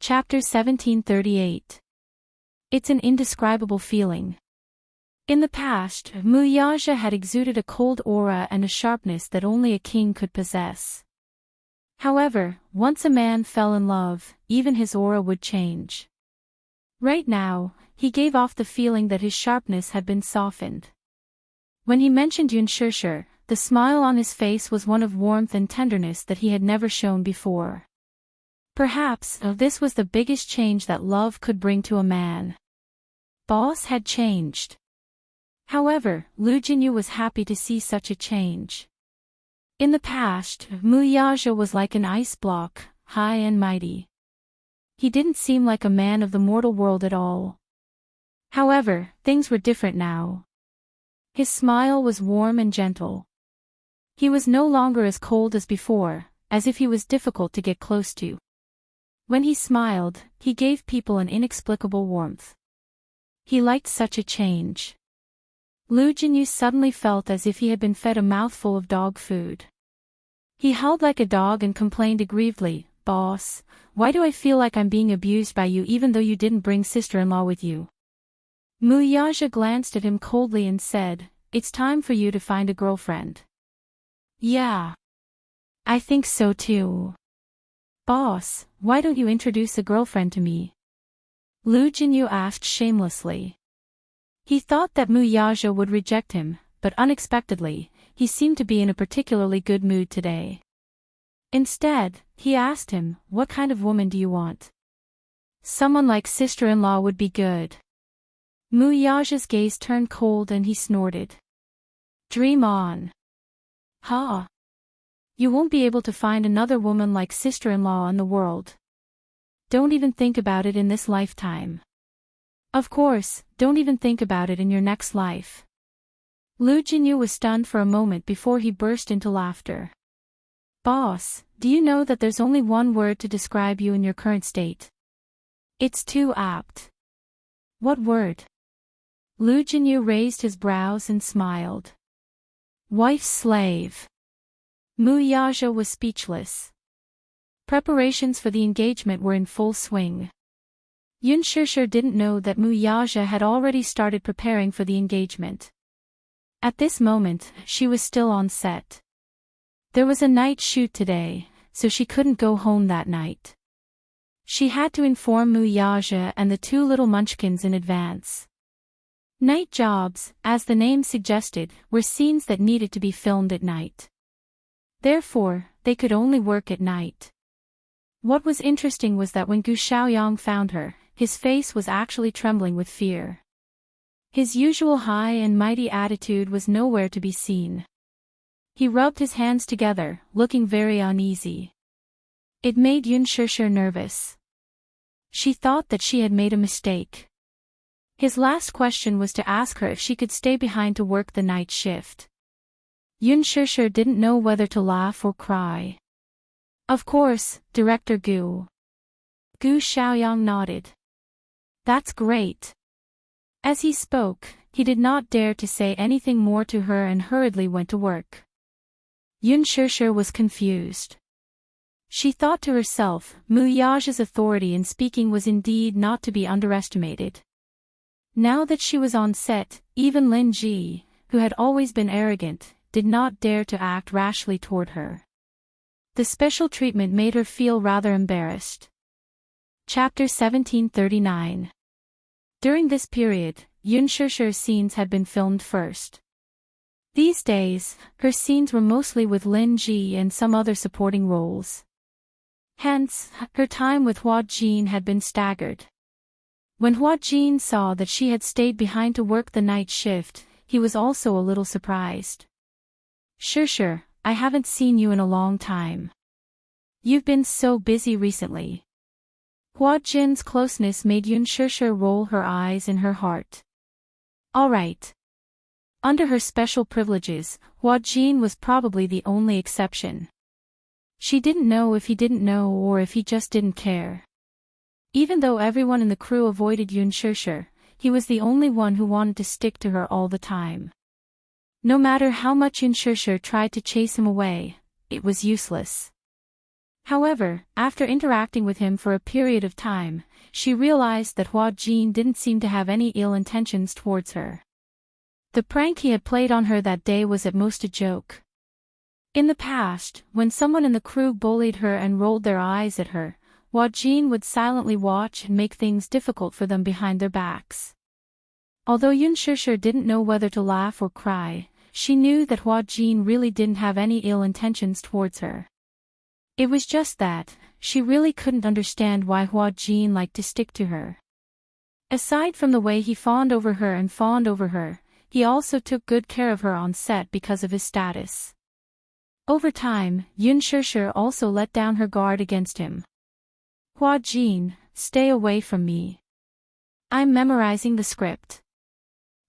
Chapter 1738. It's an indescribable feeling. In the past, Muyaja had exuded a cold aura and a sharpness that only a king could possess. However, once a man fell in love, even his aura would change. Right now, he gave off the feeling that his sharpness had been softened. When he mentioned Yunshusher, the smile on his face was one of warmth and tenderness that he had never shown before. Perhaps this was the biggest change that love could bring to a man. Boss had changed. However, Lu Jinyu was happy to see such a change. In the past, Muyaja was like an ice block, high and mighty. He didn't seem like a man of the mortal world at all. However, things were different now. His smile was warm and gentle. He was no longer as cold as before, as if he was difficult to get close to. When he smiled, he gave people an inexplicable warmth. He liked such a change. Lu Jinyu suddenly felt as if he had been fed a mouthful of dog food. He howled like a dog and complained aggrievedly, "Boss, why do I feel like I'm being abused by you even though you didn't bring sister-in-law with you?" Muyaja glanced at him coldly and said, "It's time for you to find a girlfriend." "Yeah. I think so too. Boss, why don't you introduce a girlfriend to me?" Lu Jinyu asked shamelessly. He thought that Muyaja would reject him, but unexpectedly, he seemed to be in a particularly good mood today. Instead, he asked him, "What kind of woman do you want?" "Someone like sister-in-law would be good." Muyaja's gaze turned cold and he snorted. "Dream on. Ha! You won't be able to find another woman like sister-in-law in the world. Don't even think about it in this lifetime. Of course, don't even think about it in your next life." Lu Jinyu was stunned for a moment before he burst into laughter. "Boss, do you know that there's only one word to describe you in your current state? It's too apt." "What word?" Lu Jinyu raised his brows and smiled. "Wife's slave." Muyaja was speechless. Preparations for the engagement were in full swing. Yunshusher didn't know that Muyaja had already started preparing for the engagement. At this moment, she was still on set. There was a night shoot today, so she couldn't go home that night. She had to inform Muyaja and the two little munchkins in advance. Night jobs, as the name suggested, were scenes that needed to be filmed at night. Therefore, they could only work at night. What was interesting was that when Gu Xiaoyang found her, his face was actually trembling with fear. His usual high and mighty attitude was nowhere to be seen. He rubbed his hands together, looking very uneasy. It made Yunshusher nervous. She thought that she had made a mistake. His last question was to ask her if she could stay behind to work the night shift. Yunshusher didn't know whether to laugh or cry. "Of course, Director Gu." Gu Xiaoyang nodded. "That's great." As he spoke, he did not dare to say anything more to her and hurriedly went to work. Yunshusher was confused. She thought to herself, Muyaja's authority in speaking was indeed not to be underestimated. Now that she was on set, even Lin Ji, who had always been arrogant, did not dare to act rashly toward her. The special treatment made her feel rather embarrassed. Chapter 1739. During this period, Yunshusher's scenes had been filmed first. These days, her scenes were mostly with Lin Ji and some other supporting roles. Hence, her time with Hua Jin had been staggered. When Hua Jin saw that she had stayed behind to work the night shift, he was also a little surprised. "Shusher, I haven't seen you in a long time. You've been so busy recently." Hua Jin's closeness made Yunshusher roll her eyes in her heart. All right. Under her special privileges, Hua Jin was probably the only exception. She didn't know if he didn't know or if he just didn't care. Even though everyone in the crew avoided Yunshusher, he was the only one who wanted to stick to her all the time. No matter how much Yunshusher tried to chase him away, it was useless. However, after interacting with him for a period of time, she realized that Hua Jin didn't seem to have any ill intentions towards her. The prank he had played on her that day was at most a joke. In the past, when someone in the crew bullied her and rolled their eyes at her, Hua Jin would silently watch and make things difficult for them behind their backs. Although Yun Shishir didn't know whether to laugh or cry, she knew that Hua Jin really didn't have any ill intentions towards her. It was just that, she really couldn't understand why Hua Jin liked to stick to her. Aside from the way he fawned over her, he also took good care of her on set because of his status. Over time, Yun Shishir also let down her guard against him. Hua Jin, stay away from me. I'm memorizing the script.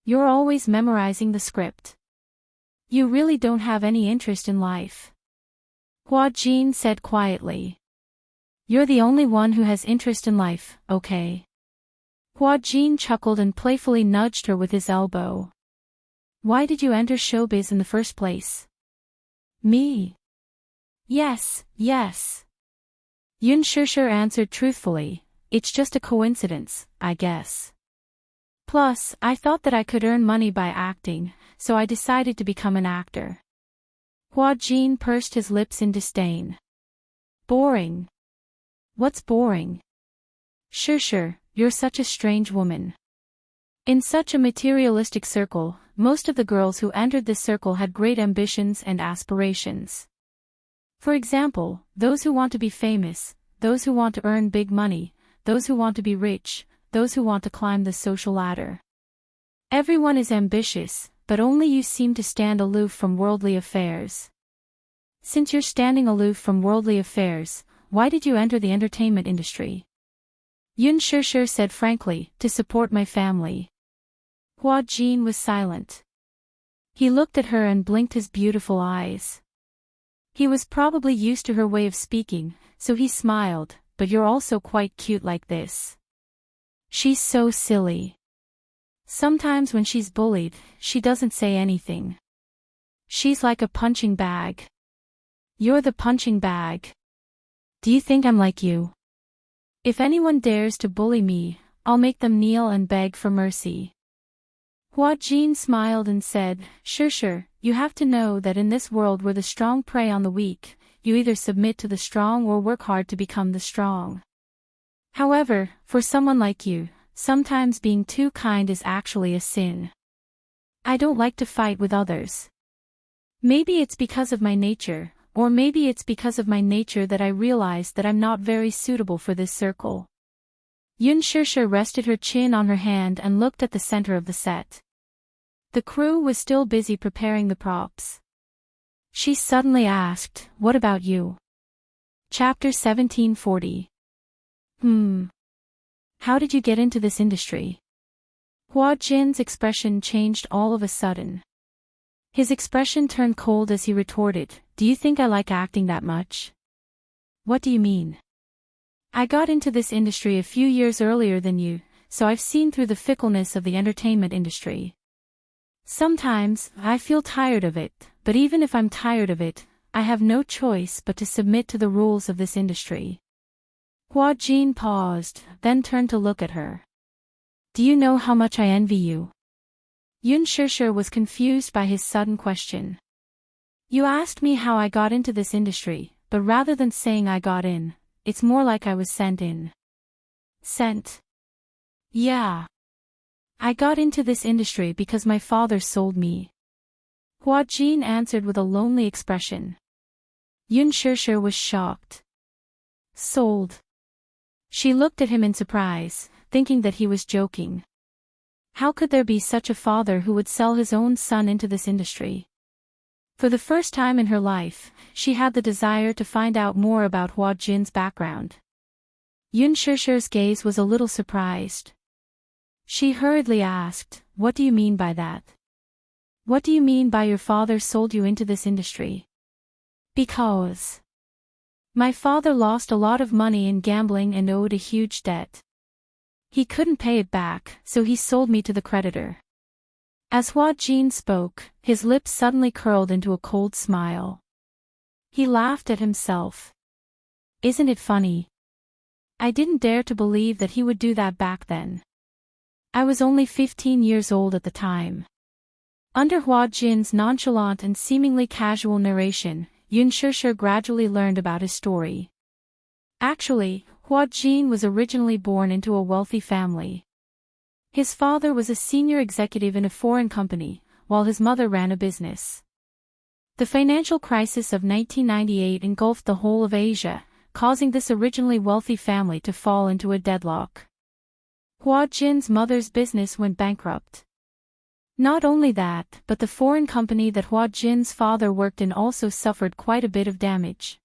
You're always memorizing the script. You really don't have any interest in life. Hua Jin said quietly. You're the only one who has interest in life, okay? Hua Jin chuckled and playfully nudged her with his elbow. Why did you enter showbiz in the first place? Me? Yes. Yun Shishir answered truthfully, it's just a coincidence, I guess. Plus, I thought that I could earn money by acting, so I decided to become an actor. Hua Jin pursed his lips in disdain. Boring. What's boring? Shishir, you're such a strange woman. In such a materialistic circle, most of the girls who entered this circle had great ambitions and aspirations. For example, those who want to be famous, those who want to earn big money, those who want to be rich, those who want to climb the social ladder. Everyone is ambitious, but only you seem to stand aloof from worldly affairs. Since you're standing aloof from worldly affairs, why did you enter the entertainment industry? Yun Shishir said frankly, to support my family. Hua Jin was silent. He looked at her and blinked his beautiful eyes. He was probably used to her way of speaking, so he smiled, but you're also quite cute like this. She's so silly. Sometimes when she's bullied, she doesn't say anything. She's like a punching bag. You're the punching bag. Do you think I'm like you? If anyone dares to bully me, I'll make them kneel and beg for mercy. Hua Jin smiled and said, Shishir, you have to know that in this world where the strong prey on the weak, you either submit to the strong or work hard to become the strong. However, for someone like you, sometimes being too kind is actually a sin. I don't like to fight with others. Maybe it's because of my nature, or maybe it's because of my nature that I realized that I'm not very suitable for this circle. Yun Shishir rested her chin on her hand and looked at the center of the set. The crew was still busy preparing the props. She suddenly asked, what about you? Chapter 1740. How did you get into this industry? Hua Jin's expression changed all of a sudden. His expression turned cold as he retorted, do you think I like acting that much? What do you mean? I got into this industry a few years earlier than you, so I've seen through the fickleness of the entertainment industry. Sometimes, I feel tired of it, but even if I'm tired of it, I have no choice but to submit to the rules of this industry. Hua Jin paused, then turned to look at her. Do you know how much I envy you? Yun Shishir was confused by his sudden question. You asked me how I got into this industry, but rather than saying I got in, it's more like I was sent in. Sent? Yeah. I got into this industry because my father sold me. Hua Jin answered with a lonely expression. Yun Shishir was shocked. Sold. She looked at him in surprise, thinking that he was joking. How could there be such a father who would sell his own son into this industry? For the first time in her life, she had the desire to find out more about Hua Jin's background. Yun Shishir's gaze was a little surprised. She hurriedly asked, what do you mean by that? What do you mean by your father sold you into this industry? Because my father lost a lot of money in gambling and owed a huge debt. He couldn't pay it back, so he sold me to the creditor. As Hua Jin spoke, his lips suddenly curled into a cold smile. He laughed at himself. Isn't it funny? I didn't dare to believe that he would do that back then. I was only 15 years old at the time. Under Hua Jin's nonchalant and seemingly casual narration, Yun Shishir gradually learned about his story. Actually, Hua Jin was originally born into a wealthy family. His father was a senior executive in a foreign company, while his mother ran a business. The financial crisis of 1998 engulfed the whole of Asia, causing this originally wealthy family to fall into a deadlock. Hua Jin's mother's business went bankrupt. Not only that, but the foreign company that Hua Jin's father worked in also suffered quite a bit of damage.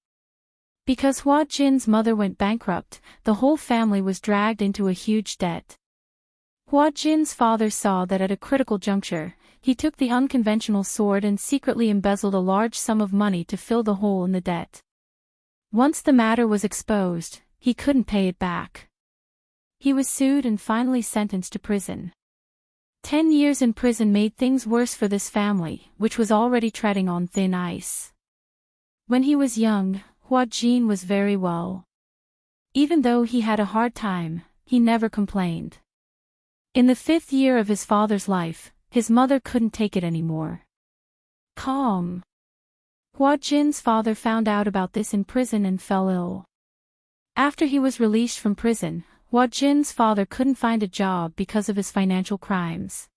Because Hua Jin's mother went bankrupt, the whole family was dragged into a huge debt. Hua Jin's father saw that at a critical juncture, he took the unconventional sword and secretly embezzled a large sum of money to fill the hole in the debt. Once the matter was exposed, he couldn't pay it back. He was sued and finally sentenced to prison. 10 years in prison made things worse for this family, which was already treading on thin ice. When he was young, Hua Jin was very well. Even though he had a hard time, he never complained. In the 5th year of his father's life, his mother couldn't take it anymore. Calm. Hua Jin's father found out about this in prison and fell ill. After he was released from prison, Hua Jin's father couldn't find a job because of his financial crimes.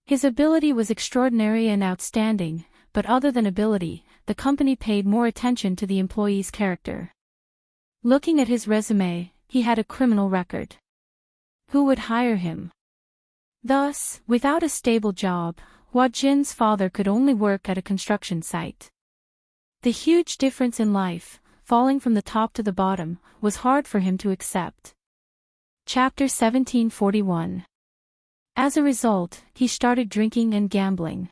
His ability was extraordinary and outstanding, but other than ability, the company paid more attention to the employee's character. Looking at his resume, he had a criminal record. Who would hire him? Thus, without a stable job, Hua Jin's father could only work at a construction site. The huge difference in life, falling from the top to the bottom, was hard for him to accept. Chapter 1741. As a result, he started drinking and gambling.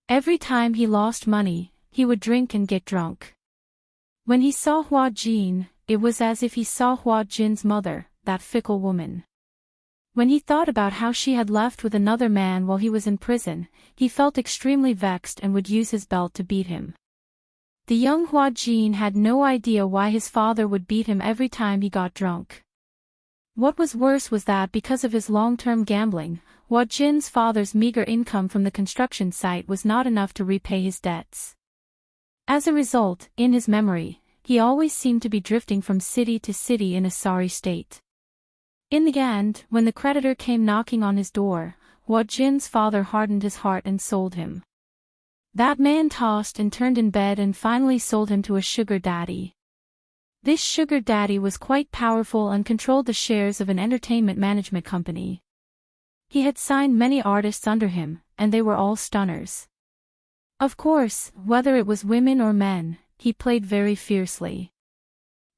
Every time he lost money, he would drink and get drunk. When he saw Hua Jin, it was as if he saw Hua Jin's mother, that fickle woman. When he thought about how she had left with another man while he was in prison, he felt extremely vexed and would use his belt to beat him. The young Hua Jin had no idea why his father would beat him every time he got drunk. What was worse was that because of his long-term gambling, Hua Jin's father's meager income from the construction site was not enough to repay his debts. As a result, in his memory, he always seemed to be drifting from city to city in a sorry state. In the end, when the creditor came knocking on his door, Hua Jin's father hardened his heart and sold him. That man tossed and turned in bed and finally sold him to a sugar daddy. This sugar daddy was quite powerful and controlled the shares of an entertainment management company. He had signed many artists under him, and they were all stunners. Of course, whether it was women or men, he played very fiercely.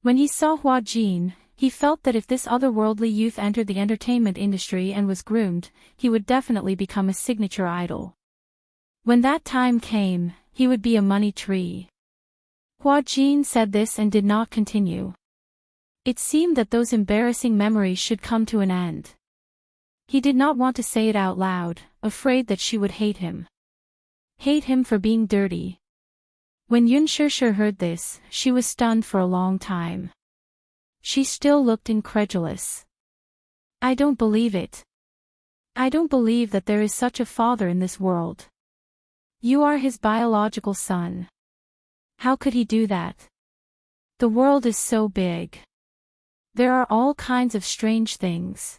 When he saw Hua Jin, he felt that if this otherworldly youth entered the entertainment industry and was groomed, he would definitely become a signature idol. When that time came, he would be a money tree. Hua Jin said this and did not continue. It seemed that those embarrassing memories should come to an end. He did not want to say it out loud, afraid that she would hate him. Hate him for being dirty. When Yun Shishir heard this, she was stunned for a long time. She still looked incredulous. I don't believe it. I don't believe that there is such a father in this world. You are his biological son. How could he do that? The world is so big. There are all kinds of strange things.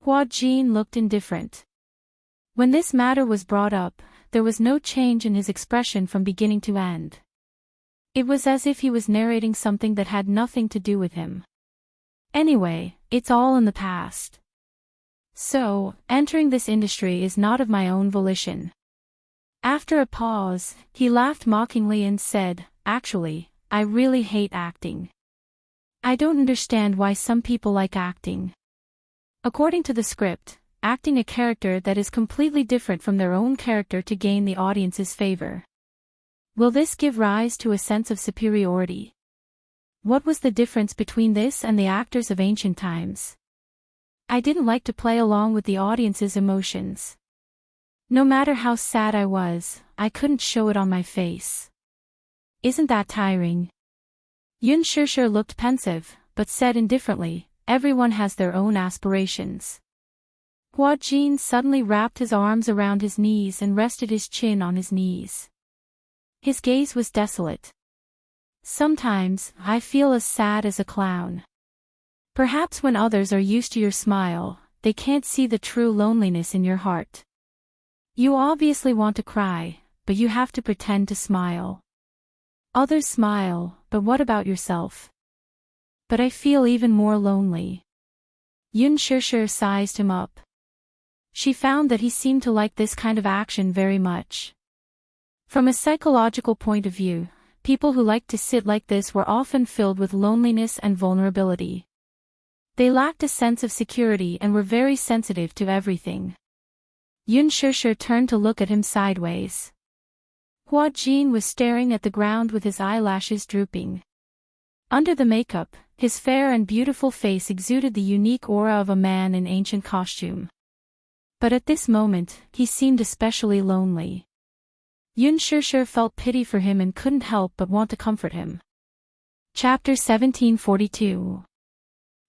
Hua Jin looked indifferent. When this matter was brought up, there was no change in his expression from beginning to end. It was as if he was narrating something that had nothing to do with him. Anyway, it's all in the past. So, entering this industry is not of my own volition. After a pause, he laughed mockingly and said, Actually, I really hate acting. I don't understand why some people like acting. According to the script, acting a character that is completely different from their own character to gain the audience's favor. Will this give rise to a sense of superiority? What was the difference between this and the actors of ancient times? I didn't like to play along with the audience's emotions. No matter how sad I was, I couldn't show it on my face. Isn't that tiring? Yun Shishir looked pensive, but said indifferently, everyone has their own aspirations. Hua Jin suddenly wrapped his arms around his knees and rested his chin on his knees. His gaze was desolate. Sometimes, I feel as sad as a clown. Perhaps when others are used to your smile, they can't see the true loneliness in your heart. You obviously want to cry, but you have to pretend to smile. Others smile, but what about yourself? But I feel even more lonely. Yun Shishir sized him up. She found that he seemed to like this kind of action very much. From a psychological point of view, people who liked to sit like this were often filled with loneliness and vulnerability. They lacked a sense of security and were very sensitive to everything. Yun Shishir turned to look at him sideways. Hua Jin was staring at the ground with his eyelashes drooping. Under the makeup, his fair and beautiful face exuded the unique aura of a man in ancient costume. But at this moment, he seemed especially lonely. Yun Shishir felt pity for him and couldn't help but want to comfort him. Chapter 1742.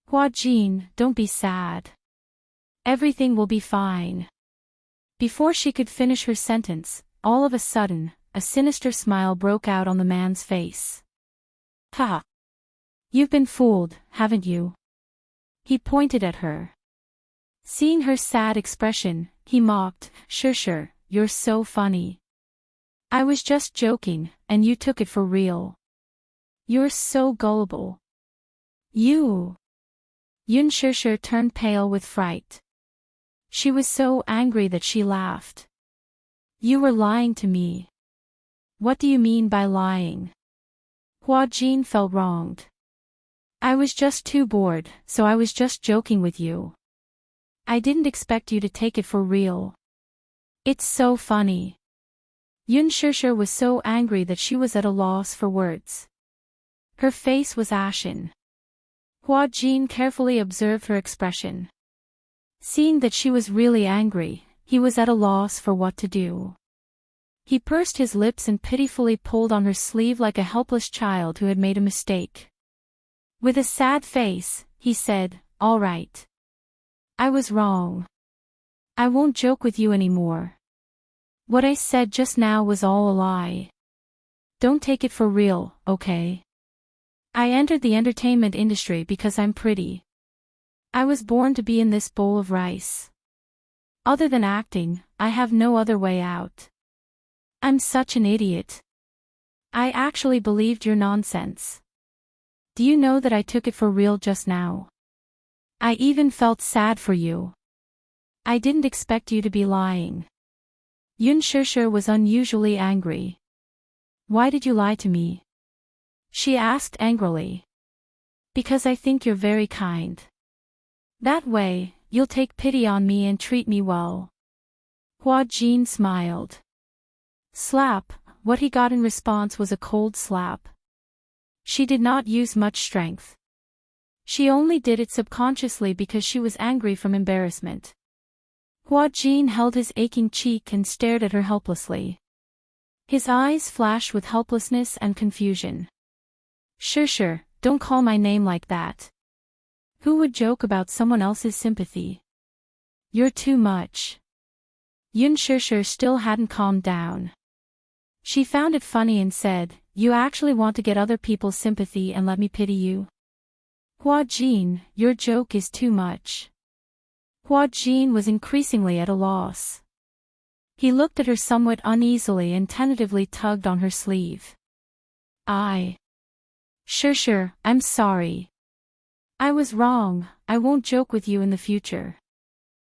Hua Jin, don't be sad. Everything will be fine. Before she could finish her sentence, all of a sudden, a sinister smile broke out on the man's face. Ha! You've been fooled, haven't you? He pointed at her. Seeing her sad expression, he mocked, Shishir, you're so funny. I was just joking, and you took it for real. You're so gullible. You. Yun Shishir turned pale with fright. She was so angry that she laughed. You were lying to me. What do you mean by lying? Hua Jin felt wronged. I was just too bored, so I was just joking with you. I didn't expect you to take it for real. It's so funny. Yun Shishir was so angry that she was at a loss for words. Her face was ashen. Hua Jin carefully observed her expression. Seeing that she was really angry, he was at a loss for what to do. He pursed his lips and pitifully pulled on her sleeve like a helpless child who had made a mistake. With a sad face, he said, All right. I was wrong. I won't joke with you anymore. What I said just now was all a lie. Don't take it for real, okay? I entered the entertainment industry because I'm pretty. I was born to be in this bowl of rice. Other than acting, I have no other way out. I'm such an idiot. I actually believed your nonsense. Do you know that I took it for real just now? I even felt sad for you. I didn't expect you to be lying. Yun Shishir was unusually angry. Why did you lie to me? She asked angrily. Because I think you're very kind. That way, you'll take pity on me and treat me well. Hua Jin smiled. Slap, what he got in response was a cold slap. She did not use much strength. She only did it subconsciously because she was angry from embarrassment. Hua Jin held his aching cheek and stared at her helplessly. His eyes flashed with helplessness and confusion. Shishir, don't call my name like that. Who would joke about someone else's sympathy? You're too much. Yun Shishir still hadn't calmed down. She found it funny and said, You actually want to get other people's sympathy and let me pity you? Hua Jin, your joke is too much. Hua Jin was increasingly at a loss. He looked at her somewhat uneasily and tentatively tugged on her sleeve. Shishir, I'm sorry. I was wrong, I won't joke with you in the future.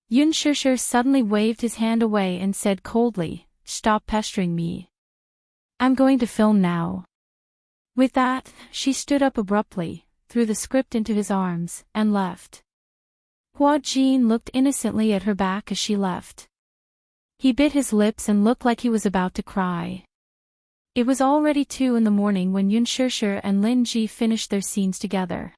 Yun Shishir suddenly waved his hand away and said coldly, Stop pestering me. I'm going to film now. With that, she stood up abruptly, threw the script into his arms, and left. Hua Jin looked innocently at her back as she left. He bit his lips and looked like he was about to cry. It was already 2 a.m. when Yun Shishir and Lin Ji finished their scenes together.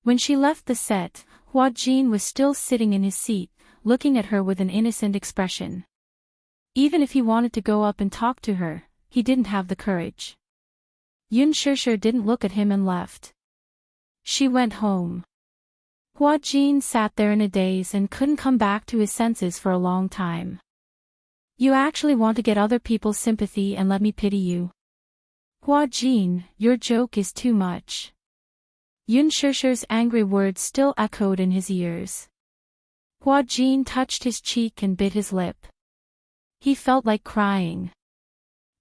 When she left the set, Hua Jin was still sitting in his seat, looking at her with an innocent expression. Even if he wanted to go up and talk to her, he didn't have the courage. Yun Shishir didn't look at him and left. She went home. Hua Jin sat there in a daze and couldn't come back to his senses for a long time. You actually want to get other people's sympathy and let me pity you? Hua Jin, your joke is too much. Yun Shishir's angry words still echoed in his ears. Hua Jin touched his cheek and bit his lip. He felt like crying.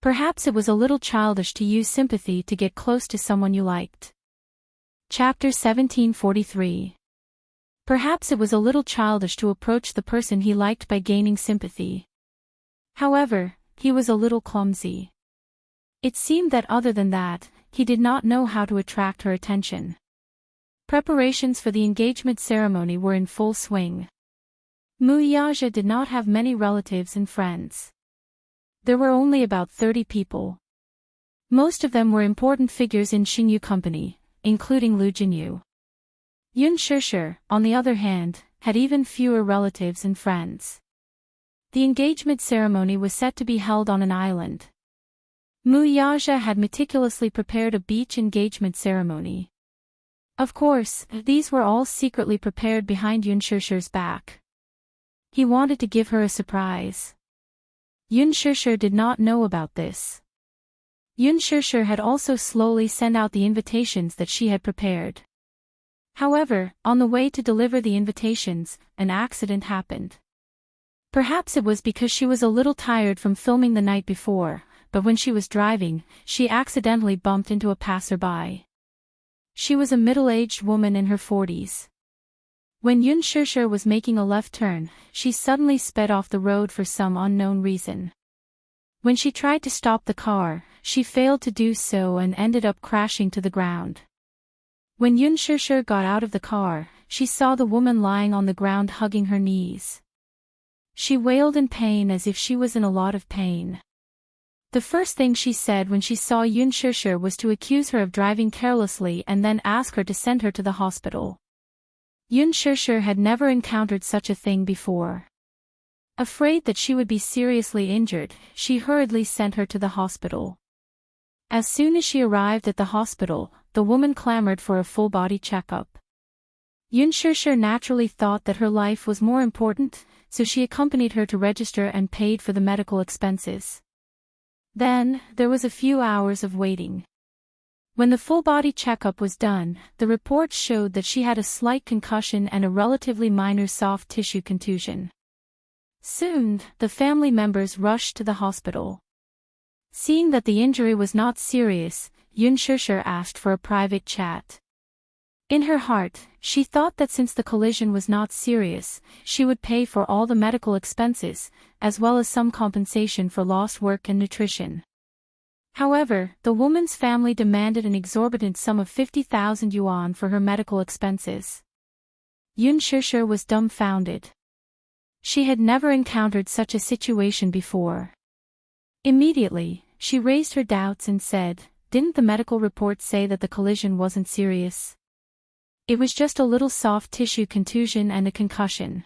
Perhaps it was a little childish to use sympathy to get close to someone you liked. Chapter 1743. Perhaps it was a little childish to approach the person he liked by gaining sympathy. However, he was a little clumsy. It seemed that other than that, he did not know how to attract her attention. Preparations for the engagement ceremony were in full swing. Muyaja did not have many relatives and friends. There were only about 30 people. Most of them were important figures in Xingyu Company, including Lu Jinyu. Yun Shishir, on the other hand, had even fewer relatives and friends. The engagement ceremony was set to be held on an island. Muyaja had meticulously prepared a beach engagement ceremony. Of course, these were all secretly prepared behind Yun Shishir's back. He wanted to give her a surprise. Yun Shishir did not know about this. Yun Shishir had also slowly sent out the invitations that she had prepared. However, on the way to deliver the invitations, an accident happened. Perhaps it was because she was a little tired from filming the night before, but when she was driving, she accidentally bumped into a passerby. She was a middle-aged woman in her 40s. When Yun Shishir was making a left turn, she suddenly sped off the road for some unknown reason. When she tried to stop the car, she failed to do so and ended up crashing to the ground. When Yun Shishir got out of the car, she saw the woman lying on the ground hugging her knees. She wailed in pain as if she was in a lot of pain. The first thing she said when she saw Yun Shishir was to accuse her of driving carelessly and then ask her to send her to the hospital. Yun Shishir had never encountered such a thing before. Afraid that she would be seriously injured, she hurriedly sent her to the hospital. As soon as she arrived at the hospital, the woman clamored for a full-body checkup. Yun Shishir naturally thought that her life was more important, so she accompanied her to register and paid for the medical expenses. Then, there was a few hours of waiting. When the full-body checkup was done, the reports showed that she had a slight concussion and a relatively minor soft tissue contusion. Soon, the family members rushed to the hospital. Seeing that the injury was not serious, Yun Shishir asked for a private chat. In her heart, she thought that since the collision was not serious, she would pay for all the medical expenses, as well as some compensation for lost work and nutrition. However, the woman's family demanded an exorbitant sum of 50,000 yuan for her medical expenses. Yun Shishir was dumbfounded. She had never encountered such a situation before. Immediately, she raised her doubts and said, "Didn't the medical report say that the collision wasn't serious? It was just a little soft tissue contusion and a concussion.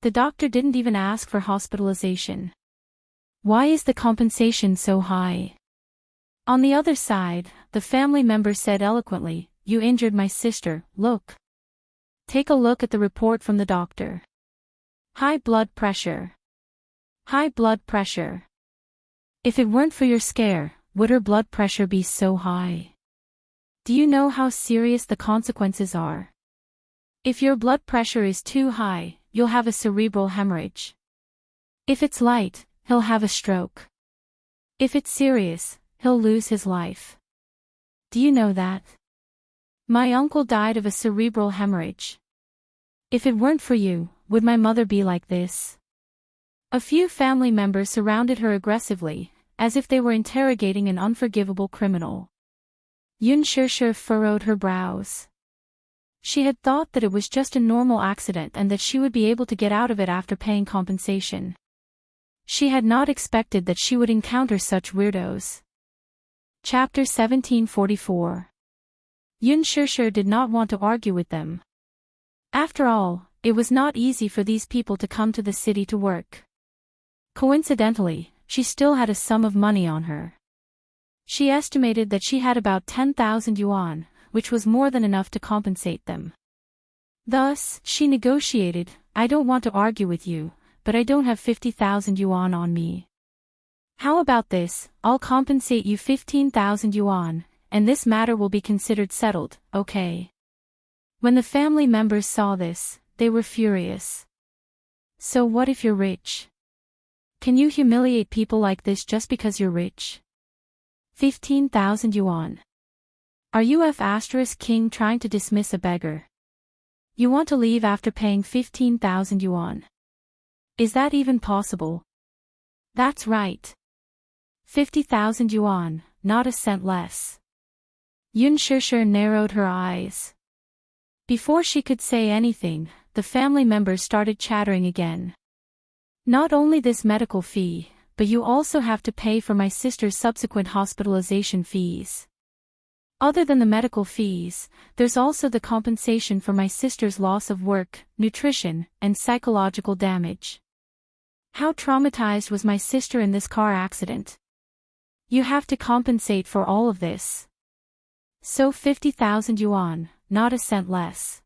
The doctor didn't even ask for hospitalization. Why is the compensation so high?" On the other side, the family member said eloquently, "You injured my sister, look. Take a look at the report from the doctor. High blood pressure. High blood pressure. If it weren't for your scare, would her blood pressure be so high? Do you know how serious the consequences are? If your blood pressure is too high, you'll have a cerebral hemorrhage. If it's light, he'll have a stroke. If it's serious, he'll lose his life. Do you know that? My uncle died of a cerebral hemorrhage. If it weren't for you, would my mother be like this?" A few family members surrounded her aggressively, as if they were interrogating an unforgivable criminal. Yun Shishir furrowed her brows. She had thought that it was just a normal accident and that she would be able to get out of it after paying compensation. She had not expected that she would encounter such weirdos. Chapter 1744. Yun Shishir did not want to argue with them. After all, it was not easy for these people to come to the city to work. Coincidentally, she still had a sum of money on her. She estimated that she had about 10,000 yuan, which was more than enough to compensate them. Thus, she negotiated, "I don't want to argue with you, but I don't have 50,000 yuan on me. How about this, I'll compensate you 15,000 yuan, and this matter will be considered settled, okay?" When the family members saw this, they were furious. So what if you're rich? Can you humiliate people like this just because you're rich? 15,000 yuan. Are you King trying to dismiss a beggar? You want to leave after paying 15,000 yuan? Is that even possible? That's right. 50,000 yuan, not a cent less. Yun Shishir narrowed her eyes. Before she could say anything, the family members started chattering again. Not only this medical fee, but you also have to pay for my sister's subsequent hospitalization fees. Other than the medical fees, there's also the compensation for my sister's loss of work, nutrition, and psychological damage. How traumatized was my sister in this car accident? You have to compensate for all of this. So 50,000 yuan, not a cent less.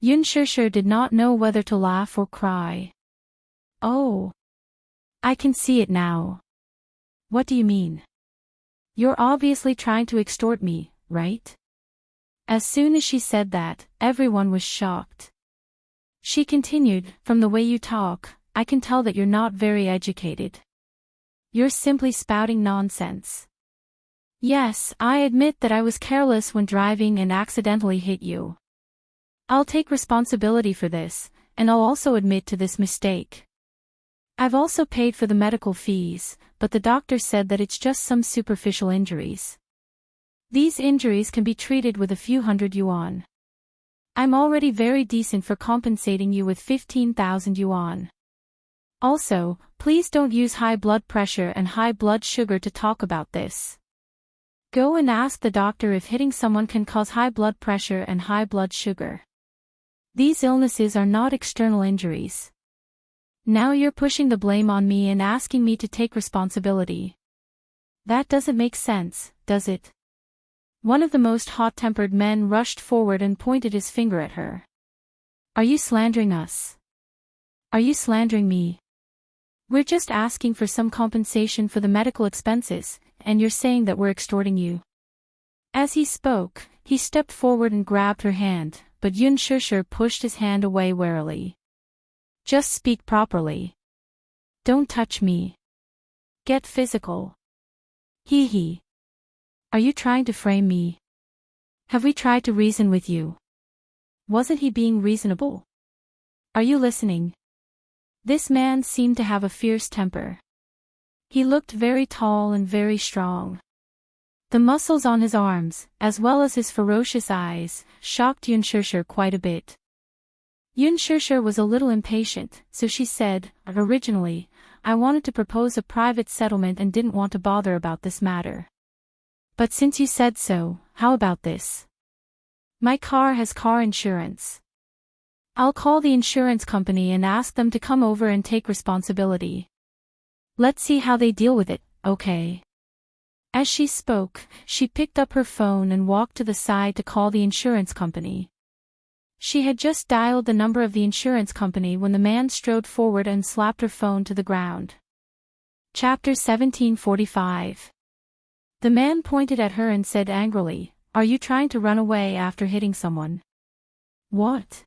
Yun Shishir did not know whether to laugh or cry. Oh. I can see it now. What do you mean? You're obviously trying to extort me, right? As soon as she said that, everyone was shocked. She continued, "From the way you talk, I can tell that you're not very educated. You're simply spouting nonsense. Yes, I admit that I was careless when driving and accidentally hit you. I'll take responsibility for this, and I'll also admit to this mistake. I've also paid for the medical fees, but the doctor said that it's just some superficial injuries. These injuries can be treated with a few hundred yuan. I'm already very decent for compensating you with 15,000 yuan. Also, please don't use high blood pressure and high blood sugar to talk about this. Go and ask the doctor if hitting someone can cause high blood pressure and high blood sugar. These illnesses are not external injuries. Now you're pushing the blame on me and asking me to take responsibility. That doesn't make sense, does it?" One of the most hot-tempered men rushed forward and pointed his finger at her. "Are you slandering us? Are you slandering me? We're just asking for some compensation for the medical expenses, and you're saying that we're extorting you." As he spoke, he stepped forward and grabbed her hand, but Yun Shishir pushed his hand away warily. "Just speak properly. Don't touch me. Get physical. Hee hee. Are you trying to frame me? Have we tried to reason with you? Wasn't he being reasonable? Are you listening?" This man seemed to have a fierce temper. He looked very tall and very strong. The muscles on his arms, as well as his ferocious eyes, shocked Yun Shishir quite a bit. Yun Shishir was a little impatient, so she said, "Originally, I wanted to propose a private settlement and didn't want to bother about this matter. But since you said so, how about this? My car has car insurance. I'll call the insurance company and ask them to come over and take responsibility. Let's see how they deal with it, okay?" As she spoke, she picked up her phone and walked to the side to call the insurance company. She had just dialed the number of the insurance company when the man strode forward and slapped her phone to the ground. Chapter 1745. The man pointed at her and said angrily, "Are you trying to run away after hitting someone?" "What?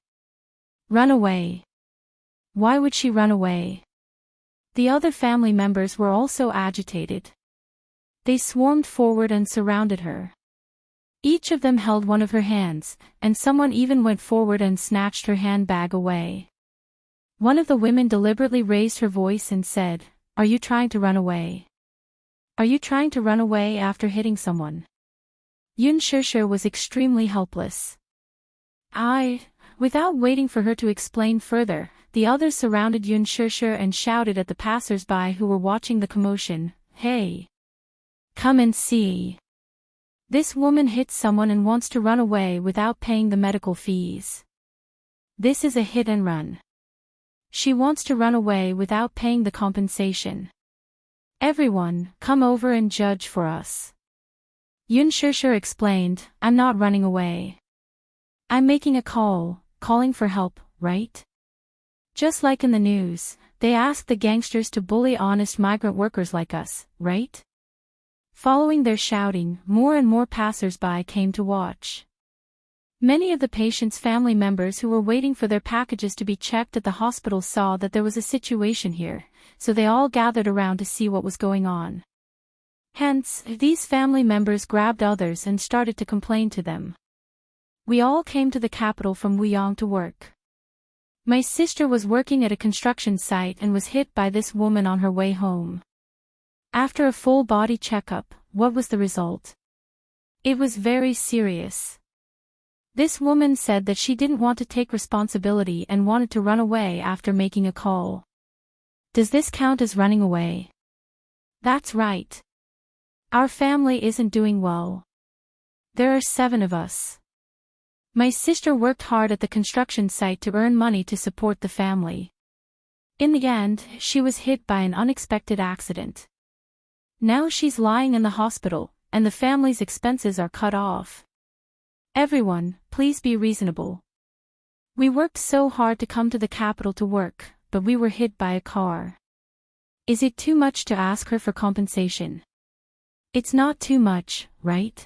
Run away? Why would she run away?" The other family members were also agitated. They swarmed forward and surrounded her. Each of them held one of her hands, and someone even went forward and snatched her handbag away. One of the women deliberately raised her voice and said, "Are you trying to run away? Are you trying to run away after hitting someone?" Yun Shishir was extremely helpless. Without waiting for her to explain further, the others surrounded Yun Shishir and shouted at the passers-by who were watching the commotion, "Hey! Come and see. This woman hit someone and wants to run away without paying the medical fees. This is a hit and run. She wants to run away without paying the compensation." Everyone, come over and judge for us. Yun Shishir explained, I'm not running away. I'm making a call, calling for help, right? Just like in the news, they asked the gangsters to bully honest migrant workers like us, right? Following their shouting, more and more passers-by came to watch. Many of the patients' family members who were waiting for their packages to be checked at the hospital saw that there was a situation here, so they all gathered around to see what was going on. Hence, these family members grabbed others and started to complain to them. We all came to the capital from Wuyong to work. My sister was working at a construction site and was hit by this woman on her way home. After a full body checkup, what was the result? It was very serious. This woman said that she didn't want to take responsibility and wanted to run away after making a call. Does this count as running away? That's right. Our family isn't doing well. There are 7 of us. My sister worked hard at the construction site to earn money to support the family. In the end, she was hit by an unexpected accident. Now she's lying in the hospital, and the family's expenses are cut off. Everyone, please be reasonable. We worked so hard to come to the capital to work, but we were hit by a car. Is it too much to ask her for compensation? It's not too much, right?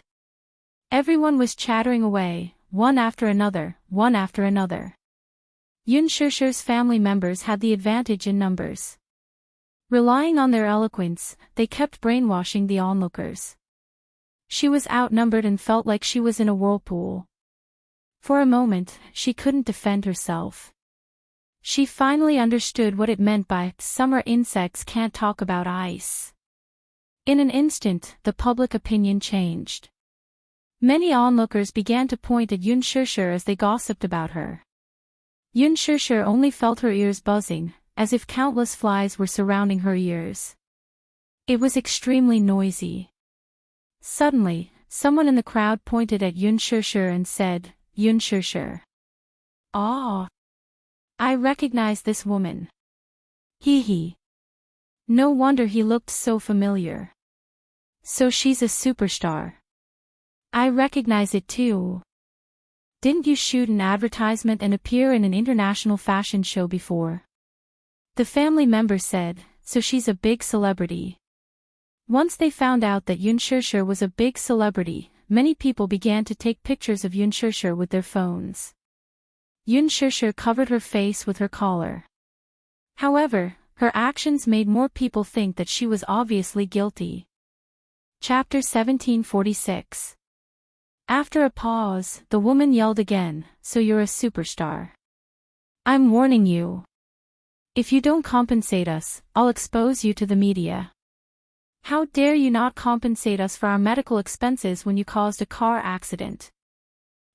Everyone was chattering away, one after another, one after another. Yun Shishir's family members had the advantage in numbers. Relying on their eloquence, they kept brainwashing the onlookers. She was outnumbered and felt like she was in a whirlpool. For a moment, she couldn't defend herself. She finally understood what it meant by summer insects can't talk about ice. In an instant, the public opinion changed. Many onlookers began to point at Yun Shishir as they gossiped about her. Yun Shishir only felt her ears buzzing, as if countless flies were surrounding her ears. It was extremely noisy. Suddenly, someone in the crowd pointed at Yun Shishir and said, Yun Shishir. Ah! I recognize this woman. Hee hee. No wonder he looked so familiar. So she's a superstar. I recognize it too. Didn't you shoot an advertisement and appear in an international fashion show before? The family member said, so she's a big celebrity. Once they found out that Yun Shishir was a big celebrity, many people began to take pictures of Yun Shishir with their phones. Yun Shishir covered her face with her collar. However, her actions made more people think that she was obviously guilty. Chapter 1746. After a pause, the woman yelled again, so you're a superstar. I'm warning you. If you don't compensate us, I'll expose you to the media. How dare you not compensate us for our medical expenses when you caused a car accident?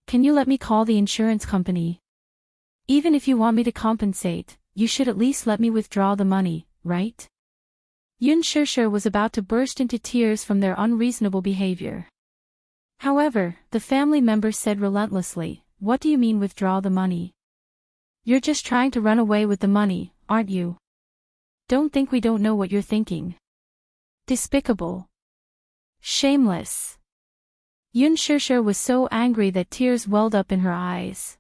Can you let me call the insurance company? Even if you want me to compensate, you should at least let me withdraw the money, right? Yun Shishir was about to burst into tears from their unreasonable behavior. However, the family member said relentlessly, what do you mean withdraw the money? You're just trying to run away with the money, aren't you? Don't think we don't know what you're thinking. Despicable. Shameless. Yun Shishir was so angry that tears welled up in her eyes.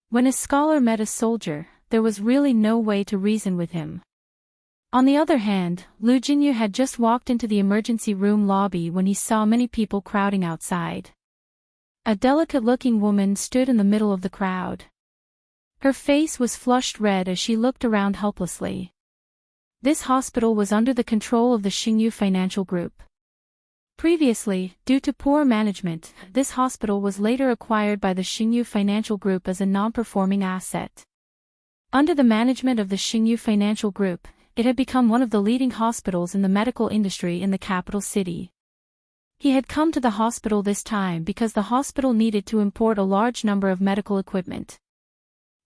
When a scholar met a soldier, there was really no way to reason with him. On the other hand, Lu Jinyu had just walked into the emergency room lobby when he saw many people crowding outside. A delicate-looking woman stood in the middle of the crowd. Her face was flushed red as she looked around helplessly. This hospital was under the control of the Xingyu Financial Group. Previously, due to poor management, this hospital was later acquired by the Xingyu Financial Group as a non-performing asset. Under the management of the Xingyu Financial Group, it had become one of the leading hospitals in the medical industry in the capital city. He had come to the hospital this time because the hospital needed to import a large number of medical equipment.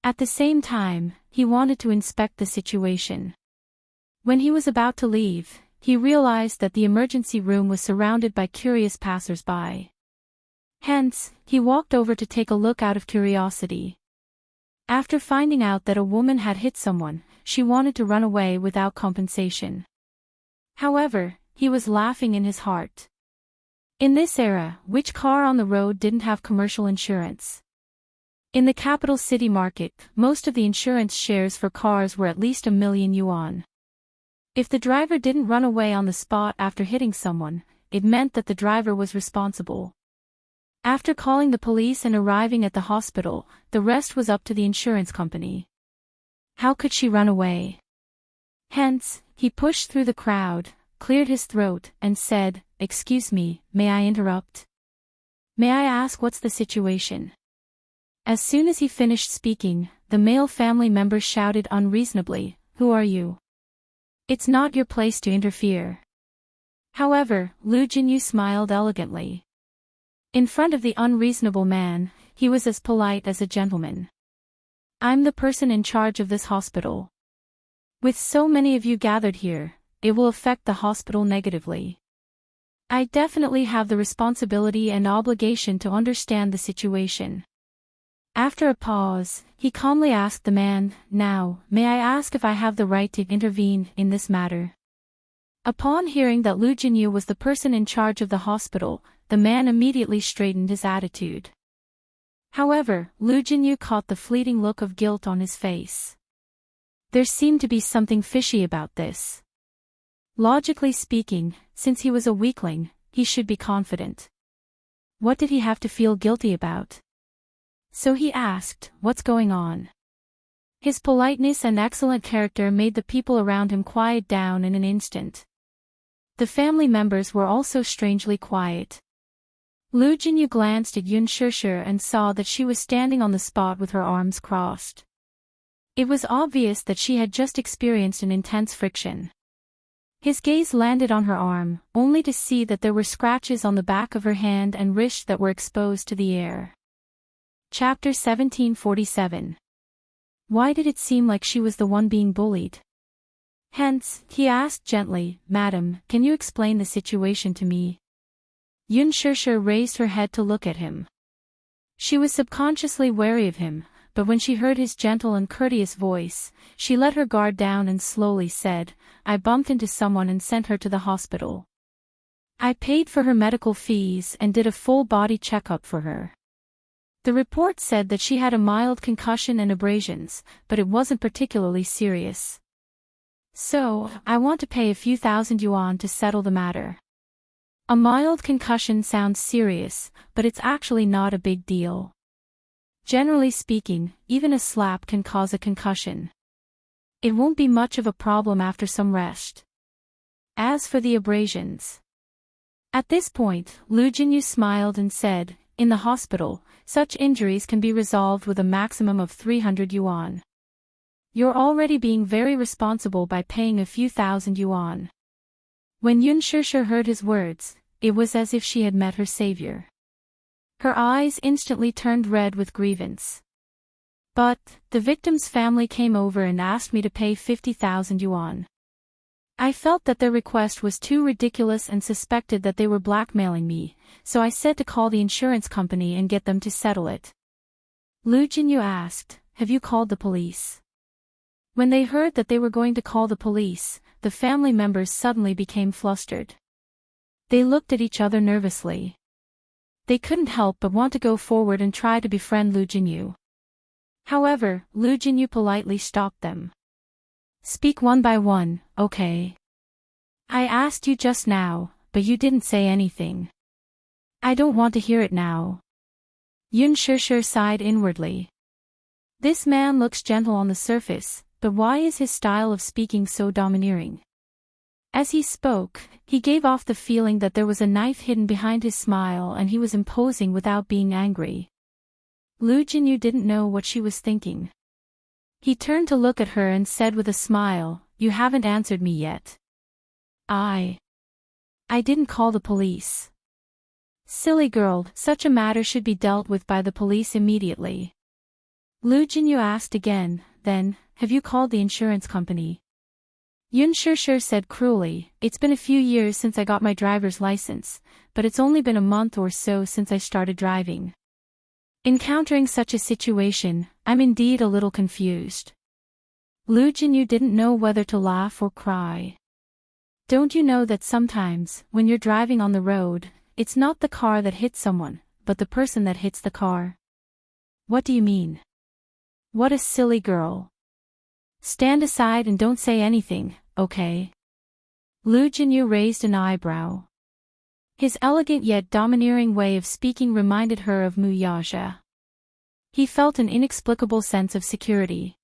At the same time, he wanted to inspect the situation. When he was about to leave, he realized that the emergency room was surrounded by curious passers-by. Hence, he walked over to take a look out of curiosity. After finding out that a woman had hit someone, she wanted to run away without compensation. However, he was laughing in his heart. In this era, which car on the road didn't have commercial insurance? In the capital city market, most of the insurance shares for cars were at least 1,000,000 yuan. If the driver didn't run away on the spot after hitting someone, it meant that the driver was responsible. After calling the police and arriving at the hospital, the rest was up to the insurance company. How could she run away? Hence, he pushed through the crowd, cleared his throat, and said, "Excuse me, may I interrupt? May I ask what's the situation?" As soon as he finished speaking, the male family member shouted unreasonably, "Who are you? It's not your place to interfere." However, Lu Jinyu smiled elegantly. In front of the unreasonable man, he was as polite as a gentleman. "I'm the person in charge of this hospital. With so many of you gathered here, it will affect the hospital negatively. I definitely have the responsibility and obligation to understand the situation." After a pause, he calmly asked the man, "Now, may I ask if I have the right to intervene in this matter?" Upon hearing that Lu Jinyu was the person in charge of the hospital, the man immediately straightened his attitude. However, Lu Jinyu caught the fleeting look of guilt on his face. There seemed to be something fishy about this. Logically speaking, since he was a weakling, he should be confident. What did he have to feel guilty about? So he asked, "What's going on?" His politeness and excellent character made the people around him quiet down in an instant. The family members were also strangely quiet. Lu Jinyu glanced at Yun Shishir and saw that she was standing on the spot with her arms crossed. It was obvious that she had just experienced an intense friction. His gaze landed on her arm, only to see that there were scratches on the back of her hand and wrist that were exposed to the air. Chapter 1747. Why did it seem like she was the one being bullied? Hence, he asked gently, "Madam, can you explain the situation to me?" Yun Shishir raised her head to look at him. She was subconsciously wary of him, but when she heard his gentle and courteous voice, she let her guard down and slowly said, "I bumped into someone and sent her to the hospital. I paid for her medical fees and did a full body checkup for her. The report said that she had a mild concussion and abrasions, but it wasn't particularly serious. So, I want to pay a few thousand yuan to settle the matter." A mild concussion sounds serious, but it's actually not a big deal. Generally speaking, even a slap can cause a concussion. It won't be much of a problem after some rest. As for the abrasions. At this point, Lu Jinyu smiled and said, "In the hospital, such injuries can be resolved with a maximum of 300 yuan. You're already being very responsible by paying a few thousand yuan." When Yun Shishir heard his words, it was as if she had met her savior. Her eyes instantly turned red with grievance. "But, the victim's family came over and asked me to pay 50,000 yuan. I felt that their request was too ridiculous and suspected that they were blackmailing me, so I said to call the insurance company and get them to settle it." Lu Jinyu asked, "Have you called the police?" When they heard that they were going to call the police, the family members suddenly became flustered. They looked at each other nervously. They couldn't help but want to go forward and try to befriend Lu Jinyu. However, Lu Jinyu politely stopped them. "Speak one by one, okay? I asked you just now, but you didn't say anything. I don't want to hear it now." Yun Shishir sighed inwardly. This man looks gentle on the surface, but why is his style of speaking so domineering? As he spoke, he gave off the feeling that there was a knife hidden behind his smile and he was imposing without being angry. Lu Jinyu didn't know what she was thinking. He turned to look at her and said with a smile, "You haven't answered me yet." I didn't call the police." "Silly girl, such a matter should be dealt with by the police immediately." Lu Jinyu asked again, then, "Have you called the insurance company?" Yun Shishir said cruelly, "It's been a few years since I got my driver's license, but it's only been a month or so since I started driving. Encountering such a situation, I'm indeed a little confused." Lu Jinyu didn't know whether to laugh or cry. Don't you know that sometimes, when you're driving on the road, it's not the car that hits someone, but the person that hits the car? What do you mean? What a silly girl. Stand aside and don't say anything, okay? Lu Jinyu raised an eyebrow. His elegant yet domineering way of speaking reminded her of Muyaja. He felt an inexplicable sense of security.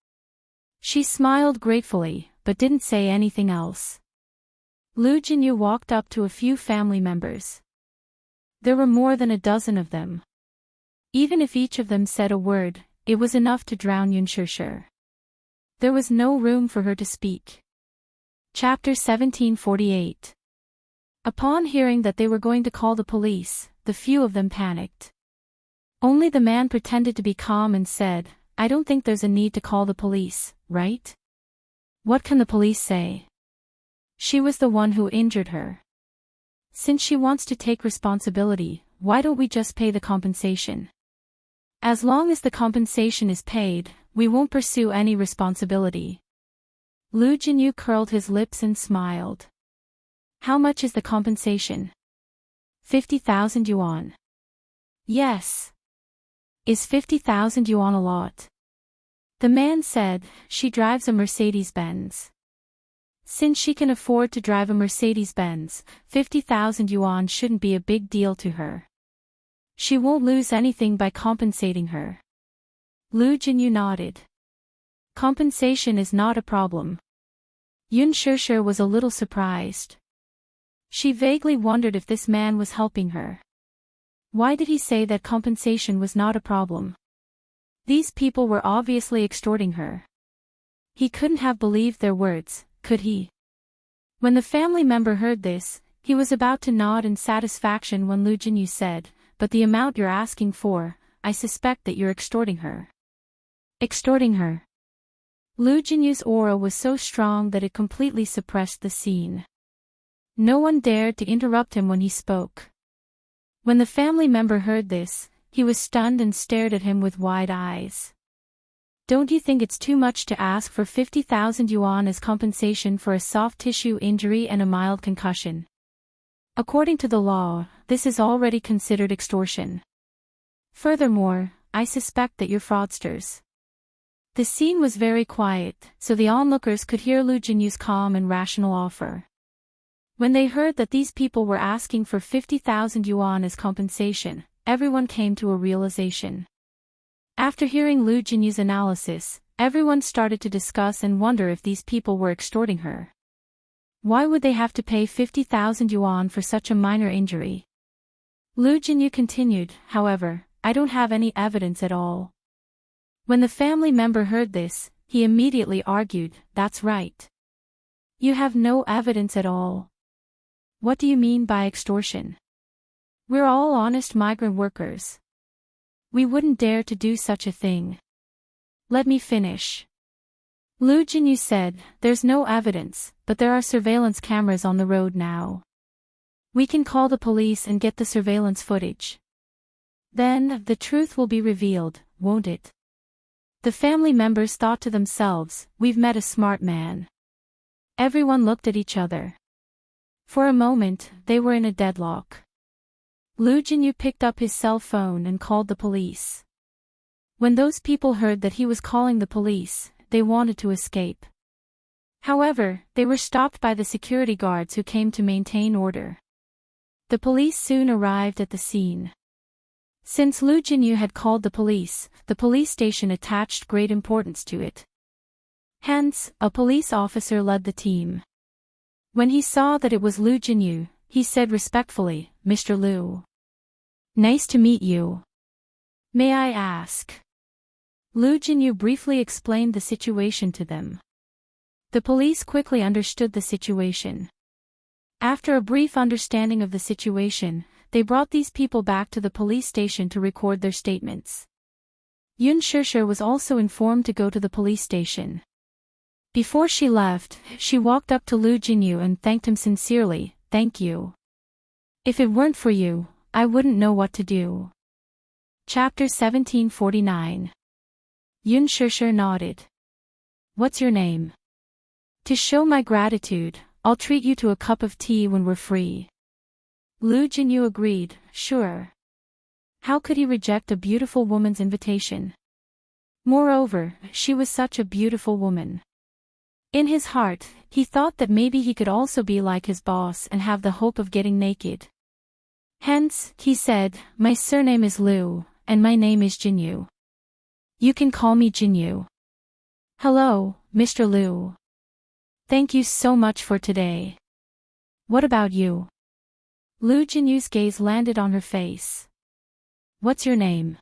She smiled gratefully, but didn't say anything else. Lu Jinyu walked up to a few family members. There were more than a dozen of them. Even if each of them said a word, it was enough to drown Yunshushu. There was no room for her to speak. Chapter 1748. Upon hearing that they were going to call the police, the few of them panicked. Only the man pretended to be calm and said, "I don't think there's a need to call the police, right? What can the police say? She was the one who injured her. Since she wants to take responsibility, why don't we just pay the compensation? As long as the compensation is paid, we won't pursue any responsibility." Lu Jinyu curled his lips and smiled. "How much is the compensation?" 50,000 yuan. Yes. Is 50,000 yuan a lot? The man said, "She drives a Mercedes-Benz. Since she can afford to drive a Mercedes-Benz, 50,000 yuan shouldn't be a big deal to her. She won't lose anything by compensating her." Lu Jinyu nodded. Compensation is not a problem. Yunshushu was a little surprised. She vaguely wondered if this man was helping her. Why did he say that compensation was not a problem? These people were obviously extorting her. He couldn't have believed their words, could he? When the family member heard this, he was about to nod in satisfaction when Lu Jinyu said, "But the amount you're asking for, I suspect that you're extorting her." Extorting her? Lu Jinyu's aura was so strong that it completely suppressed the scene. No one dared to interrupt him when he spoke. When the family member heard this, he was stunned and stared at him with wide eyes. "Don't you think it's too much to ask for 50,000 yuan as compensation for a soft tissue injury and a mild concussion? According to the law, this is already considered extortion. Furthermore, I suspect that you're fraudsters." The scene was very quiet, so the onlookers could hear Lu Jinyu's calm and rational offer. When they heard that these people were asking for 50,000 yuan as compensation, everyone came to a realization. After hearing Lu Jinyu's analysis, everyone started to discuss and wonder if these people were extorting her. Why would they have to pay 50,000 yuan for such a minor injury? Lu Jinyu continued, "However, I don't have any evidence at all." When the family member heard this, he immediately argued, "That's right. You have no evidence at all. What do you mean by extortion? We're all honest migrant workers. We wouldn't dare to do such a thing. Let me finish." Lu Jinyu said, "There's no evidence, but there are surveillance cameras on the road now. We can call the police and get the surveillance footage. Then, the truth will be revealed, won't it?" The family members thought to themselves, "We've met a smart man." Everyone looked at each other. For a moment, they were in a deadlock. Lu Jinyu picked up his cell phone and called the police. When those people heard that he was calling the police, they wanted to escape. However, they were stopped by the security guards who came to maintain order. The police soon arrived at the scene. Since Lu Jinyu had called the police station attached great importance to it. Hence, a police officer led the team. When he saw that it was Lu Jinyu, he said respectfully, "Mr. Lu. Nice to meet you. May I ask?" Lu Jinyu briefly explained the situation to them. The police quickly understood the situation. After a brief understanding of the situation, they brought these people back to the police station to record their statements. Yunshushu was also informed to go to the police station. Before she left, she walked up to Lu Jinyu and thanked him sincerely, "Thank you. If it weren't for you, I wouldn't know what to do." Chapter 1749. Yunshushu nodded. "What's your name?" "To show my gratitude, I'll treat you to a cup of tea when we're free. Lu Jinyu agreed, sure. How could he reject a beautiful woman's invitation? Moreover, she was such a beautiful woman. In his heart, he thought that maybe he could also be like his boss and have the hope of getting naked. Hence, he said, my surname is Liu, and my name is Jinyu. You can call me Jinyu. Hello, Mr. Liu. Thank you so much for today. What about you? Lu Jinyu's gaze landed on her face. What's your name?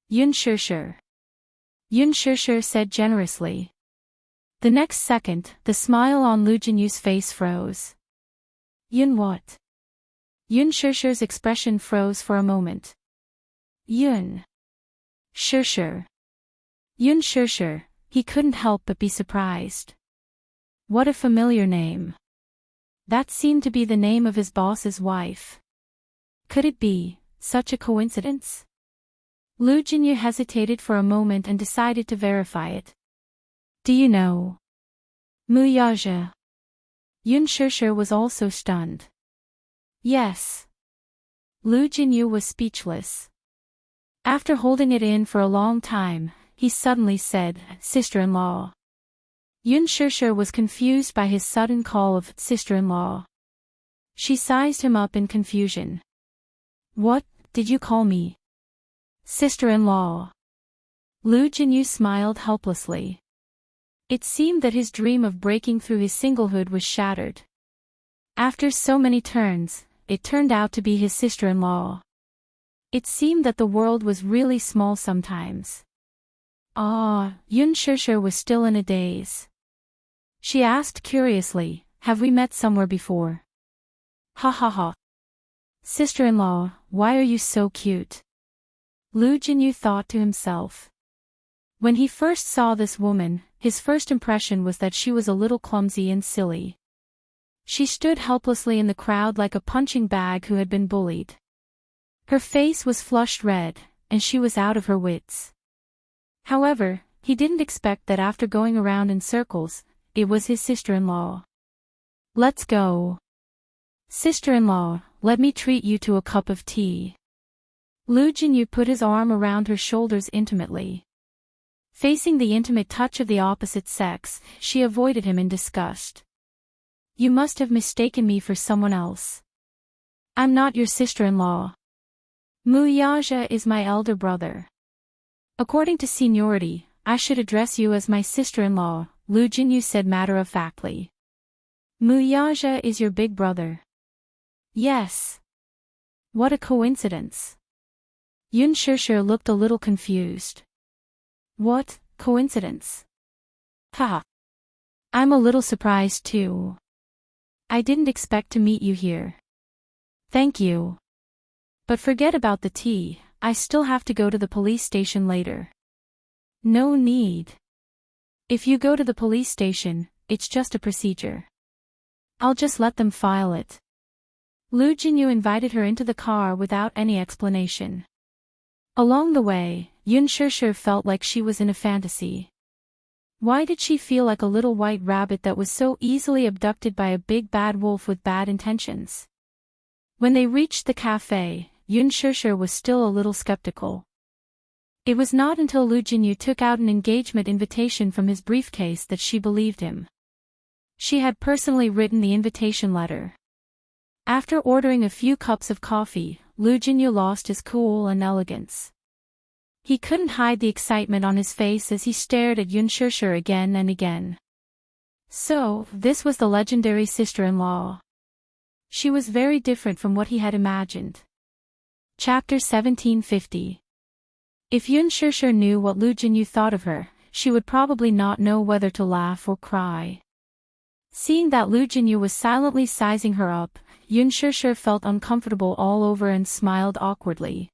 Yun Shishir. Yun Shishir said generously. The next second, the smile on Lu Jinyu's face froze. Yun what? Yun Shishir's expression froze for a moment. Yun Shishir. Yun Shishir, he couldn't help but be surprised. What a familiar name. That seemed to be the name of his boss's wife. Could it be such a coincidence? Lu Jinyu hesitated for a moment and decided to verify it. Do you know Muyaja? Yun Shishir was also stunned. Yes. Lu Jinyu was speechless. After holding it in for a long time, he suddenly said, sister-in-law. Yun Shishir was confused by his sudden call of sister-in-law. She sized him up in confusion. What did you call me? Sister-in-law. Lu Jinyu smiled helplessly. It seemed that his dream of breaking through his singlehood was shattered. After so many turns, it turned out to be his sister-in-law. It seemed that the world was really small sometimes. Yun Shishir was still in a daze. She asked curiously, have we met somewhere before? Ha ha ha. Sister-in-law, why are you so cute? Lu Jinyu thought to himself. When he first saw this woman, his first impression was that she was a little clumsy and silly. She stood helplessly in the crowd like a punching bag who had been bullied. Her face was flushed red, and she was out of her wits. However, he didn't expect that after going around in circles, it was his sister-in-law. Let's go. Sister-in-law, let me treat you to a cup of tea. Lu Jinyu put his arm around her shoulders intimately. Facing the intimate touch of the opposite sex, she avoided him in disgust. You must have mistaken me for someone else. I'm not your sister-in-law. Muyaja is my elder brother. According to seniority, I should address you as my sister-in-law, Lu Jinyu said matter-of-factly. Muyaja is your big brother. Yes. What a coincidence. Yun Shishir looked a little confused. What coincidence? Haha. I'm a little surprised too. I didn't expect to meet you here. Thank you. But forget about the tea, I still have to go to the police station later. No need. If you go to the police station, it's just a procedure. I'll just let them file it. Lu Jinyu invited her into the car without any explanation. Along the way, Yun Shishir felt like she was in a fantasy. Why did she feel like a little white rabbit that was so easily abducted by a big bad wolf with bad intentions? When they reached the cafe, Yun Shishir was still a little skeptical. It was not until Lu Jinyu took out an engagement invitation from his briefcase that she believed him. She had personally written the invitation letter. After ordering a few cups of coffee, Lu Jinyu lost his cool and elegance. He couldn't hide the excitement on his face as he stared at Yun Shishir again and again. So, this was the legendary sister-in-law. She was very different from what he had imagined. Chapter 1750. If Yun Shishir knew what Lu Jinyu thought of her, she would probably not know whether to laugh or cry. Seeing that Lu Jinyu was silently sizing her up, Yun Shishir felt uncomfortable all over and smiled awkwardly.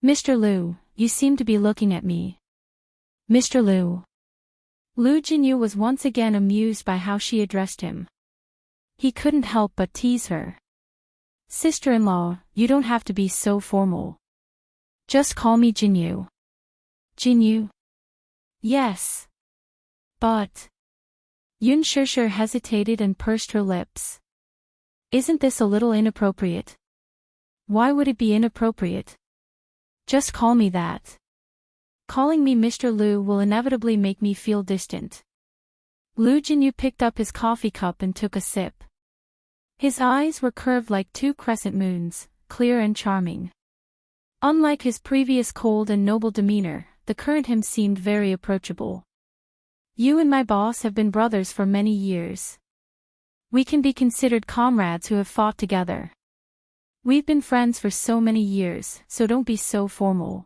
Mr. Liu, you seem to be looking at me. Mr. Liu. Lu Jinyu was once again amused by how she addressed him. He couldn't help but tease her. Sister-in-law, you don't have to be so formal. Just call me Jinyu. Jinyu? Yes. But Yun Shishir hesitated and pursed her lips. Isn't this a little inappropriate? Why would it be inappropriate? Just call me that. Calling me Mr. Liu will inevitably make me feel distant. Lu Jinyu picked up his coffee cup and took a sip. His eyes were curved like two crescent moons, clear and charming. Unlike his previous cold and noble demeanor, the current him seemed very approachable. You and my boss have been brothers for many years. We can be considered comrades who have fought together. We've been friends for so many years, so don't be so formal.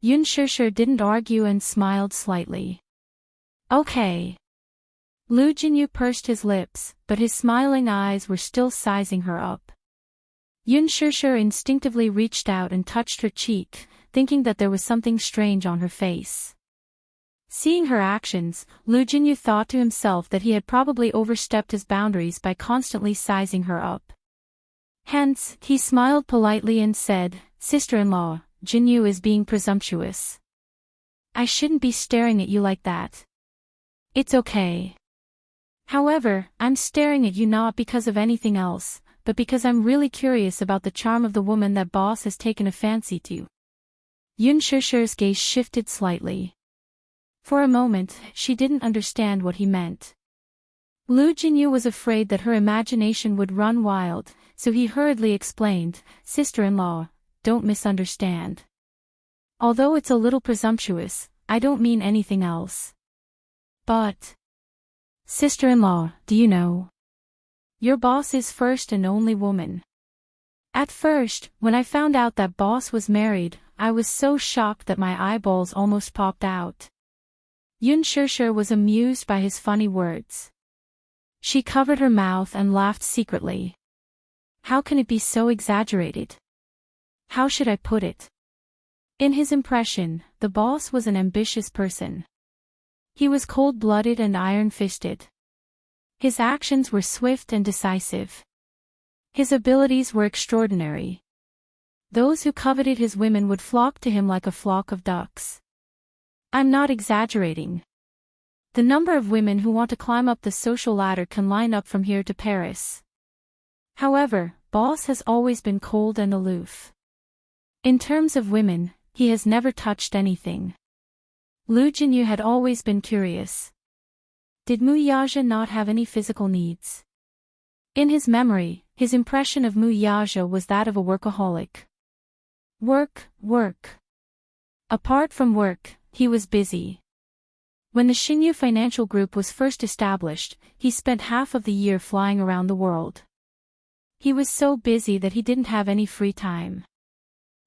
Yun Shishir didn't argue and smiled slightly. Okay. Lu Jinyu pursed his lips, but his smiling eyes were still sizing her up. Yun Shishir instinctively reached out and touched her cheek, thinking that there was something strange on her face. Seeing her actions, Lu Jinyu thought to himself that he had probably overstepped his boundaries by constantly sizing her up. Hence, he smiled politely and said, "Sister-in-law, Jinyu is being presumptuous. I shouldn't be staring at you like that. It's okay. However, I'm staring at you not because of anything else, but because I'm really curious about the charm of the woman that boss has taken a fancy to." Yun Shishir's gaze shifted slightly. For a moment, she didn't understand what he meant. Lu Jinyu was afraid that her imagination would run wild, so he hurriedly explained, "Sister-in-law, don't misunderstand. Although it's a little presumptuous, I don't mean anything else. But, sister-in-law, do you know? Your boss is first and only woman. At first, when I found out that boss was married, I was so shocked that my eyeballs almost popped out." Yun Shishir was amused by his funny words. She covered her mouth and laughed secretly. How can it be so exaggerated? How should I put it? In his impression, the boss was an ambitious person. He was cold-blooded and iron-fisted. His actions were swift and decisive. His abilities were extraordinary. Those who coveted his women would flock to him like a flock of ducks. I'm not exaggerating. The number of women who want to climb up the social ladder can line up from here to Paris. However, boss has always been cold and aloof. In terms of women, he has never touched anything. Lu Jinyu had always been curious. Did Mu Yaja not have any physical needs? In his memory, his impression of Mu Yaja was that of a workaholic. Work, work. Apart from work, he was busy. When the Xingyu Financial Group was first established, he spent half of the year flying around the world. He was so busy that he didn't have any free time.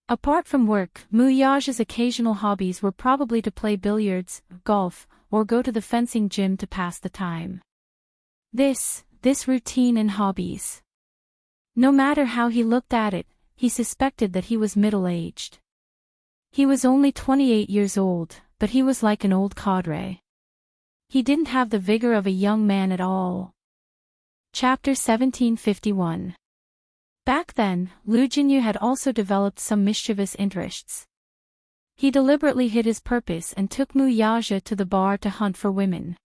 Apart from work, Mu Yaja's occasional hobbies were probably to play billiards, golf, or go to the fencing gym to pass the time. This routine and hobbies. No matter how he looked at it, he suspected that he was middle-aged. He was only 28 years old, but he was like an old cadre. He didn't have the vigor of a young man at all. Chapter 1751. Back then, Lu Jinyu had also developed some mischievous interests. He deliberately hid his purpose and took Mu Yaja to the bar to hunt for women.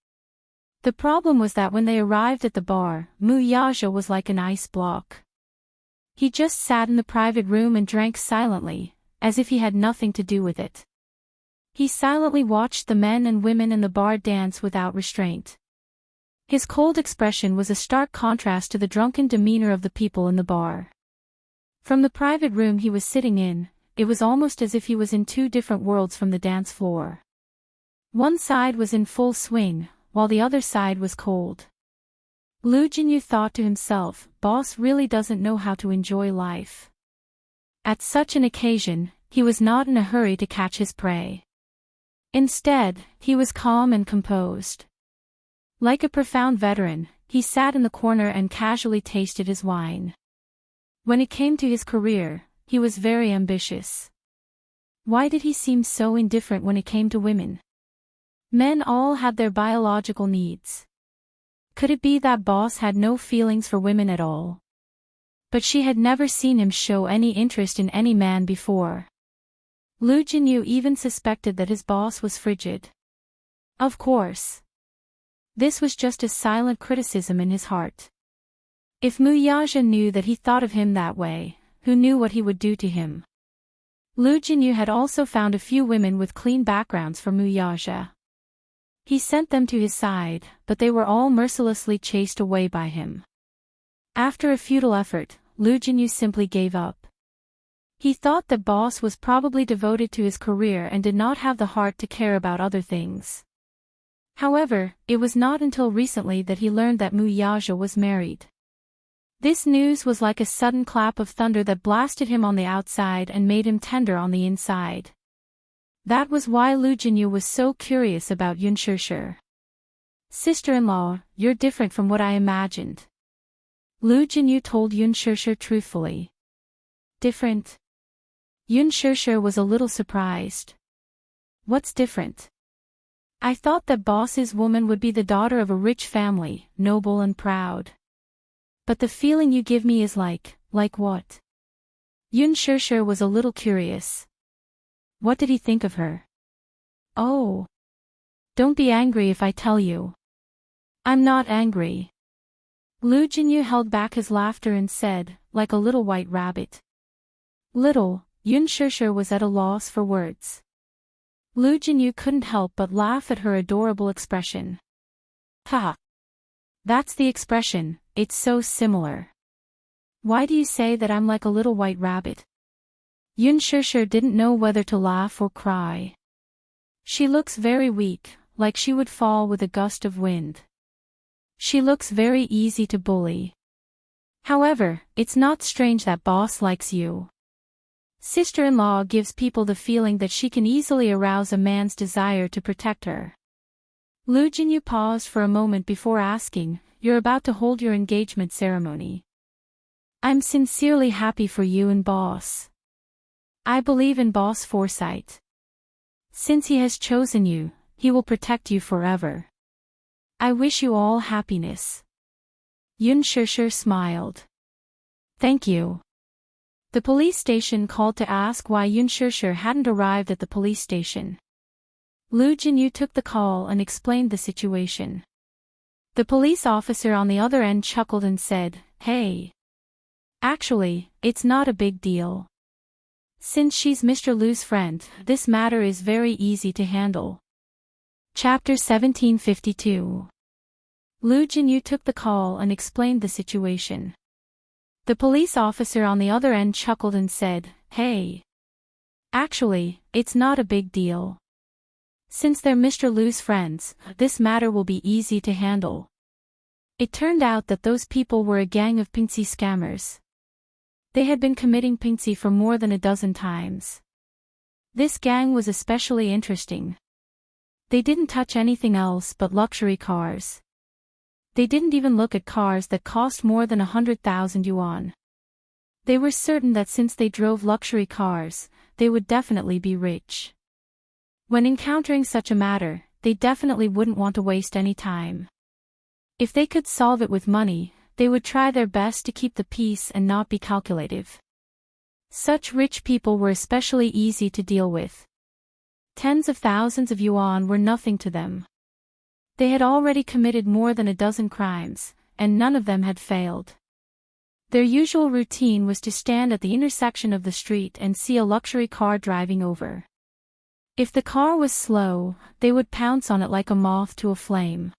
The problem was that when they arrived at the bar, Mu Yaja was like an ice block. He just sat in the private room and drank silently, as if he had nothing to do with it. He silently watched the men and women in the bar dance without restraint. His cold expression was a stark contrast to the drunken demeanor of the people in the bar. From the private room he was sitting in, it was almost as if he was in two different worlds from the dance floor. One side was in full swing, while the other side was cold. Lu Jinyu thought to himself, boss really doesn't know how to enjoy life. At such an occasion, he was not in a hurry to catch his prey. Instead, he was calm and composed. Like a profound veteran, he sat in the corner and casually tasted his wine. When it came to his career, he was very ambitious. Why did he seem so indifferent when it came to women? Men all had their biological needs. Could it be that boss had no feelings for women at all? But she had never seen him show any interest in any man before. Lu Jinyu even suspected that his boss was frigid. Of course. This was just a silent criticism in his heart. If Muyaja knew that he thought of him that way, who knew what he would do to him? Lu Jinyu had also found a few women with clean backgrounds for Muyaja. He sent them to his side, but they were all mercilessly chased away by him. After a futile effort, Lu Jinyu simply gave up. He thought that boss was probably devoted to his career and did not have the heart to care about other things. However, it was not until recently that he learned that Muyaja was married. This news was like a sudden clap of thunder that blasted him on the outside and made him tender on the inside. That was why Lu Jinyu was so curious about Yun Shishir. Sister-in-law, you're different from what I imagined. Lu Jinyu told Yun Shishir truthfully. Different? Yun Shishir was a little surprised. What's different? I thought that boss's woman would be the daughter of a rich family, noble and proud. But the feeling you give me is like what? Yun Shishir was a little curious. What did he think of her? Oh. Don't be angry if I tell you. I'm not angry. Lu Jinyu held back his laughter and said, like a little white rabbit. Little, Yun Shishir was at a loss for words. Lu Jinyu couldn't help but laugh at her adorable expression. Ha! That's the expression, it's so similar. Why do you say that I'm like a little white rabbit? Yun Shishir didn't know whether to laugh or cry. She looks very weak, like she would fall with a gust of wind. She looks very easy to bully. However, it's not strange that boss likes you. Sister-in-law gives people the feeling that she can easily arouse a man's desire to protect her. Lu Jinyu paused for a moment before asking, you're about to hold your engagement ceremony. I'm sincerely happy for you and boss. I believe in boss foresight. Since he has chosen you, he will protect you forever. I wish you all happiness. Yun Shishir smiled. Thank you. The police station called to ask why Yun Shishir hadn't arrived at the police station. Lu Jinyu took the call and explained the situation. The police officer on the other end chuckled and said, Hey. Actually, it's not a big deal. Since she's Mr. Lu's friend, this matter is very easy to handle. Chapter 1752. Lu Jinyu took the call and explained the situation. The police officer on the other end chuckled and said, Hey. Actually, it's not a big deal. Since they're Mr. Lu's friends, this matter will be easy to handle. It turned out that those people were a gang of Pingsy scammers. They had been committing Pingsy for more than a dozen times. This gang was especially interesting. They didn't touch anything else but luxury cars. They didn't even look at cars that cost more than 100,000 yuan. They were certain that since they drove luxury cars, they would definitely be rich. When encountering such a matter, they definitely wouldn't want to waste any time. If they could solve it with money, they would try their best to keep the peace and not be calculative. Such rich people were especially easy to deal with. Tens of thousands of yuan were nothing to them. They had already committed more than a dozen crimes, and none of them had failed. Their usual routine was to stand at the intersection of the street and see a luxury car driving over. If the car was slow, they would pounce on it like a moth to a flame.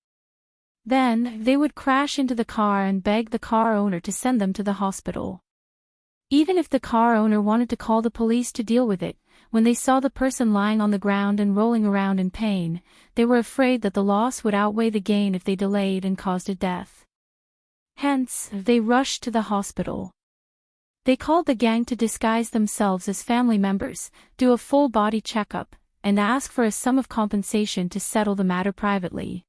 Then, they would crash into the car and beg the car owner to send them to the hospital. Even if the car owner wanted to call the police to deal with it, when they saw the person lying on the ground and rolling around in pain, they were afraid that the loss would outweigh the gain if they delayed and caused a death. Hence, they rushed to the hospital. They called the gang to disguise themselves as family members, do a full body checkup, and ask for a sum of compensation to settle the matter privately.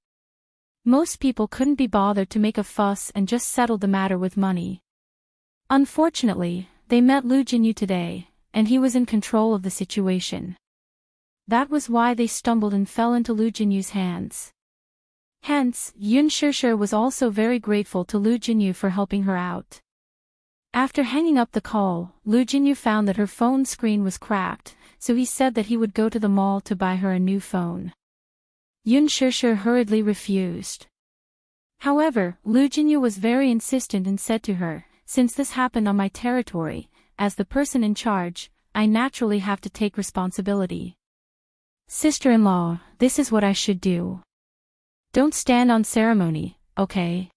Most people couldn't be bothered to make a fuss and just settled the matter with money. Unfortunately, they met Lu Jinyu today, and he was in control of the situation. That was why they stumbled and fell into Lu Jinyu's hands. Hence, Yun Shishir was also very grateful to Lu Jinyu for helping her out. After hanging up the call, Lu Jinyu found that her phone screen was cracked, so he said that he would go to the mall to buy her a new phone. Yun Shishir hurriedly refused. However, Lu Jinyu was very insistent and said to her, "Since this happened on my territory, as the person in charge, I naturally have to take responsibility. Sister-in-law, this is what I should do. Don't stand on ceremony, okay?"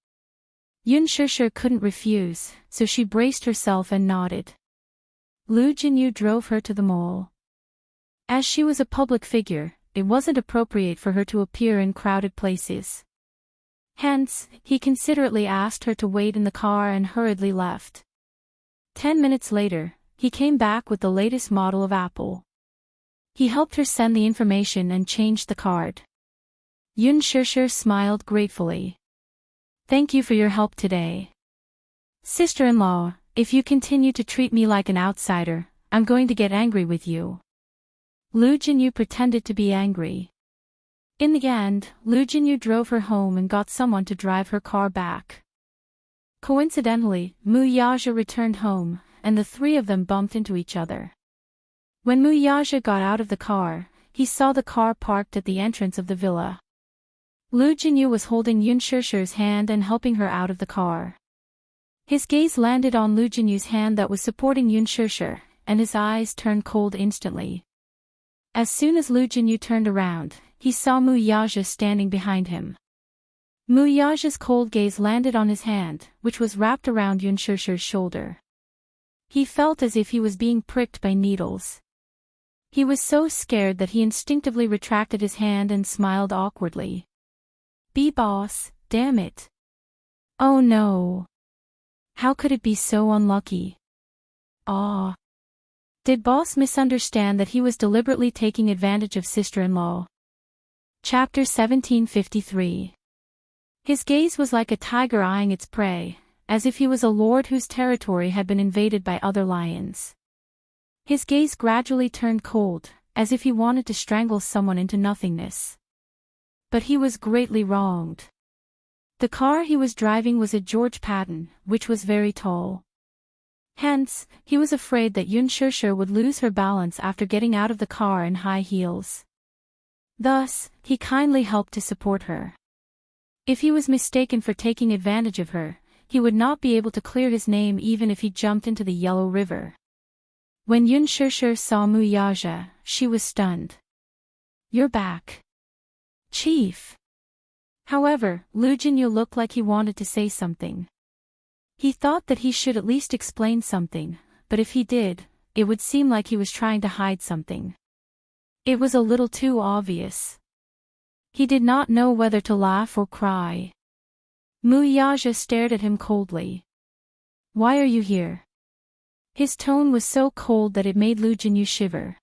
Yun Shushu couldn't refuse, so she braced herself and nodded. Lu Jinyu drove her to the mall. As she was a public figure, it wasn't appropriate for her to appear in crowded places. Hence, he considerately asked her to wait in the car and hurriedly left. 10 minutes later, he came back with the latest model of Apple. He helped her send the information and changed the card. Yun Shushu smiled gratefully. "Thank you for your help today. Sister-in-law, if you continue to treat me like an outsider, I'm going to get angry with you." Lu Jinyu pretended to be angry. In the end, Lu Jinyu drove her home and got someone to drive her car back. Coincidentally, Mu Yaja returned home, and the three of them bumped into each other. When Mu Yaja got out of the car, he saw the car parked at the entrance of the villa. Lu Jinyu was holding Yun Shushu's hand and helping her out of the car. His gaze landed on Lu Jinyu's hand that was supporting Yun Shushu, and his eyes turned cold instantly. As soon as Lu Jinyu turned around, he saw Mu Yaja standing behind him. Mu Yaja's cold gaze landed on his hand, which was wrapped around Yun Shushu's shoulder. He felt as if he was being pricked by needles. He was so scared that he instinctively retracted his hand and smiled awkwardly. "B-boss, damn it. Oh no. How could it be so unlucky? Aw. Did boss misunderstand that he was deliberately taking advantage of sister-in-law?" Chapter 1753. His gaze was like a tiger eyeing its prey, as if he was a lord whose territory had been invaded by other lions. His gaze gradually turned cold, as if he wanted to strangle someone into nothingness. But he was greatly wronged. The car he was driving was a George Patton, which was very tall. Hence, he was afraid that Yun Shushu would lose her balance after getting out of the car in high heels. Thus, he kindly helped to support her. If he was mistaken for taking advantage of her, he would not be able to clear his name even if he jumped into the Yellow River. When Yun Shushu saw Mu Yaja, she was stunned. "You're back, Chief." However, Lu Jinyu looked like he wanted to say something. He thought that he should at least explain something, but if he did, it would seem like he was trying to hide something. It was a little too obvious. He did not know whether to laugh or cry. Mu Yaja stared at him coldly. "Why are you here?" His tone was so cold that it made Lu Jinyu shiver.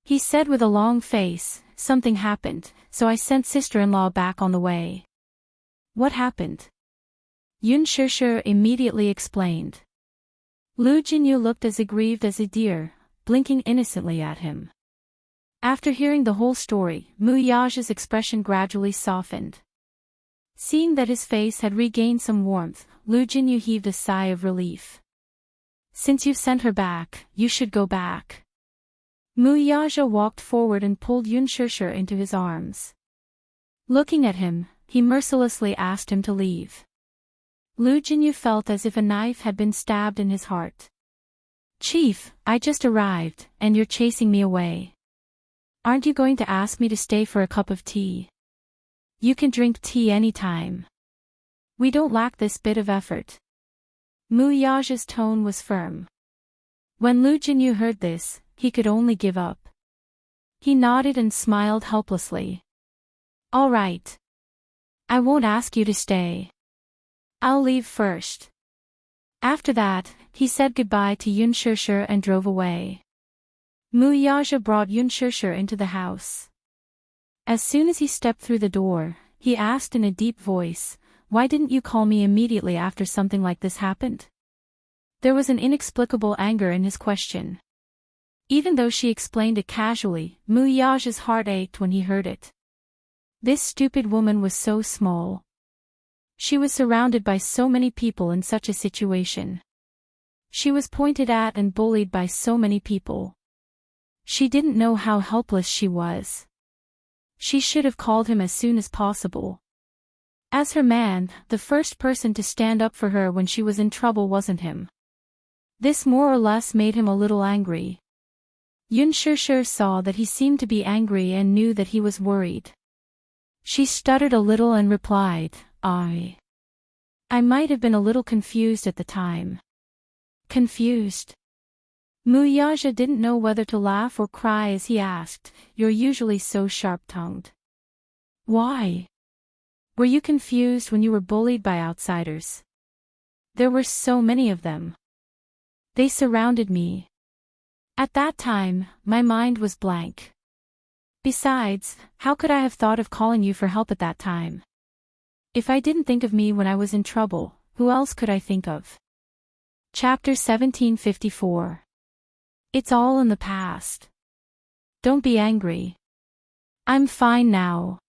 He said with a long face, "Something happened, so I sent sister-in-law back on the way." "What happened?" Yun Shushu immediately explained. Lu Jinyu looked as aggrieved as a deer, blinking innocently at him. After hearing the whole story, Mu Yaja's expression gradually softened. Seeing that his face had regained some warmth, Lu Jinyu heaved a sigh of relief. "Since you've sent her back, you should go back." Mu Yaja walked forward and pulled Yun Shushu into his arms. Looking at him, he mercilessly asked him to leave. Lu Jinyu felt as if a knife had been stabbed in his heart. "Chief, I just arrived, and you're chasing me away. Aren't you going to ask me to stay for a cup of tea? You can drink tea anytime. We don't lack this bit of effort." Mu Yaja's tone was firm. When Lu Jinyu heard this, he could only give up. He nodded and smiled helplessly. "All right. I won't ask you to stay. I'll leave first." After that, he said goodbye to Yun Shushu and drove away. Mu Yaja brought Yun Shushu into the house. As soon as he stepped through the door, he asked in a deep voice, "Why didn't you call me immediately after something like this happened?" There was an inexplicable anger in his question. Even though she explained it casually, Mu Yaja's heart ached when he heard it. This stupid woman was so small. She was surrounded by so many people in such a situation. She was pointed at and bullied by so many people. She didn't know how helpless she was. She should have called him as soon as possible. As her man, the first person to stand up for her when she was in trouble wasn't him. This more or less made him a little angry. Yun Shishir saw that he seemed to be angry and knew that he was worried. She stuttered a little and replied, I might have been a little confused at the time. Confused? Muyaja didn't know whether to laugh or cry as he asked, You're usually so sharp-tongued. Why? Were you confused when you were bullied by outsiders? There were so many of them. They surrounded me. At that time, my mind was blank. Besides, how could I have thought of calling you for help at that time? If I didn't think of me when I was in trouble, who else could I think of? Chapter 1754. It's all in the past. Don't be angry. I'm fine now.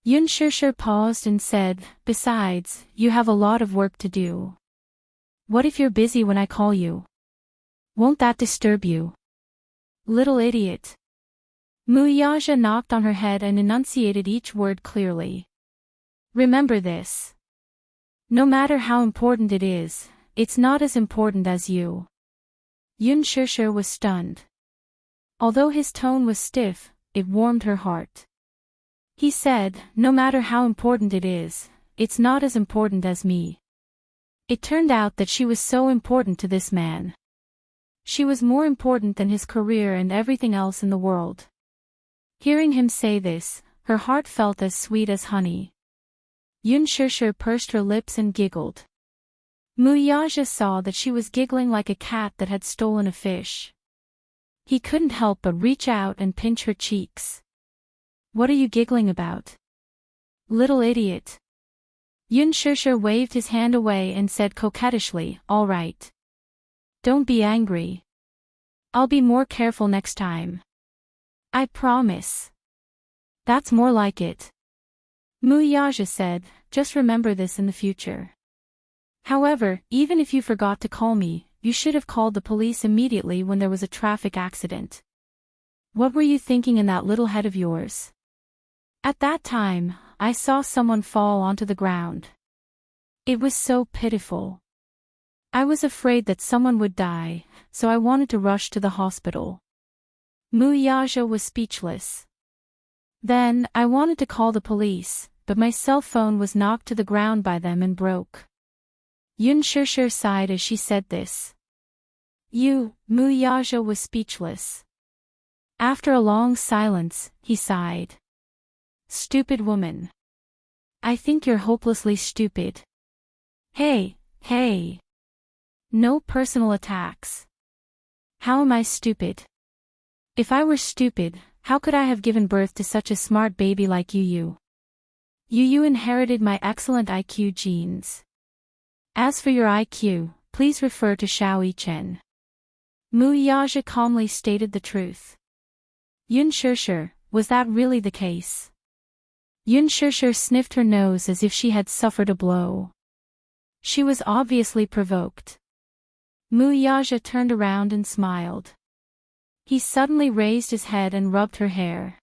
Yun Shishir paused and said, Besides, you have a lot of work to do. What if you're busy when I call you? Won't that disturb you? Little idiot. Muyaja knocked on her head and enunciated each word clearly. Remember this. No matter how important it is, it's not as important as you. Yun Shishir was stunned. Although his tone was stiff, it warmed her heart. He said, No matter how important it is, it's not as important as me. It turned out that she was so important to this man. She was more important than his career and everything else in the world. Hearing him say this, her heart felt as sweet as honey. Yun Shishir pursed her lips and giggled. Muyaja saw that she was giggling like a cat that had stolen a fish. He couldn't help but reach out and pinch her cheeks. What are you giggling about? Little idiot. Yun Shishir waved his hand away and said coquettishly, All right. Don't be angry. I'll be more careful next time. I promise. That's more like it. Muyaja said, Just remember this in the future. However, even if you forgot to call me, you should have called the police immediately when there was a traffic accident. What were you thinking in that little head of yours? At that time, I saw someone fall onto the ground. It was so pitiful. I was afraid that someone would die, so I wanted to rush to the hospital. Muyaja was speechless. Then, I wanted to call the police, but my cell phone was knocked to the ground by them and broke. Yun Shishir sighed as she said this. Muyaja was speechless. After a long silence, he sighed. Stupid woman. I think you're hopelessly stupid. Hey. No personal attacks. How am I stupid? If I were stupid, how could I have given birth to such a smart baby like you? You inherited my excellent IQ genes. As for your IQ, please refer to Xiao Chen. Muyaja calmly stated the truth. Yun Shishir, was that really the case? Yun Shishir sniffed her nose as if she had suffered a blow. She was obviously provoked. Muyaja turned around and smiled. He suddenly raised his head and rubbed her hair.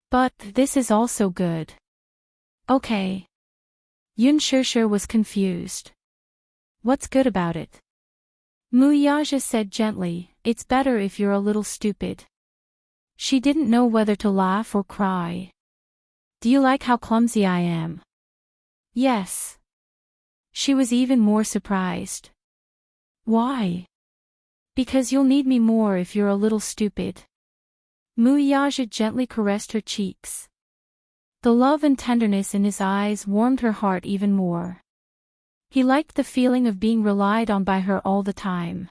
But this is also good. Okay. Yun Shishir was confused. What's good about it? Muyaja said gently, It's better if you're a little stupid. She didn't know whether to laugh or cry. Do you like how clumsy I am? Yes. She was even more surprised. Why? Because you'll need me more if you're a little stupid. Muyaja gently caressed her cheeks. The love and tenderness in his eyes warmed her heart even more. He liked the feeling of being relied on by her all the time.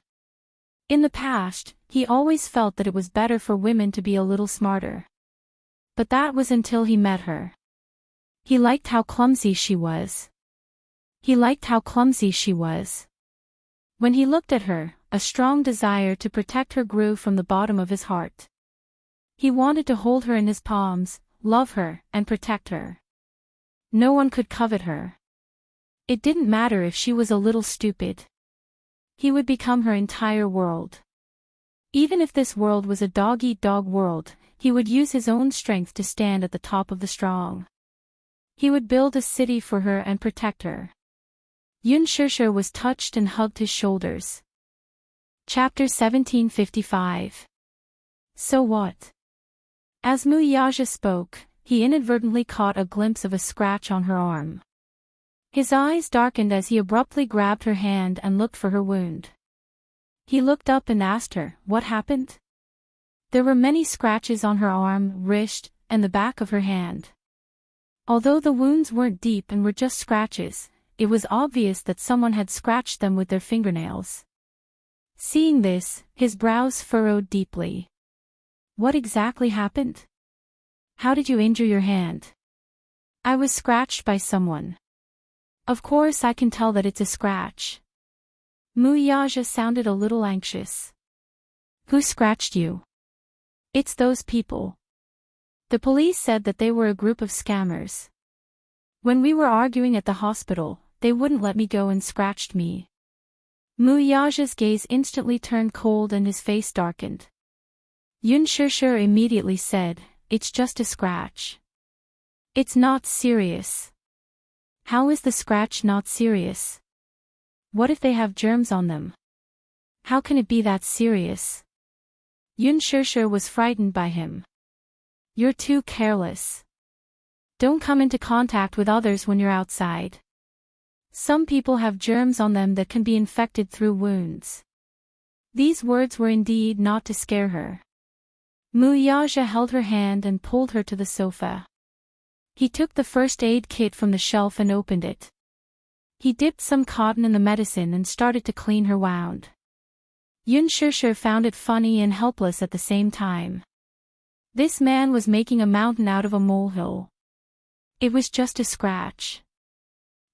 In the past, he always felt that it was better for women to be a little smarter. But that was until he met her. He liked how clumsy she was. When he looked at her, a strong desire to protect her grew from the bottom of his heart. He wanted to hold her in his palms, love her, and protect her. No one could covet her. It didn't matter if she was a little stupid. He would become her entire world. Even if this world was a dog-eat-dog world, he would use his own strength to stand at the top of the strong. He would build a city for her and protect her. Yun Shishir was touched and hugged his shoulders. Chapter 1755. So what? As Mu Yaja spoke, he inadvertently caught a glimpse of a scratch on her arm. His eyes darkened as he abruptly grabbed her hand and looked for her wound. He looked up and asked her, "What happened?" There were many scratches on her arm, wrist, and the back of her hand. Although the wounds weren't deep and were just scratches, it was obvious that someone had scratched them with their fingernails. Seeing this, his brows furrowed deeply. What exactly happened? How did you injure your hand? I was scratched by someone. Of course I can tell that it's a scratch. Mu Yaja sounded a little anxious. Who scratched you? It's those people. The police said that they were a group of scammers. When we were arguing at the hospital, they wouldn't let me go and scratched me. Mu Yaja's gaze instantly turned cold and his face darkened. Yun Shishir immediately said, "It's just a scratch. It's not serious." How is the scratch not serious? What if they have germs on them? How can it be that serious? Yun Shishir was frightened by him. You're too careless. Don't come into contact with others when you're outside. Some people have germs on them that can be infected through wounds. These words were indeed not to scare her. Mu Yaja held her hand and pulled her to the sofa. He took the first aid kit from the shelf and opened it. He dipped some cotton in the medicine and started to clean her wound. Yun Shishir found it funny and helpless at the same time. This man was making a mountain out of a molehill. It was just a scratch.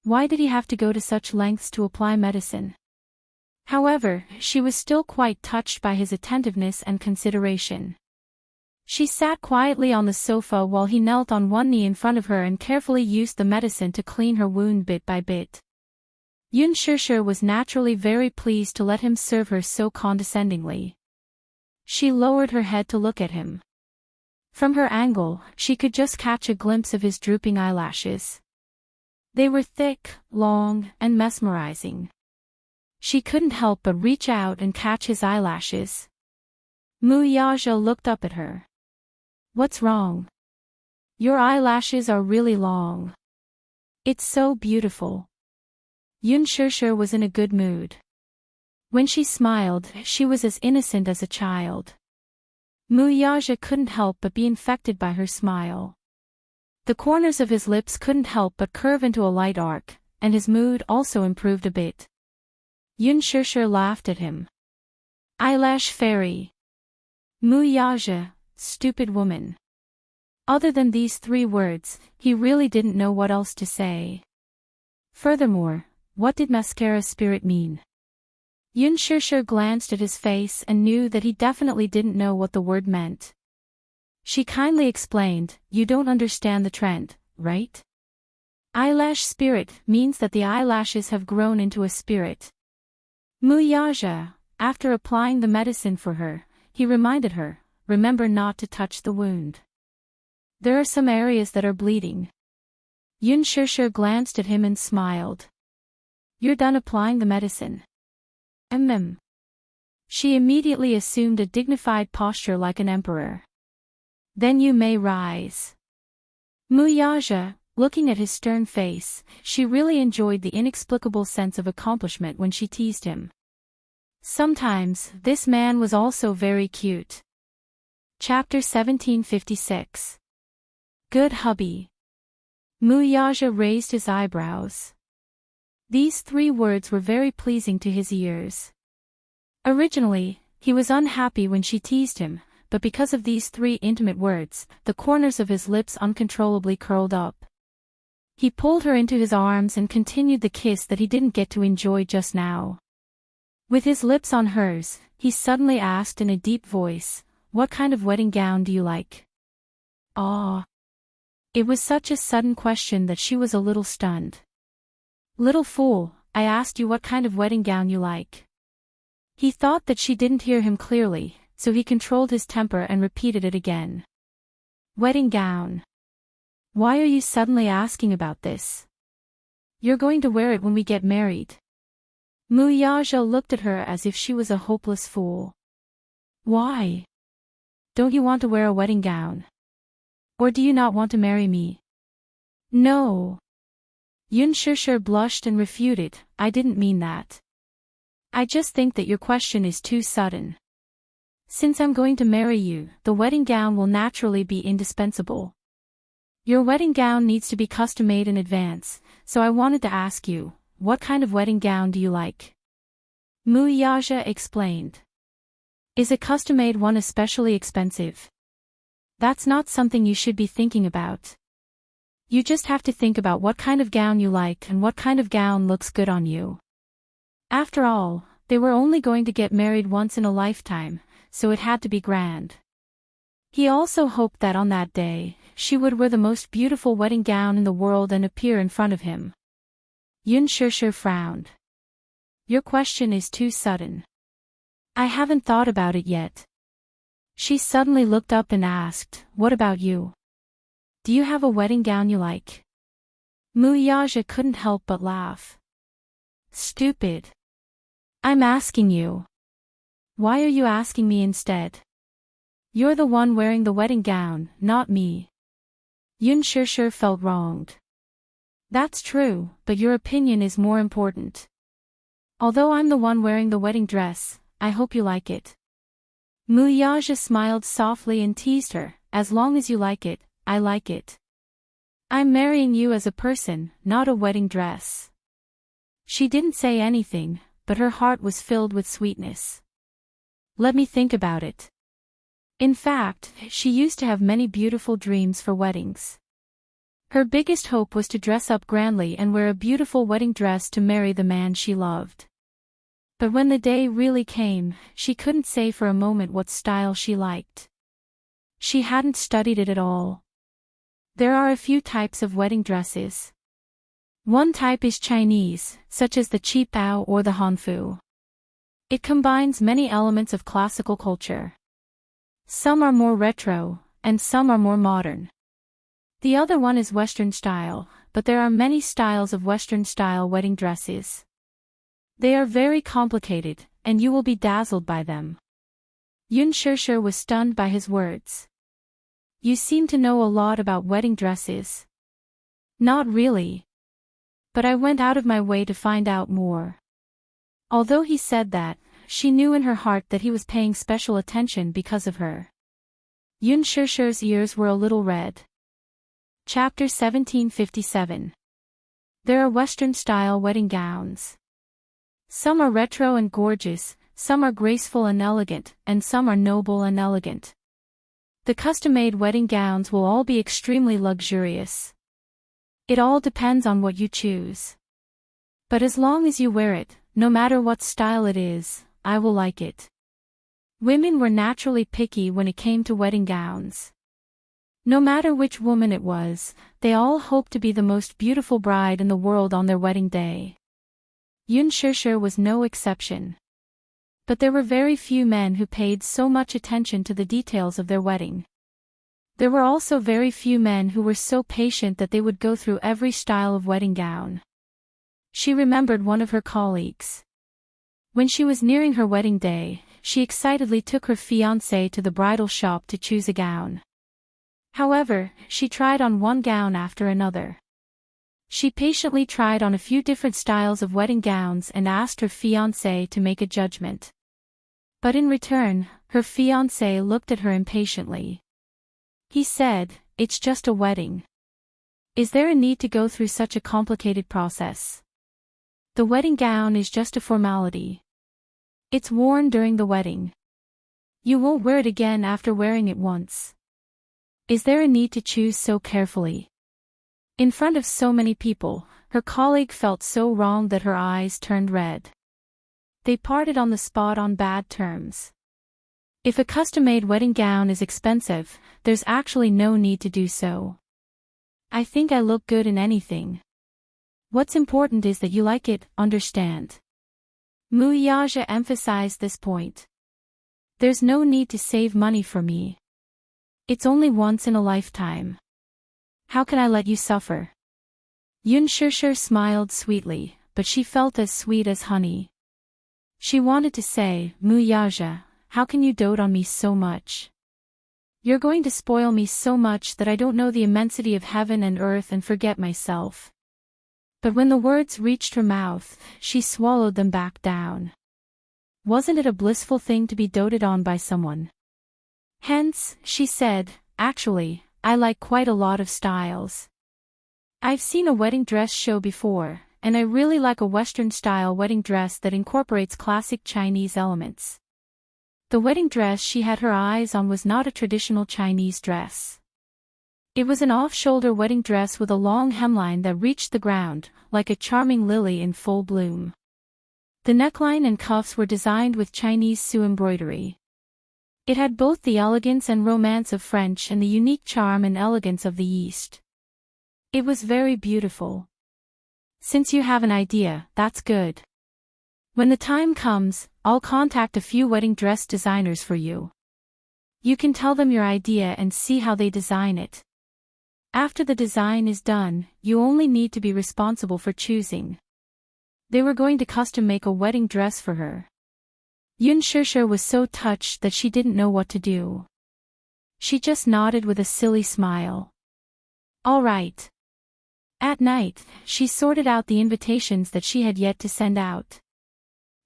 Why did he have to go to such lengths to apply medicine? However, she was still quite touched by his attentiveness and consideration. She sat quietly on the sofa while he knelt on one knee in front of her and carefully used the medicine to clean her wound bit by bit. Yun Shishir was naturally very pleased to let him serve her so condescendingly. She lowered her head to look at him. From her angle, she could just catch a glimpse of his drooping eyelashes. They were thick, long, and mesmerizing. She couldn't help but reach out and catch his eyelashes. Mu Yaja looked up at her. What's wrong? Your eyelashes are really long. It's so beautiful. Yun Shishir was in a good mood. When she smiled, she was as innocent as a child. Mu Yaja couldn't help but be infected by her smile. The corners of his lips couldn't help but curve into a light arc, and his mood also improved a bit. Yun Shishir laughed at him. Eyelash fairy. Mu Yaja, stupid woman. Other than these 3 words, he really didn't know what else to say. Furthermore, what did mascara spirit mean? Yun Shishir glanced at his face and knew that he definitely didn't know what the word meant. She kindly explained, "You don't understand the trend, right? Eyelash spirit means that the eyelashes have grown into a spirit." Mu Yaja, after applying the medicine for her, he reminded her, "Remember not to touch the wound. There are some areas that are bleeding." Yun Shishir glanced at him and smiled. "You're done applying the medicine?" She immediately assumed a dignified posture like an emperor. "Then you may rise." Mu Yaja, looking at his stern face, she really enjoyed the inexplicable sense of accomplishment when she teased him. Sometimes, this man was also very cute. Chapter 1756. Good hubby. Mu Yaja raised his eyebrows. These 3 words were very pleasing to his ears. Originally, he was unhappy when she teased him, but because of these 3 intimate words, the corners of his lips uncontrollably curled up. He pulled her into his arms and continued the kiss that he didn't get to enjoy just now. With his lips on hers, he suddenly asked in a deep voice, "What kind of wedding gown do you like?" "Aw." It was such a sudden question that she was a little stunned. "Little fool, I asked you what kind of wedding gown you like." He thought that she didn't hear him clearly, so he controlled his temper and repeated it again. "Wedding gown." Why are you suddenly asking about this? You're going to wear it when we get married. Muyaja looked at her as if she was a hopeless fool. Why? Don't you want to wear a wedding gown? Or do you not want to marry me? No. Yun Shishir blushed and refuted, I didn't mean that. I just think that your question is too sudden. Since I'm going to marry you, the wedding gown will naturally be indispensable. Your wedding gown needs to be custom-made in advance, so I wanted to ask you, what kind of wedding gown do you like? Muyaja explained. Is a custom-made one especially expensive? That's not something you should be thinking about. You just have to think about what kind of gown you like and what kind of gown looks good on you. After all, they were only going to get married once in a lifetime, so it had to be grand. He also hoped that on that day, she would wear the most beautiful wedding gown in the world and appear in front of him. Yun Shishir frowned. Your question is too sudden. I haven't thought about it yet. She suddenly looked up and asked, what about you? Do you have a wedding gown you like? Muyaja couldn't help but laugh. Stupid. I'm asking you. Why are you asking me instead? You're the one wearing the wedding gown, not me. Yun Shishir felt wronged. That's true, but your opinion is more important. Although I'm the one wearing the wedding dress, I hope you like it. Muyaja smiled softly and teased her, as long as you like it, I like it. I'm marrying you as a person, not a wedding dress. She didn't say anything, but her heart was filled with sweetness. Let me think about it. In fact, she used to have many beautiful dreams for weddings. Her biggest hope was to dress up grandly and wear a beautiful wedding dress to marry the man she loved. But when the day really came, she couldn't say for a moment what style she liked. She hadn't studied it at all. There are a few types of wedding dresses. One type is Chinese, such as the qipao or the hanfu. It combines many elements of classical culture. Some are more retro, and some are more modern. The other one is Western style, but there are many styles of Western style wedding dresses. They are very complicated, and you will be dazzled by them. Yun Shishir was stunned by his words. You seem to know a lot about wedding dresses. Not really. But I went out of my way to find out more. Although he said that, she knew in her heart that he was paying special attention because of her. Yun Shishir's ears were a little red. Chapter 1757. There are Western-style wedding gowns. Some are retro and gorgeous, some are graceful and elegant, and some are noble and elegant. The custom-made wedding gowns will all be extremely luxurious. It all depends on what you choose. But as long as you wear it, no matter what style it is, I will like it. Women were naturally picky when it came to wedding gowns. No matter which woman it was, they all hoped to be the most beautiful bride in the world on their wedding day. Yun Shishir was no exception. But there were very few men who paid so much attention to the details of their wedding. There were also very few men who were so patient that they would go through every style of wedding gown. She remembered one of her colleagues. When she was nearing her wedding day, she excitedly took her fiancé to the bridal shop to choose a gown. However, she tried on one gown after another. She patiently tried on a few different styles of wedding gowns and asked her fiancé to make a judgment. But in return, her fiancé looked at her impatiently. He said, "It's just a wedding. Is there a need to go through such a complicated process? The wedding gown is just a formality. It's worn during the wedding. You won't wear it again after wearing it once. Is there a need to choose so carefully?" In front of so many people, her colleague felt so wrong that her eyes turned red. They parted on the spot on bad terms. If a custom-made wedding gown is expensive, there's actually no need to do so. I think I look good in anything. What's important is that you like it, understand? Muyaja emphasized this point. There's no need to save money for me. It's only once in a lifetime. How can I let you suffer? Yun Shishir smiled sweetly, but she felt as sweet as honey. She wanted to say, Muyaja, how can you dote on me so much? You're going to spoil me so much that I don't know the immensity of heaven and earth and forget myself. But when the words reached her mouth, she swallowed them back down. Wasn't it a blissful thing to be doted on by someone? Hence, she said, actually, I like quite a lot of styles. I've seen a wedding dress show before, and I really like a Western-style wedding dress that incorporates classic Chinese elements. The wedding dress she had her eyes on was not a traditional Chinese dress. It was an off-shoulder wedding dress with a long hemline that reached the ground, like a charming lily in full bloom. The neckline and cuffs were designed with Chinese Sioux embroidery. It had both the elegance and romance of French and the unique charm and elegance of the East. It was very beautiful. Since you have an idea, that's good. When the time comes, I'll contact a few wedding dress designers for you. You can tell them your idea and see how they design it. After the design is done, you only need to be responsible for choosing. They were going to custom make a wedding dress for her. Yun Shishir was so touched that she didn't know what to do. She just nodded with a silly smile. All right. At night, she sorted out the invitations that she had yet to send out.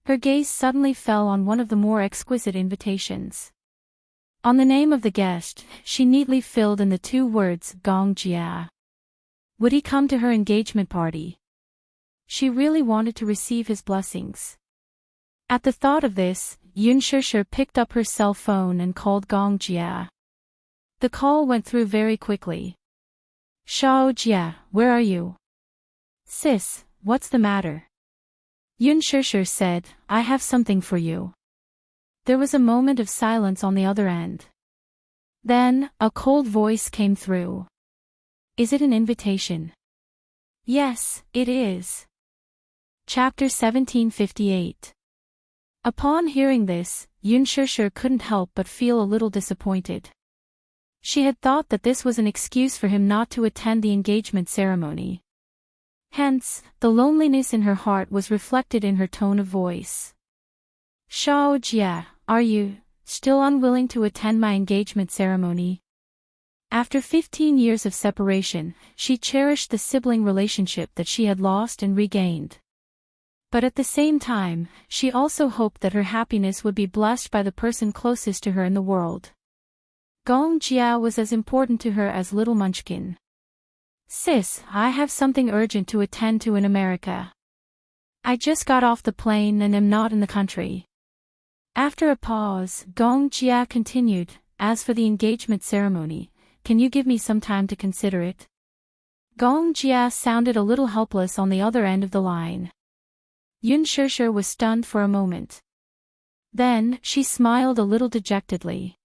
Her gaze suddenly fell on one of the more exquisite invitations. On the name of the guest, she neatly filled in the 2 words Gong Jia. Would he come to her engagement party? She really wanted to receive his blessings. At the thought of this, Yun Shishir picked up her cell phone and called Gong Jia. The call went through very quickly. Shao Jia, where are you? Sis, what's the matter? Yun Shishir said, I have something for you. There was a moment of silence on the other end. Then, a cold voice came through. Is it an invitation? Yes, it is. Chapter 1758. Upon hearing this, Yun Shishir couldn't help but feel a little disappointed. She had thought that this was an excuse for him not to attend the engagement ceremony. Hence, the loneliness in her heart was reflected in her tone of voice. Shao Jia, are you still unwilling to attend my engagement ceremony? After 15 years of separation, she cherished the sibling relationship that she had lost and regained. But at the same time, she also hoped that her happiness would be blessed by the person closest to her in the world. Gong Jia was as important to her as Little Munchkin. Sis, I have something urgent to attend to in America. I just got off the plane and am not in the country. After a pause, Gong Jia continued, as for the engagement ceremony, can you give me some time to consider it? Gong Jia sounded a little helpless on the other end of the line. Yun Shishir was stunned for a moment. Then, she smiled a little dejectedly.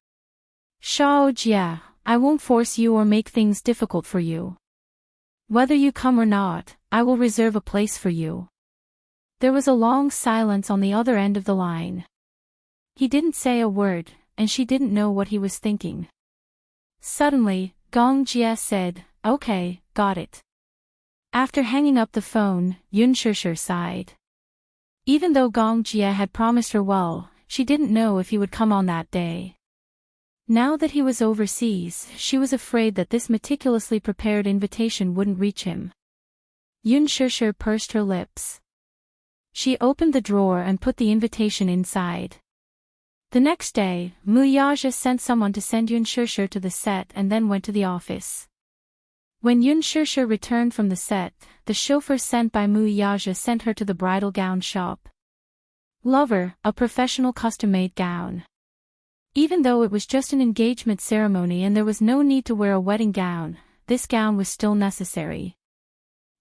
Shao Jia, I won't force you or make things difficult for you. Whether you come or not, I will reserve a place for you. There was a long silence on the other end of the line. He didn't say a word, and she didn't know what he was thinking. Suddenly, Gong Jia said, Okay, got it. After hanging up the phone, Yun Shishir sighed. Even though Gong Jia had promised her well, she didn't know if he would come on that day. Now that he was overseas, she was afraid that this meticulously prepared invitation wouldn't reach him. Yun Shishir pursed her lips. She opened the drawer and put the invitation inside. The next day, Muyaja sent someone to send Yun Shishir to the set and then went to the office. When Yun Shishir returned from the set, the chauffeur sent by Muyaja sent her to the bridal gown shop. Lover, a professional custom-made gown. Even though it was just an engagement ceremony and there was no need to wear a wedding gown, this gown was still necessary.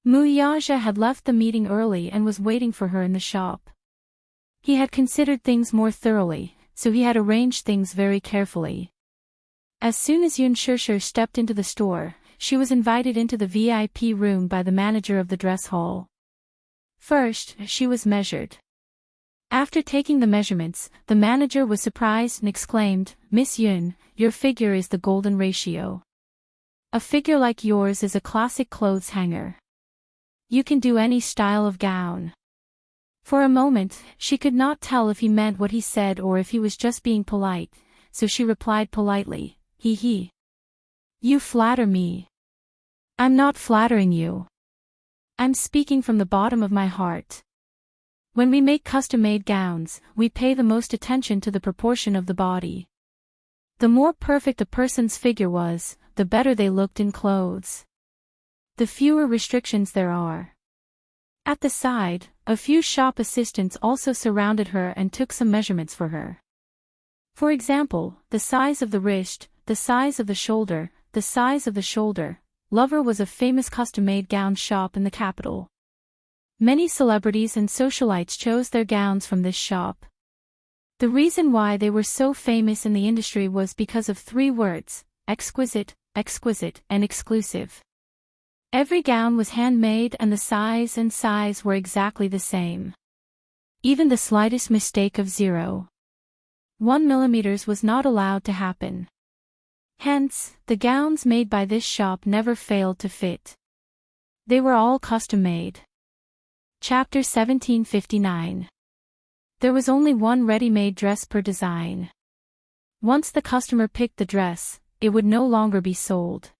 Muyaja had left the meeting early and was waiting for her in the shop. He had considered things more thoroughly, so he had arranged things very carefully. As soon as Yun Shishir stepped into the store, she was invited into the VIP room by the manager of the dress hall. First, she was measured. After taking the measurements, the manager was surprised and exclaimed, Miss Yun, your figure is the golden ratio. A figure like yours is a classic clothes hanger. You can do any style of gown. For a moment, she could not tell if he meant what he said or if he was just being polite, so she replied politely, "Hee hee. You flatter me." "I'm not flattering you. I'm speaking from the bottom of my heart. When we make custom-made gowns, we pay the most attention to the proportion of the body. The more perfect a person's figure was, the better they looked in clothes. The fewer restrictions there are." At the side, a few shop assistants also surrounded her and took some measurements for her. For example, the size of the wrist, the size of the shoulder, the size of the shoulder. LoveLore was a famous custom-made gown shop in the capital. Many celebrities and socialites chose their gowns from this shop. The reason why they were so famous in the industry was because of 3 words: exquisite, exquisite, and exclusive. Every gown was handmade and the size were exactly the same. Even the slightest mistake of 0.1 millimeters was not allowed to happen. Hence, the gowns made by this shop never failed to fit. They were all custom-made. Chapter 1759. There was only one ready-made dress per design. Once the customer picked the dress, it would no longer be sold.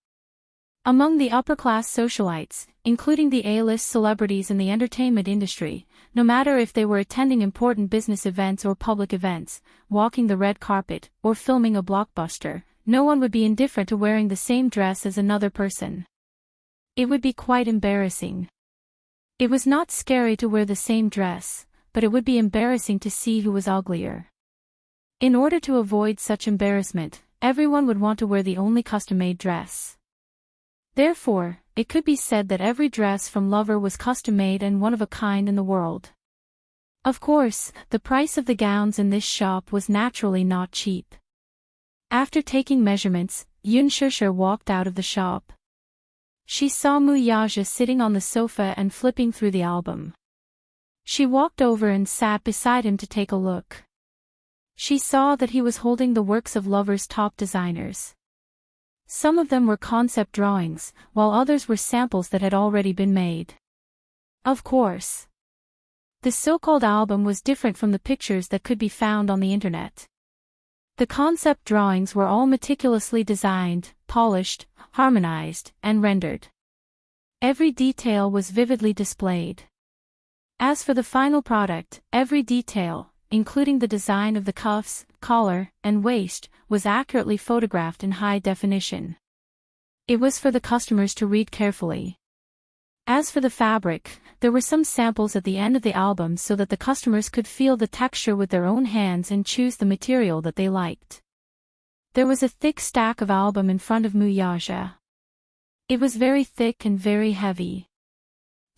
Among the upper-class socialites, including the A-list celebrities in the entertainment industry, no matter if they were attending important business events or public events, walking the red carpet, or filming a blockbuster, no one would be indifferent to wearing the same dress as another person. It would be quite embarrassing. It was not scary to wear the same dress, but it would be embarrassing to see who was uglier. In order to avoid such embarrassment, everyone would want to wear the only custom-made dress. Therefore, it could be said that every dress from LoveLore was custom-made and one of a kind in the world. Of course, the price of the gowns in this shop was naturally not cheap. After taking measurements, Yun Shusher walked out of the shop. She saw Muyaja sitting on the sofa and flipping through the album. She walked over and sat beside him to take a look. She saw that he was holding the works of LoveLore's top designers. Some of them were concept drawings, while others were samples that had already been made. Of course, the so-called album was different from the pictures that could be found on the internet. The concept drawings were all meticulously designed, polished, harmonized, and rendered. Every detail was vividly displayed. As for the final product, every detail, including the design of the cuffs, collar, and waist, was accurately photographed in high definition. It was for the customers to read carefully. As for the fabric, there were some samples at the end of the album so that the customers could feel the texture with their own hands and choose the material that they liked. There was a thick stack of album in front of Muyaja. It was very thick and very heavy.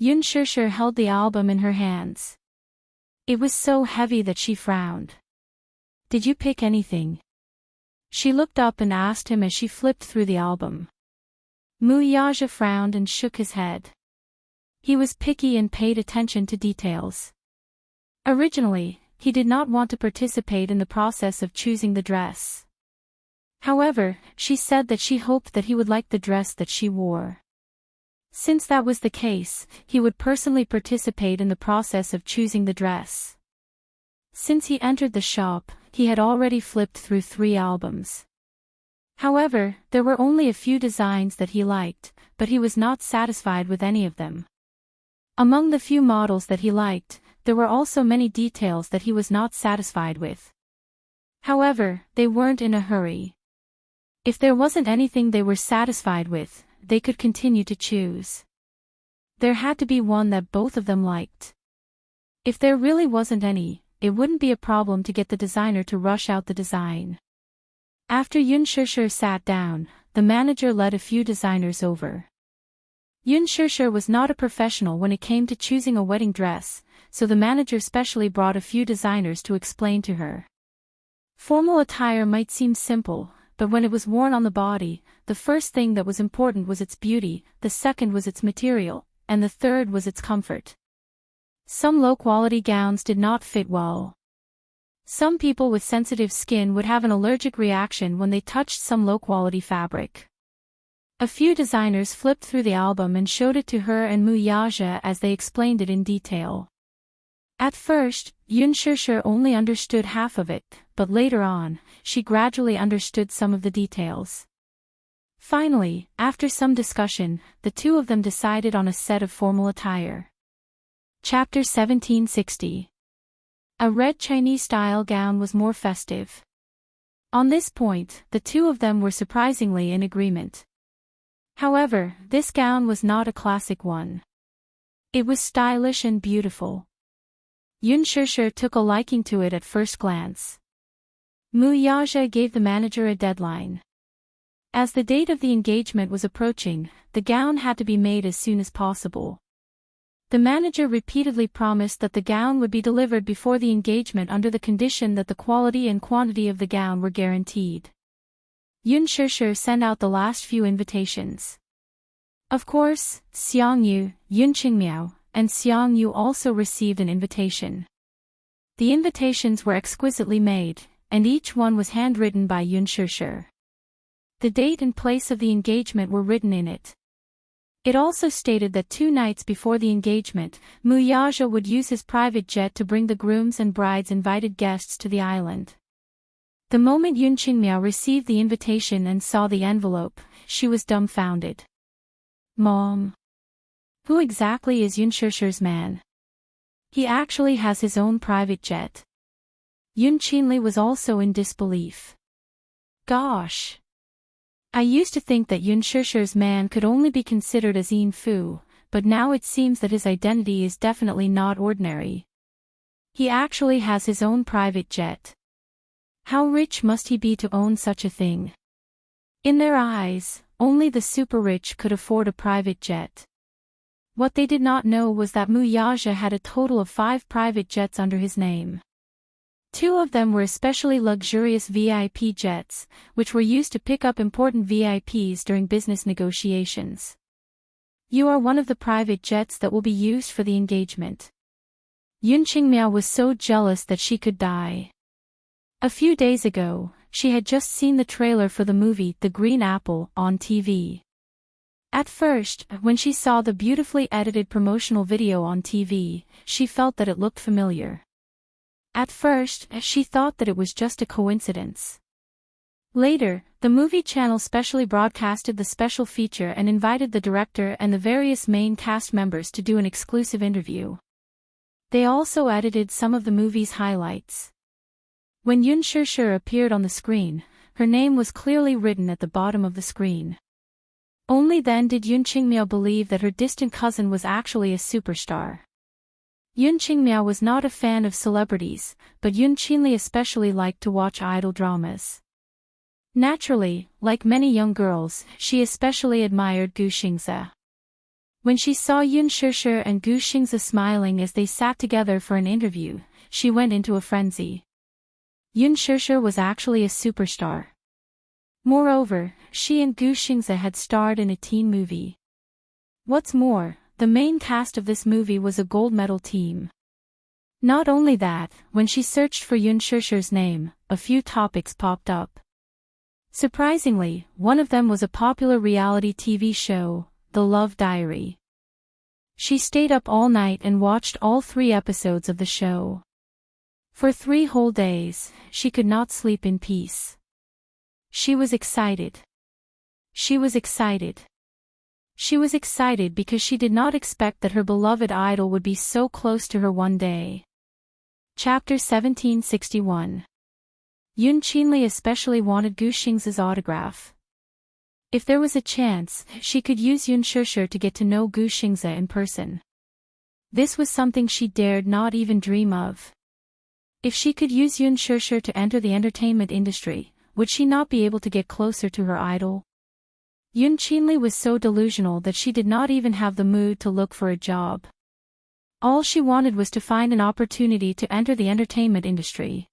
Yun Shusher held the album in her hands. It was so heavy that she frowned. "Did you pick anything?" She looked up and asked him as she flipped through the album. Muyaja frowned and shook his head. He was picky and paid attention to details. Originally, he did not want to participate in the process of choosing the dress. However, she said that she hoped that he would like the dress that she wore. Since that was the case, he would personally participate in the process of choosing the dress. Since he entered the shop, he had already flipped through 3 albums. However, there were only a few designs that he liked, but he was not satisfied with any of them. Among the few models that he liked, there were also many details that he was not satisfied with. However, they weren't in a hurry. If there wasn't anything they were satisfied with, they could continue to choose. There had to be one that both of them liked. If there really wasn't any, it wouldn't be a problem to get the designer to rush out the design. After Yun Shusher sat down, the manager led a few designers over. Yun Shusher was not a professional when it came to choosing a wedding dress, so the manager specially brought a few designers to explain to her. Formal attire might seem simple, but when it was worn on the body, the first thing that was important was its beauty, the second was its material, and the third was its comfort. Some low-quality gowns did not fit well. Some people with sensitive skin would have an allergic reaction when they touched some low-quality fabric. A few designers flipped through the album and showed it to her and Mu Yaja as they explained it in detail. At first, Yun Shushu only understood half of it, but later on, she gradually understood some of the details. Finally, after some discussion, the two of them decided on a set of formal attire. Chapter 1760. A red Chinese-style gown was more festive. On this point, the two of them were surprisingly in agreement. However, this gown was not a classic one. It was stylish and beautiful. Yun Shushu took a liking to it at first glance. Mu Yaja gave the manager a deadline. As the date of the engagement was approaching, the gown had to be made as soon as possible. The manager repeatedly promised that the gown would be delivered before the engagement under the condition that the quality and quantity of the gown were guaranteed. Yun Shushu sent out the last few invitations. Of course, Xiangyu, Yun Qingmiao, and Xiangyu also received an invitation. The invitations were exquisitely made, and each one was handwritten by Yun Shushu. The date and place of the engagement were written in it. It also stated that 2 nights before the engagement, Mu Yaja would use his private jet to bring the groom's and bride's invited guests to the island. The moment Yun Qingmiao received the invitation and saw the envelope, she was dumbfounded. Mom. Who exactly is Yun Shushu's man? He actually has his own private jet. Yun Qinli was also in disbelief. Gosh. I used to think that Yun Shushu's man could only be considered as Yin Fu, but now it seems that his identity is definitely not ordinary. He actually has his own private jet. How rich must he be to own such a thing? In their eyes, only the super rich could afford a private jet. What they did not know was that Mu Yaja had a total of 5 private jets under his name. 2 of them were especially luxurious VIP jets, which were used to pick up important VIPs during business negotiations. You are one of the private jets that will be used for the engagement. Yun Qingmiao was so jealous that she could die. A few days ago, she had just seen the trailer for the movie The Green Apple on TV. At first, when she saw the beautifully edited promotional video on TV, she felt that it looked familiar. At first, she thought that it was just a coincidence. Later, the movie channel specially broadcasted the special feature and invited the director and the various main cast members to do an exclusive interview. They also edited some of the movie's highlights. When Yun Shushu appeared on the screen, her name was clearly written at the bottom of the screen. Only then did Yun Qingmiao believe that her distant cousin was actually a superstar. Yun Qingmiao was not a fan of celebrities, but Yun Qinli especially liked to watch idol dramas. Naturally, like many young girls, she especially admired Gu Xingze. When she saw Yun Shushu and Gu Xingze smiling as they sat together for an interview, she went into a frenzy. Yun Shushu was actually a superstar. Moreover, she and Gu Xingze had starred in a teen movie. What's more, the main cast of this movie was a gold medal team. Not only that, when she searched for Yun Shushu's name, a few topics popped up. Surprisingly, one of them was a popular reality TV show, The Love Diary. She stayed up all night and watched all 3 episodes of the show. For 3 whole days, she could not sleep in peace. She was excited. She was excited. She was excited because she did not expect that her beloved idol would be so close to her one day. Chapter 1761. Yun Qinli especially wanted Gu Xingze's autograph. If there was a chance, she could use Yun Shushu to get to know Gu Xingze in person. This was something she dared not even dream of. If she could use Yun Shushu to enter the entertainment industry, would she not be able to get closer to her idol? Yun Qinli was so delusional that she did not even have the mood to look for a job. All she wanted was to find an opportunity to enter the entertainment industry.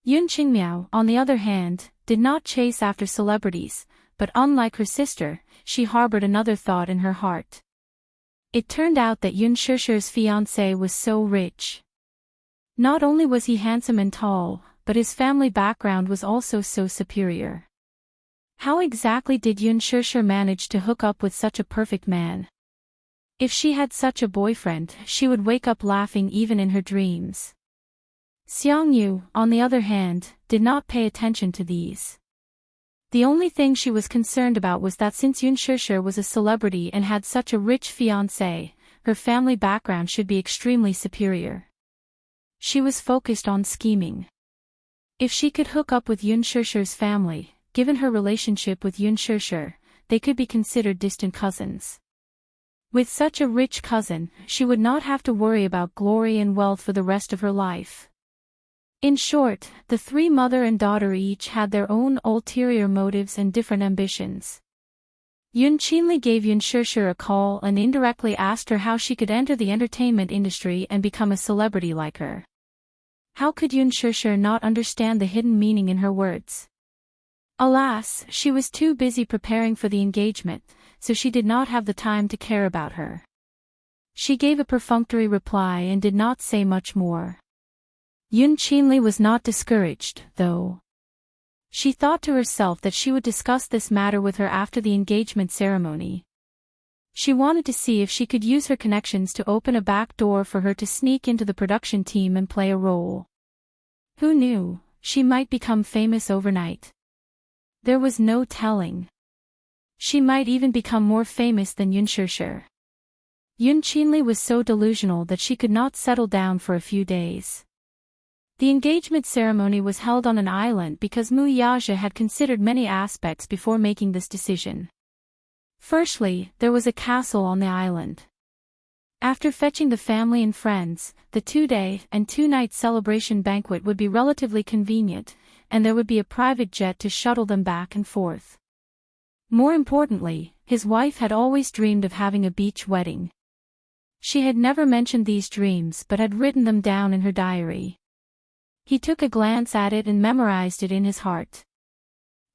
Yun Qingmiao, on the other hand, did not chase after celebrities, but unlike her sister, she harbored another thought in her heart. It turned out that Yun Shushu's fiancé was so rich. Not only was he handsome and tall, but his family background was also so superior. How exactly did Yun Shishir manage to hook up with such a perfect man? If she had such a boyfriend, she would wake up laughing even in her dreams. Xiangyu, on the other hand, did not pay attention to these. The only thing she was concerned about was that since Yun Shishir was a celebrity and had such a rich fiancé, her family background should be extremely superior. She was focused on scheming. If she could hook up with Yun Shishir's family, given her relationship with Yun Shishir, they could be considered distant cousins. With such a rich cousin, she would not have to worry about glory and wealth for the rest of her life. In short, the three mother and daughter each had their own ulterior motives and different ambitions. Yun Qinli gave Yun Shishir a call and indirectly asked her how she could enter the entertainment industry and become a celebrity like her. How could Yun Shishir not understand the hidden meaning in her words? Alas, she was too busy preparing for the engagement, so she did not have the time to care about her. She gave a perfunctory reply and did not say much more. Yun Qinli was not discouraged, though. She thought to herself that she would discuss this matter with her after the engagement ceremony. She wanted to see if she could use her connections to open a back door for her to sneak into the production team and play a role. Who knew, she might become famous overnight. There was no telling. She might even become more famous than Yun Shishir. Yun Qinli was so delusional that she could not settle down for a few days. The engagement ceremony was held on an island because Mu Yaja had considered many aspects before making this decision. Firstly, there was a castle on the island. After fetching the family and friends, the 2-day and 2-night celebration banquet would be relatively convenient, and there would be a private jet to shuttle them back and forth. More importantly, his wife had always dreamed of having a beach wedding. She had never mentioned these dreams but had written them down in her diary. He took a glance at it and memorized it in his heart.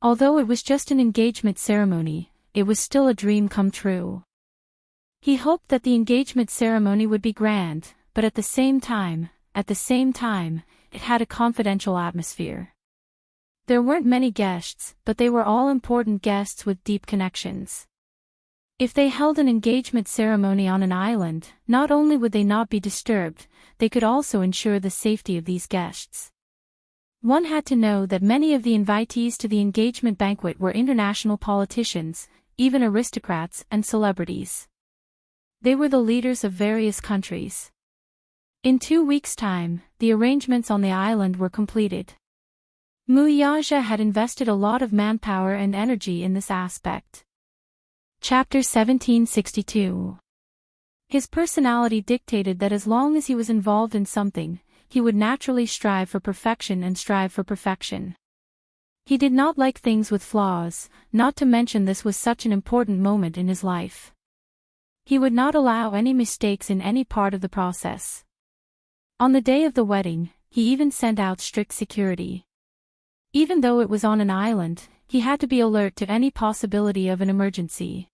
Although it was just an engagement ceremony, it was still a dream come true. He hoped that the engagement ceremony would be grand, but at the same time, it had a confidential atmosphere. There weren't many guests, but they were all important guests with deep connections. If they held an engagement ceremony on an island, not only would they not be disturbed, they could also ensure the safety of these guests. One had to know that many of the invitees to the engagement banquet were international politicians, even aristocrats and celebrities. They were the leaders of various countries. In 2 weeks' time, the arrangements on the island were completed. Mu Yaja had invested a lot of manpower and energy in this aspect. Chapter 1762. His personality dictated that as long as he was involved in something, he would naturally strive for perfection. He did not like things with flaws, not to mention this was such an important moment in his life. He would not allow any mistakes in any part of the process. On the day of the wedding, he even sent out strict security. Even though it was on an island, he had to be alert to any possibility of an emergency.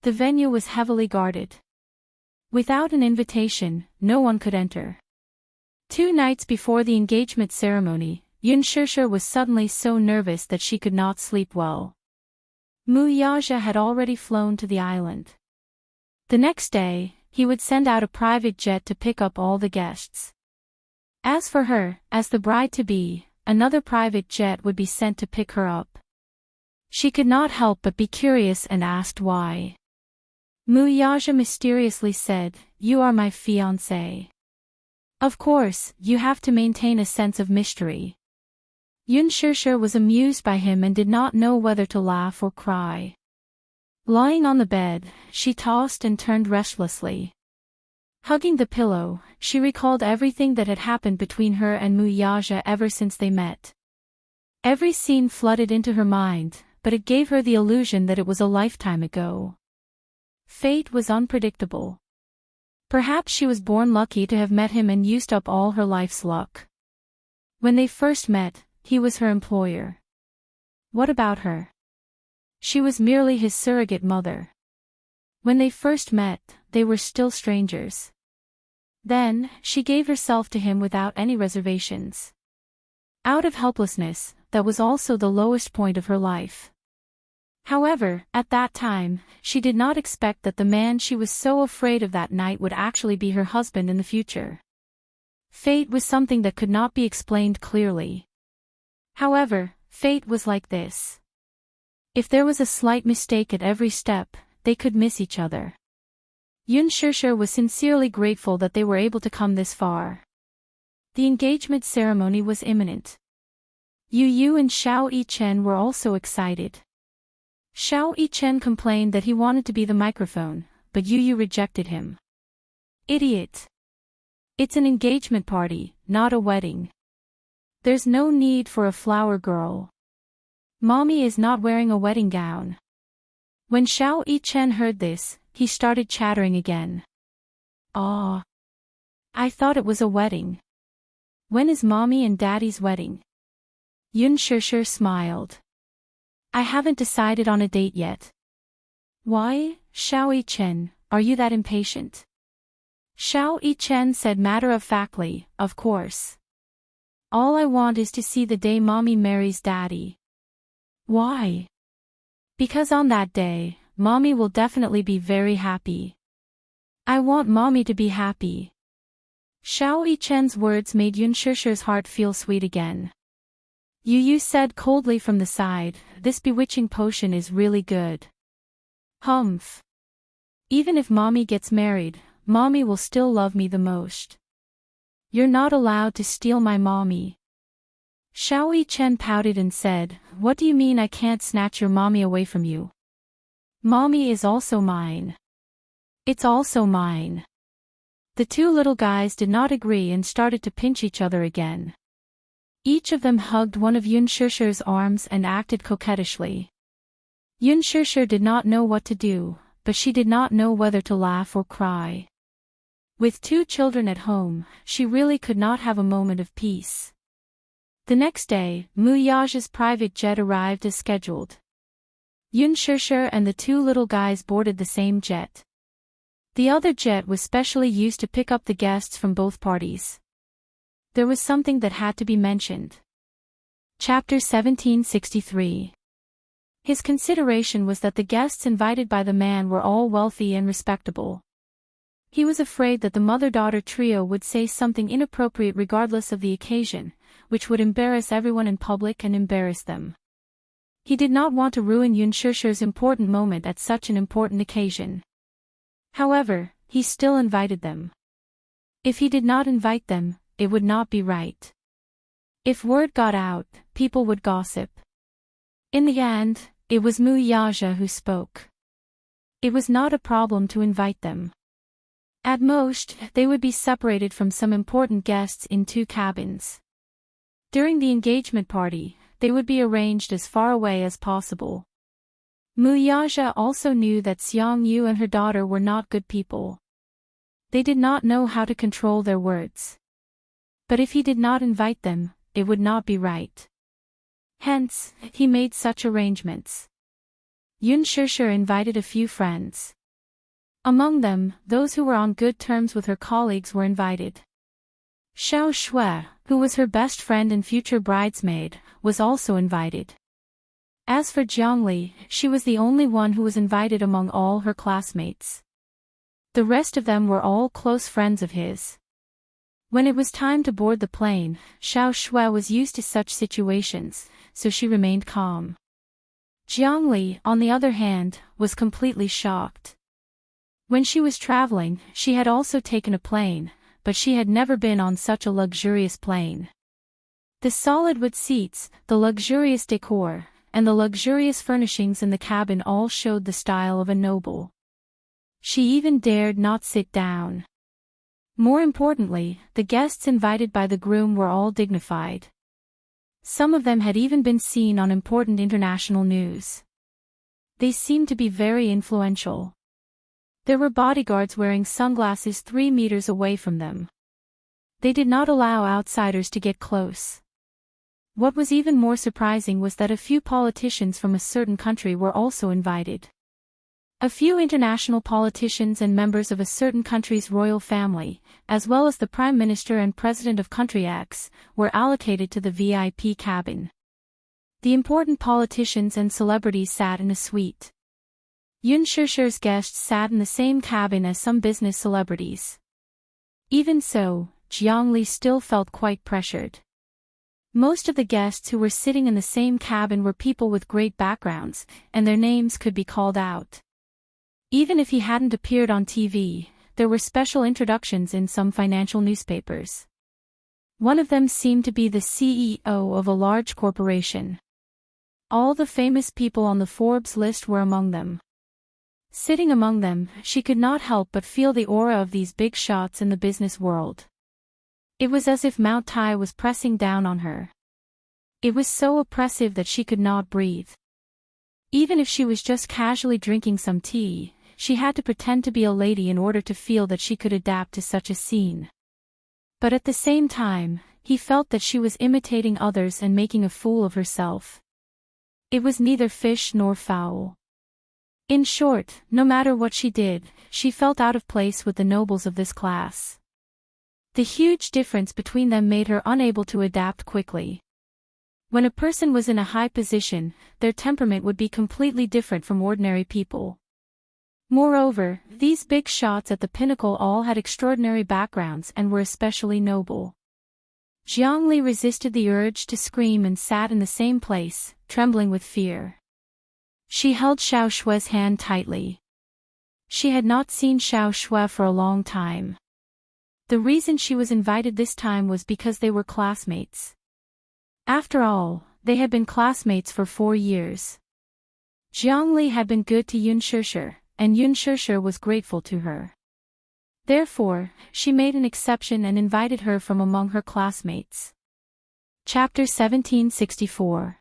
The venue was heavily guarded. Without an invitation, no one could enter. 2 nights before the engagement ceremony, Yun Shishir was suddenly so nervous that she could not sleep well. Mu Yaja had already flown to the island. The next day, he would send out a private jet to pick up all the guests. As for her, as the bride-to-be, another private jet would be sent to pick her up. She could not help but be curious and asked why. Mu Yaja mysteriously said, "You are my fiancé. Of course, you have to maintain a sense of mystery." Yun Shishir was amused by him and did not know whether to laugh or cry. Lying on the bed, she tossed and turned restlessly. Hugging the pillow, she recalled everything that had happened between her and Mu Yaja ever since they met. Every scene flooded into her mind, but it gave her the illusion that it was a lifetime ago. Fate was unpredictable. Perhaps she was born lucky to have met him and used up all her life's luck. When they first met, he was her employer. What about her? She was merely his surrogate mother. When they first met, they were still strangers. Then, she gave herself to him without any reservations. Out of helplessness, that was also the lowest point of her life. However, at that time, she did not expect that the man she was so afraid of that night would actually be her husband in the future. Fate was something that could not be explained clearly. However, fate was like this. If there was a slight mistake at every step, they could miss each other. Yun Shishir was sincerely grateful that they were able to come this far. The engagement ceremony was imminent. Yu Yu and Xiao Yichen were also excited. Xiao Yichen complained that he wanted to be the microphone, but Yu Yu rejected him. Idiot! It's an engagement party, not a wedding. There's no need for a flower girl. Mommy is not wearing a wedding gown. When Xiao Yichen heard this, he started chattering again. Ah! I thought it was a wedding. When is Mommy and Daddy's wedding? Yun Shishir smiled. I haven't decided on a date yet. Why, Xiao Yichen, are you that impatient? Xiao Yichen said matter-of-factly, of course. All I want is to see the day Mommy marries Daddy. Why? Because on that day, Mommy will definitely be very happy. I want Mommy to be happy. Xiao Yichen's words made Yun Shishir's heart feel sweet again. Yu Yu said coldly from the side, this bewitching potion is really good. Humph. Even if Mommy gets married, Mommy will still love me the most. You're not allowed to steal my Mommy. Xiao Yichen pouted and said, what do you mean I can't snatch your Mommy away from you? Mommy is also mine. It's also mine. The two little guys did not agree and started to pinch each other again. Each of them hugged one of Yun Shishir's arms and acted coquettishly. Yun Shishir did not know what to do, but she did not know whether to laugh or cry. With two children at home, she really could not have a moment of peace. The next day, Mu Yaja's private jet arrived as scheduled. Yun Shishir and the two little guys boarded the same jet. The other jet was specially used to pick up the guests from both parties. There was something that had to be mentioned. Chapter 1763. His consideration was that the guests invited by the man were all wealthy and respectable. He was afraid that the mother-daughter trio would say something inappropriate regardless of the occasion, which would embarrass everyone in public and embarrass them. He did not want to ruin Yun Shishir's important moment at such an important occasion. However, he still invited them. If he did not invite them, it would not be right. If word got out, people would gossip. In the end, it was Mu Yaja who spoke. It was not a problem to invite them. At most, they would be separated from some important guests in two cabins. During the engagement party, they would be arranged as far away as possible. Mu Yaja also knew that Xiang Yu and her daughter were not good people. They did not know how to control their words. But if he did not invite them, it would not be right. Hence, he made such arrangements. Yun Shishir invited a few friends. Among them, those who were on good terms with her colleagues were invited. Xiao Shui, who was her best friend and future bridesmaid, was also invited. As for Jiangli, she was the only one who was invited among all her classmates. The rest of them were all close friends of his. When it was time to board the plane, Xiao Shui was used to such situations, so she remained calm. Jiangli, on the other hand, was completely shocked. When she was traveling, she had also taken a plane, but she had never been on such a luxurious plane. The solid wood seats, the luxurious decor, and the luxurious furnishings in the cabin all showed the style of a noble. She even dared not sit down. More importantly, the guests invited by the groom were all dignified. Some of them had even been seen on important international news. They seemed to be very influential. There were bodyguards wearing sunglasses 3 meters away from them. They did not allow outsiders to get close. What was even more surprising was that a few politicians from a certain country were also invited. A few international politicians and members of a certain country's royal family, as well as the Prime Minister and President of Country X, were allocated to the VIP cabin. The important politicians and celebrities sat in a suite. Yun Shusher's guests sat in the same cabin as some business celebrities. Even so, Jiangli still felt quite pressured. Most of the guests who were sitting in the same cabin were people with great backgrounds, and their names could be called out. Even if he hadn't appeared on TV, there were special introductions in some financial newspapers. One of them seemed to be the CEO of a large corporation. All the famous people on the Forbes list were among them. Sitting among them, she could not help but feel the aura of these big shots in the business world. It was as if Mount Tai was pressing down on her. It was so oppressive that she could not breathe. Even if she was just casually drinking some tea, she had to pretend to be a lady in order to feel that she could adapt to such a scene. But at the same time, he felt that she was imitating others and making a fool of herself. It was neither fish nor fowl. In short, no matter what she did, she felt out of place with the nobles of this class. The huge difference between them made her unable to adapt quickly. When a person was in a high position, their temperament would be completely different from ordinary people. Moreover, these big shots at the pinnacle all had extraordinary backgrounds and were especially noble. Jiangli resisted the urge to scream and sat in the same place, trembling with fear. She held Xiao Shue's hand tightly. She had not seen Xiao Shue for a long time. The reason she was invited this time was because they were classmates. After all, they had been classmates for 4 years. Jiangli had been good to Yun Shusher, and Yun Shusher was grateful to her. Therefore, she made an exception and invited her from among her classmates. Chapter 1764.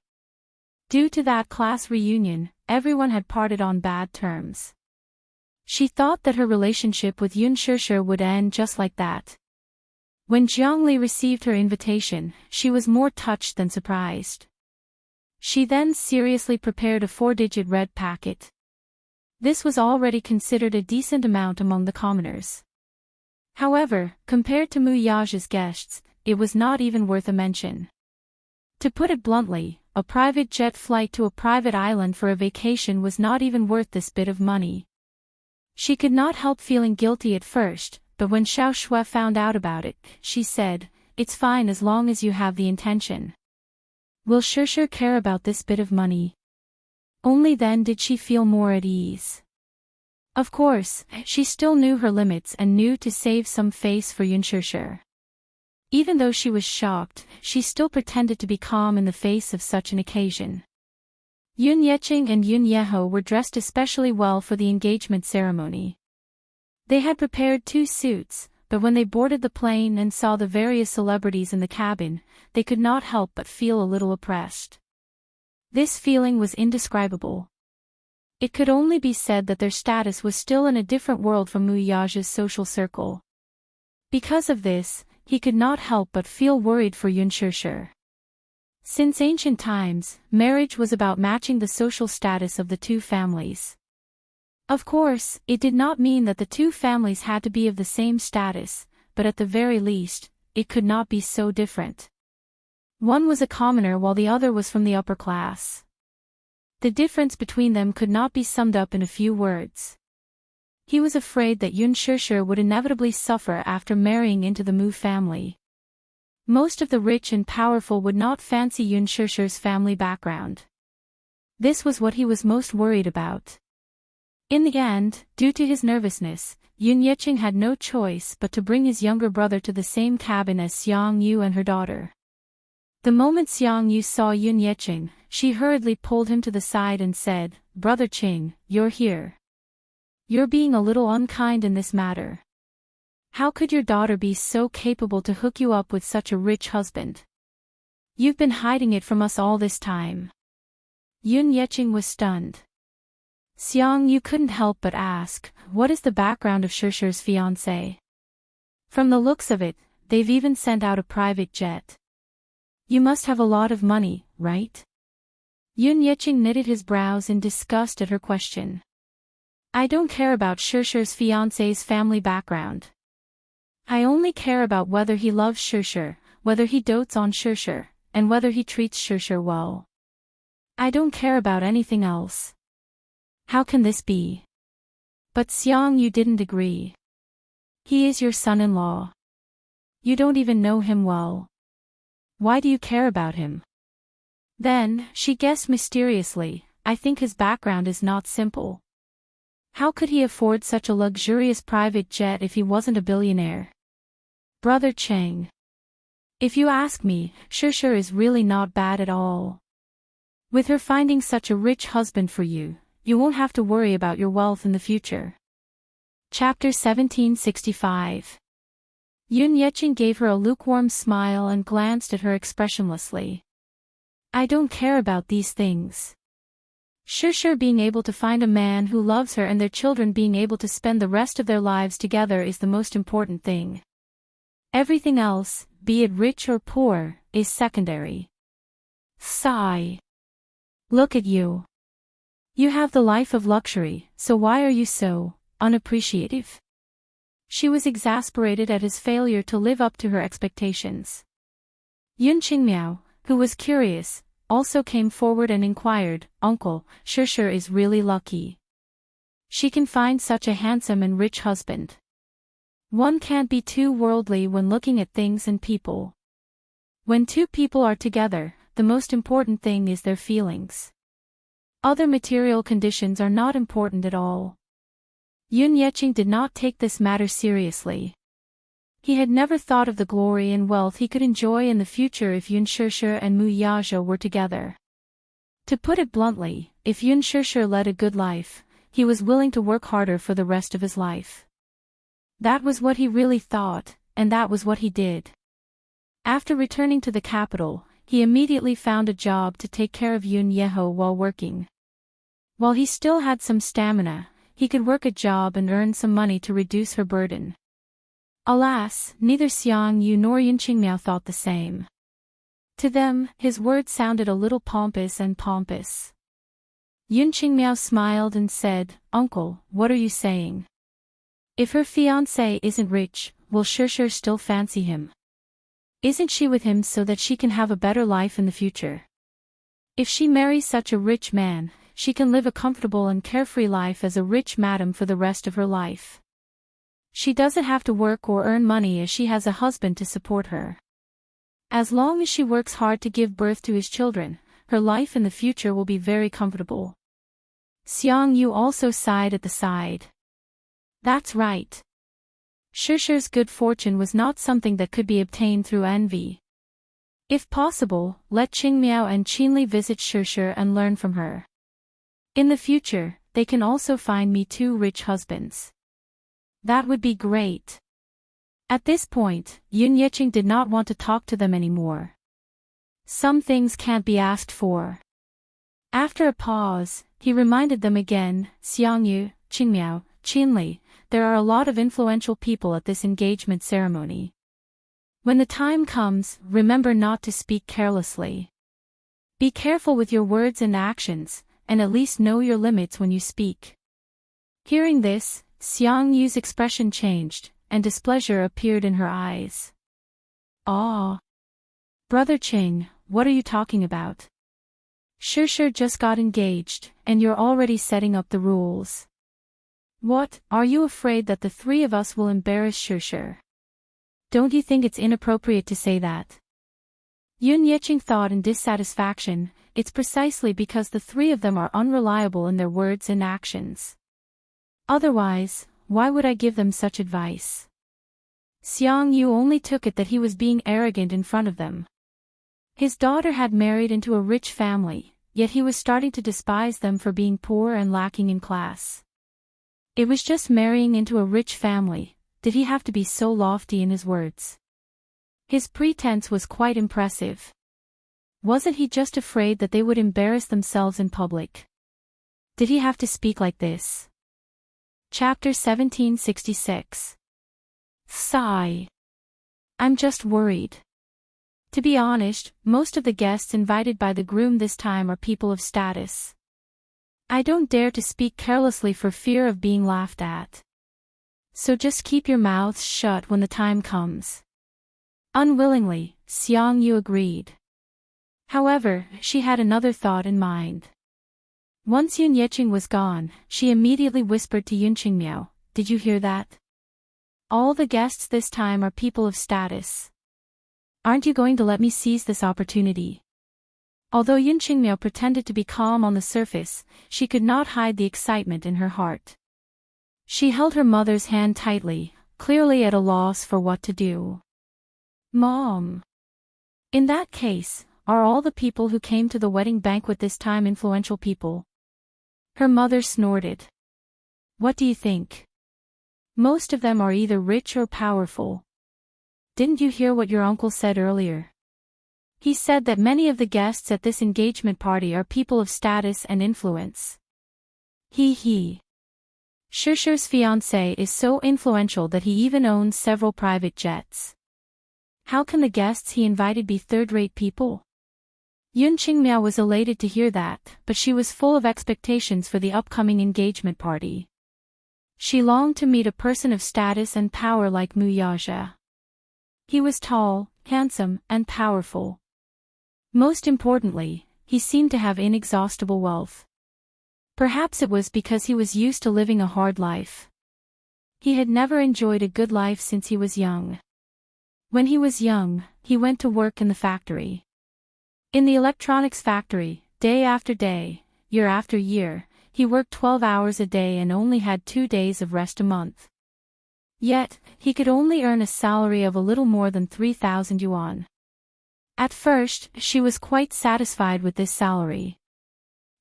Due to that class reunion, everyone had parted on bad terms. She thought that her relationship with Yun Shusher would end just like that. When Jiangli received her invitation, she was more touched than surprised. She then seriously prepared a 4-digit red packet. This was already considered a decent amount among the commoners. However, compared to Mu Yaja's guests, it was not even worth a mention. To put it bluntly, a private jet flight to a private island for a vacation was not even worth this bit of money. She could not help feeling guilty at first, but when Xiao Shue found out about it, she said, "It's fine as long as you have the intention." Will Shusher care about this bit of money? Only then did she feel more at ease. Of course, she still knew her limits and knew to save some face for Yun Shusher. Even though she was shocked, she still pretended to be calm in the face of such an occasion. Yun Yeqing and Yun Yeho were dressed especially well for the engagement ceremony. They had prepared 2 suits, but when they boarded the plane and saw the various celebrities in the cabin, they could not help but feel a little oppressed. This feeling was indescribable. It could only be said that their status was still in a different world from Mu Yaja's social circle. Because of this, he could not help but feel worried for Yun Shusher. Since ancient times, marriage was about matching the social status of the 2 families. Of course, it did not mean that the 2 families had to be of the same status, but at the very least, it could not be so different. One was a commoner while the other was from the upper class. The difference between them could not be summed up in a few words. He was afraid that Yun Shusher would inevitably suffer after marrying into the Mu family. Most of the rich and powerful would not fancy Yun Shusher's family background. This was what he was most worried about. In the end, due to his nervousness, Yun Yeqing had no choice but to bring his younger brother to the same cabin as Xiang Yu and her daughter. The moment Xiang Yu saw Yun Yeqing, she hurriedly pulled him to the side and said, "Brother Qing, you're here. You're being a little unkind in this matter. How could your daughter be so capable to hook you up with such a rich husband? You've been hiding it from us all this time." Yun Yeqing was stunned. Xiang Yu couldn't help but ask, "What is the background of Shusher's fiancé? From the looks of it, they've even sent out a private jet. You must have a lot of money, right?" Yun Yeqing knitted his brows in disgust at her question. "I don't care about Shusher's fiancé's family background. I only care about whether he loves Shusher, whether he dotes on Shusher, and whether he treats Shusher well." I don't care about anything else. How can this be? But Xiang Yu didn't agree. He is your son-in-law. You don't even know him well. Why do you care about him? Then, she guessed mysteriously, I think his background is not simple. How could he afford such a luxurious private jet if he wasn't a billionaire? Brother Cheng. If you ask me, Shushu is really not bad at all. With her finding such a rich husband for you, you won't have to worry about your wealth in the future. Chapter 1765. Yun Yeqing gave her a lukewarm smile and glanced at her expressionlessly. I don't care about these things. Shushu being able to find a man who loves her and their children being able to spend the rest of their lives together is the most important thing. Everything else, be it rich or poor, is secondary. Sigh. Look at you. You have the life of luxury, so why are you so unappreciative? She was exasperated at his failure to live up to her expectations. Yun Qingmiao, who was curious, also came forward and inquired, Uncle, Shushu is really lucky. She can find such a handsome and rich husband. One can't be too worldly when looking at things and people. When two people are together, the most important thing is their feelings. Other material conditions are not important at all. Yun Yeqing did not take this matter seriously. He had never thought of the glory and wealth he could enjoy in the future if Yun Shushu and Mu Yazhe were together. To put it bluntly, if Yun Shushu led a good life, he was willing to work harder for the rest of his life. That was what he really thought, and that was what he did. After returning to the capital, he immediately found a job to take care of Yun Yeho while working. While he still had some stamina, he could work a job and earn some money to reduce her burden. Alas, neither Xiang Yu nor Yun Qingmiao thought the same. To them, his words sounded a little pompous. Yun Qingmiao smiled and said, Uncle, what are you saying? If her fiancé isn't rich, will Shushu still fancy him? Isn't she with him so that she can have a better life in the future? If she marries such a rich man, she can live a comfortable and carefree life as a rich madam for the rest of her life. She doesn't have to work or earn money as she has a husband to support her. As long as she works hard to give birth to his children, her life in the future will be very comfortable. Xiang Yu also sighed at the side. That's right. Shushu's good fortune was not something that could be obtained through envy. If possible, let Qingmiao and Qinli visit Shushu and learn from her. In the future, they can also find me 2 rich husbands. That would be great. At this point, Yun Yeqing did not want to talk to them anymore. Some things can't be asked for. After a pause, he reminded them again, Xiang Yu, Qingmiao, Qinli, there are a lot of influential people at this engagement ceremony. When the time comes, remember not to speak carelessly. Be careful with your words and actions, and at least know your limits when you speak. Hearing this, Xiang Yu's expression changed, and displeasure appeared in her eyes. Ah! Brother Ching, what are you talking about? Shushu just got engaged, and you're already setting up the rules. What, are you afraid that the 3 of us will embarrass Shushu? Don't you think it's inappropriate to say that? Yun Yeqing thought in dissatisfaction, it's precisely because the 3 of them are unreliable in their words and actions. Otherwise, why would I give them such advice? Xiang Yu only took it that he was being arrogant in front of them. His daughter had married into a rich family, yet he was starting to despise them for being poor and lacking in class. It was just marrying into a rich family, did he have to be so lofty in his words? His pretense was quite impressive. Wasn't he just afraid that they would embarrass themselves in public? Did he have to speak like this? Chapter 1766. Sigh. I'm just worried. To be honest, most of the guests invited by the groom this time are people of status. I don't dare to speak carelessly for fear of being laughed at. So just keep your mouths shut when the time comes. Unwillingly, Xiang Yu agreed. However, she had another thought in mind. Once Yun Yeqing was gone, she immediately whispered to Yun Qingmiao, "Did you hear that? All the guests this time are people of status. Aren't you going to let me seize this opportunity?" Although Yun Qingmiao pretended to be calm on the surface, she could not hide the excitement in her heart. She held her mother's hand tightly, clearly at a loss for what to do. "Mom. In that case, are all the people who came to the wedding banquet this time influential people?" Her mother snorted. "What do you think? Most of them are either rich or powerful. Didn't you hear what your uncle said earlier? He said that many of the guests at this engagement party are people of status and influence. He. Shishi's fiancé is so influential that he even owns several private jets. How can the guests he invited be third-rate people?" Yun Qingmiao was elated to hear that, but she was full of expectations for the upcoming engagement party. She longed to meet a person of status and power like Mu Yaja. He was tall, handsome, and powerful. Most importantly, he seemed to have inexhaustible wealth. Perhaps it was because he was used to living a hard life. He had never enjoyed a good life since he was young. When he was young, he went to work in the factory. In the electronics factory, day after day, year after year, he worked 12 hours a day and only had 2 days of rest a month. Yet, he could only earn a salary of a little more than 3,000 yuan. At first, she was quite satisfied with this salary.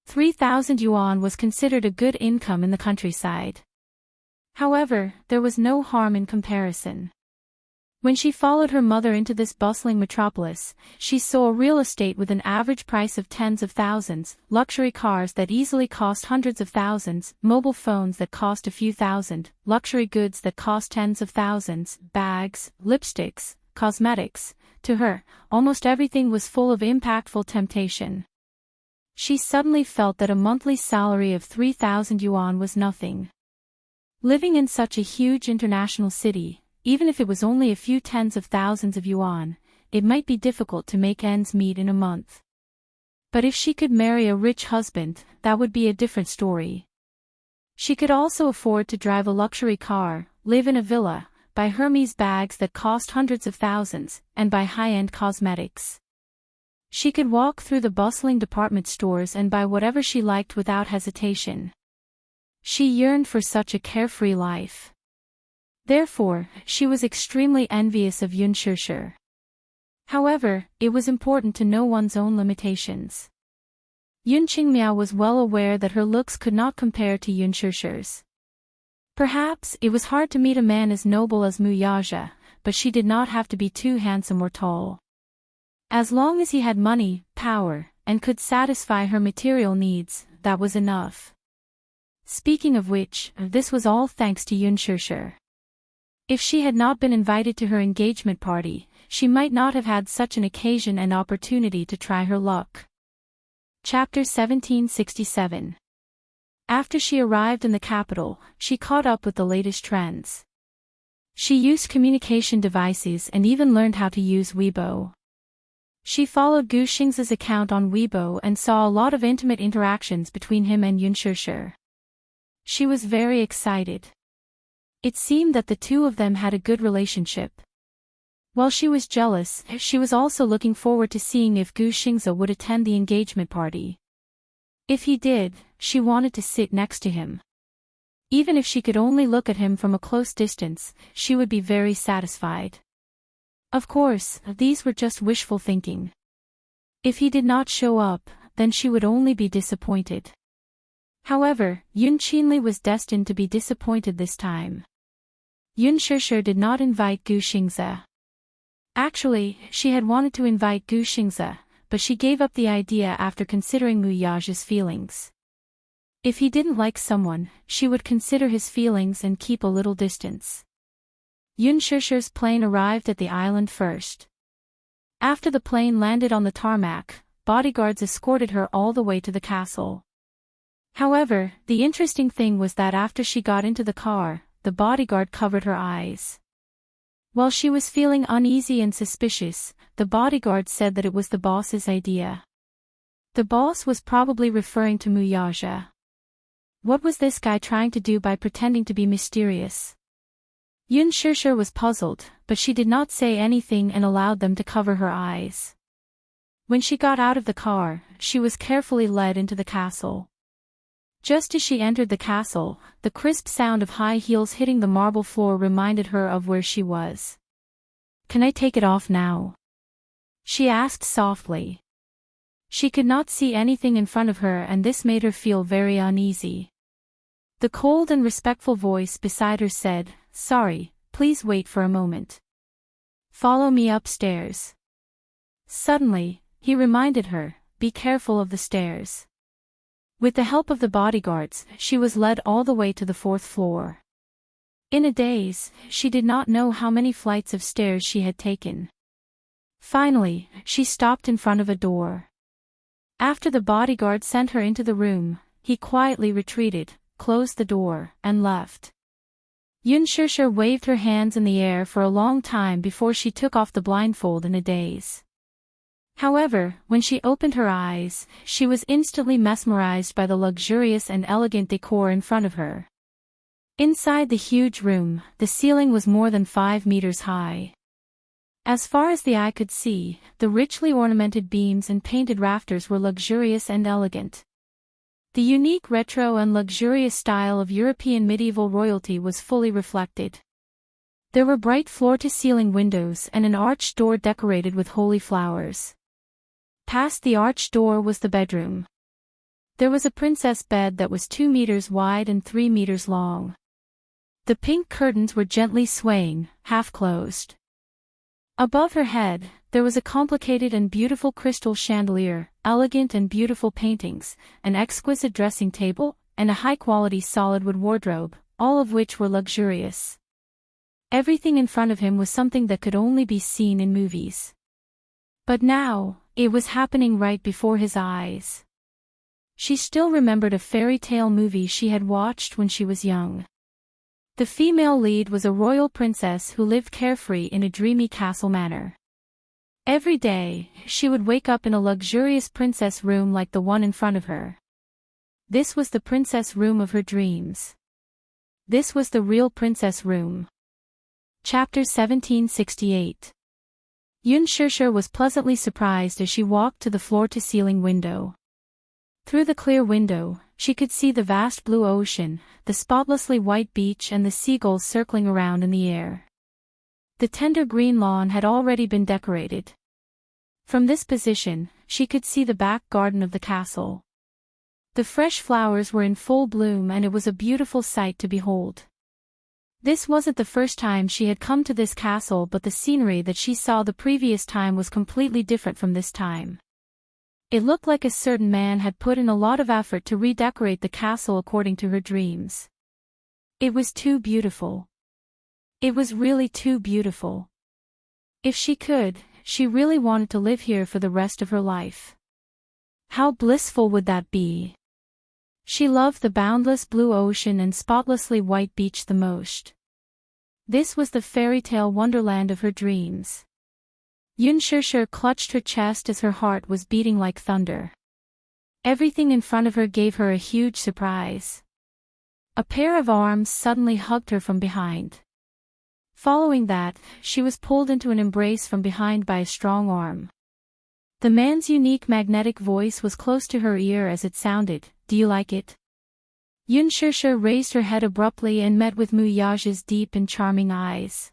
3,000 yuan was considered a good income in the countryside. However, there was no harm in comparison. When she followed her mother into this bustling metropolis, she saw real estate with an average price of tens of thousands, luxury cars that easily cost hundreds of thousands, mobile phones that cost a few thousand, luxury goods that cost tens of thousands, bags, lipsticks, cosmetics. To her, almost everything was full of impactful temptation. She suddenly felt that a monthly salary of 3,000 yuan was nothing. Living in such a huge international city, even if it was only a few tens of thousands of yuan, it might be difficult to make ends meet in a month. But if she could marry a rich husband, that would be a different story. She could also afford to drive a luxury car, live in a villa, buy Hermes bags that cost hundreds of thousands, and buy high-end cosmetics. She could walk through the bustling department stores and buy whatever she liked without hesitation. She yearned for such a carefree life. Therefore, she was extremely envious of Yun Shishi. However, it was important to know one's own limitations. Yun Qingmiao was well aware that her looks could not compare to Yun Shishi's. Perhaps it was hard to meet a man as noble as Mu Yaja, but she did not have to be too handsome or tall. As long as he had money, power, and could satisfy her material needs, that was enough. Speaking of which, this was all thanks to Yun Shishi. If she had not been invited to her engagement party, she might not have had such an occasion and opportunity to try her luck. Chapter 1767. After she arrived in the capital, she caught up with the latest trends. She used communication devices and even learned how to use Weibo. She followed Gu Xing's account on Weibo and saw a lot of intimate interactions between him and Yun Shishi. She was very excited. It seemed that the two of them had a good relationship. While she was jealous, she was also looking forward to seeing if Gu Xingze would attend the engagement party. If he did, she wanted to sit next to him. Even if she could only look at him from a close distance, she would be very satisfied. Of course, these were just wishful thinking. If he did not show up, then she would only be disappointed. However, Yun Qinli was destined to be disappointed this time. Yun Shishi did not invite Gu Xingze. Actually, she had wanted to invite Gu Xingze, but she gave up the idea after considering Mu Yaja's feelings. If he didn't like someone, she would consider his feelings and keep a little distance. Yun Shishi's plane arrived at the island first. After the plane landed on the tarmac, bodyguards escorted her all the way to the castle. However, the interesting thing was that after she got into the car, the bodyguard covered her eyes. While she was feeling uneasy and suspicious, the bodyguard said that it was the boss's idea. The boss was probably referring to Muyaja. What was this guy trying to do by pretending to be mysterious? Yun Shishir was puzzled, but she did not say anything and allowed them to cover her eyes. When she got out of the car, she was carefully led into the castle. Just as she entered the castle, the crisp sound of high heels hitting the marble floor reminded her of where she was. "Can I take it off now?" she asked softly. She could not see anything in front of her and this made her feel very uneasy. The cold and respectful voice beside her said, "Sorry, please wait for a moment. Follow me upstairs." Suddenly, he reminded her, "Be careful of the stairs." With the help of the bodyguards, she was led all the way to the 4th floor. In a daze, she did not know how many flights of stairs she had taken. Finally, she stopped in front of a door. After the bodyguard sent her into the room, he quietly retreated, closed the door, and left. Yun Shishir waved her hands in the air for a long time before she took off the blindfold in a daze. However, when she opened her eyes, she was instantly mesmerized by the luxurious and elegant decor in front of her. Inside the huge room, the ceiling was more than 5 meters high. As far as the eye could see, the richly ornamented beams and painted rafters were luxurious and elegant. The unique retro and luxurious style of European medieval royalty was fully reflected. There were bright floor-to-ceiling windows and an arched door decorated with holy flowers. Past the arched door was the bedroom. There was a princess bed that was 2 meters wide and 3 meters long. The pink curtains were gently swaying, half-closed. Above her head, there was a complicated and beautiful crystal chandelier, elegant and beautiful paintings, an exquisite dressing table, and a high-quality solid wood wardrobe, all of which were luxurious. Everything in front of him was something that could only be seen in movies. But now, it was happening right before his eyes. She still remembered a fairy tale movie she had watched when she was young. The female lead was a royal princess who lived carefree in a dreamy castle manor. Every day, she would wake up in a luxurious princess room like the one in front of her. This was the princess room of her dreams. This was the real princess room. Chapter 1768. Yun Shishir was pleasantly surprised as she walked to the floor-to-ceiling window. Through the clear window, she could see the vast blue ocean, the spotlessly white beach and the seagulls circling around in the air. The tender green lawn had already been decorated. From this position, she could see the back garden of the castle. The fresh flowers were in full bloom and it was a beautiful sight to behold. This wasn't the first time she had come to this castle, but the scenery that she saw the previous time was completely different from this time. It looked like a certain man had put in a lot of effort to redecorate the castle according to her dreams. It was too beautiful. It was really too beautiful. If she could, she really wanted to live here for the rest of her life. How blissful would that be? She loved the boundless blue ocean and spotlessly white beach the most. This was the fairy tale wonderland of her dreams. Yun Shishir clutched her chest as her heart was beating like thunder. Everything in front of her gave her a huge surprise. A pair of arms suddenly hugged her from behind. Following that, she was pulled into an embrace from behind by a strong arm. The man's unique magnetic voice was close to her ear as it sounded, "Do you like it?" Yun Shishir raised her head abruptly and met with Muyaja's deep and charming eyes.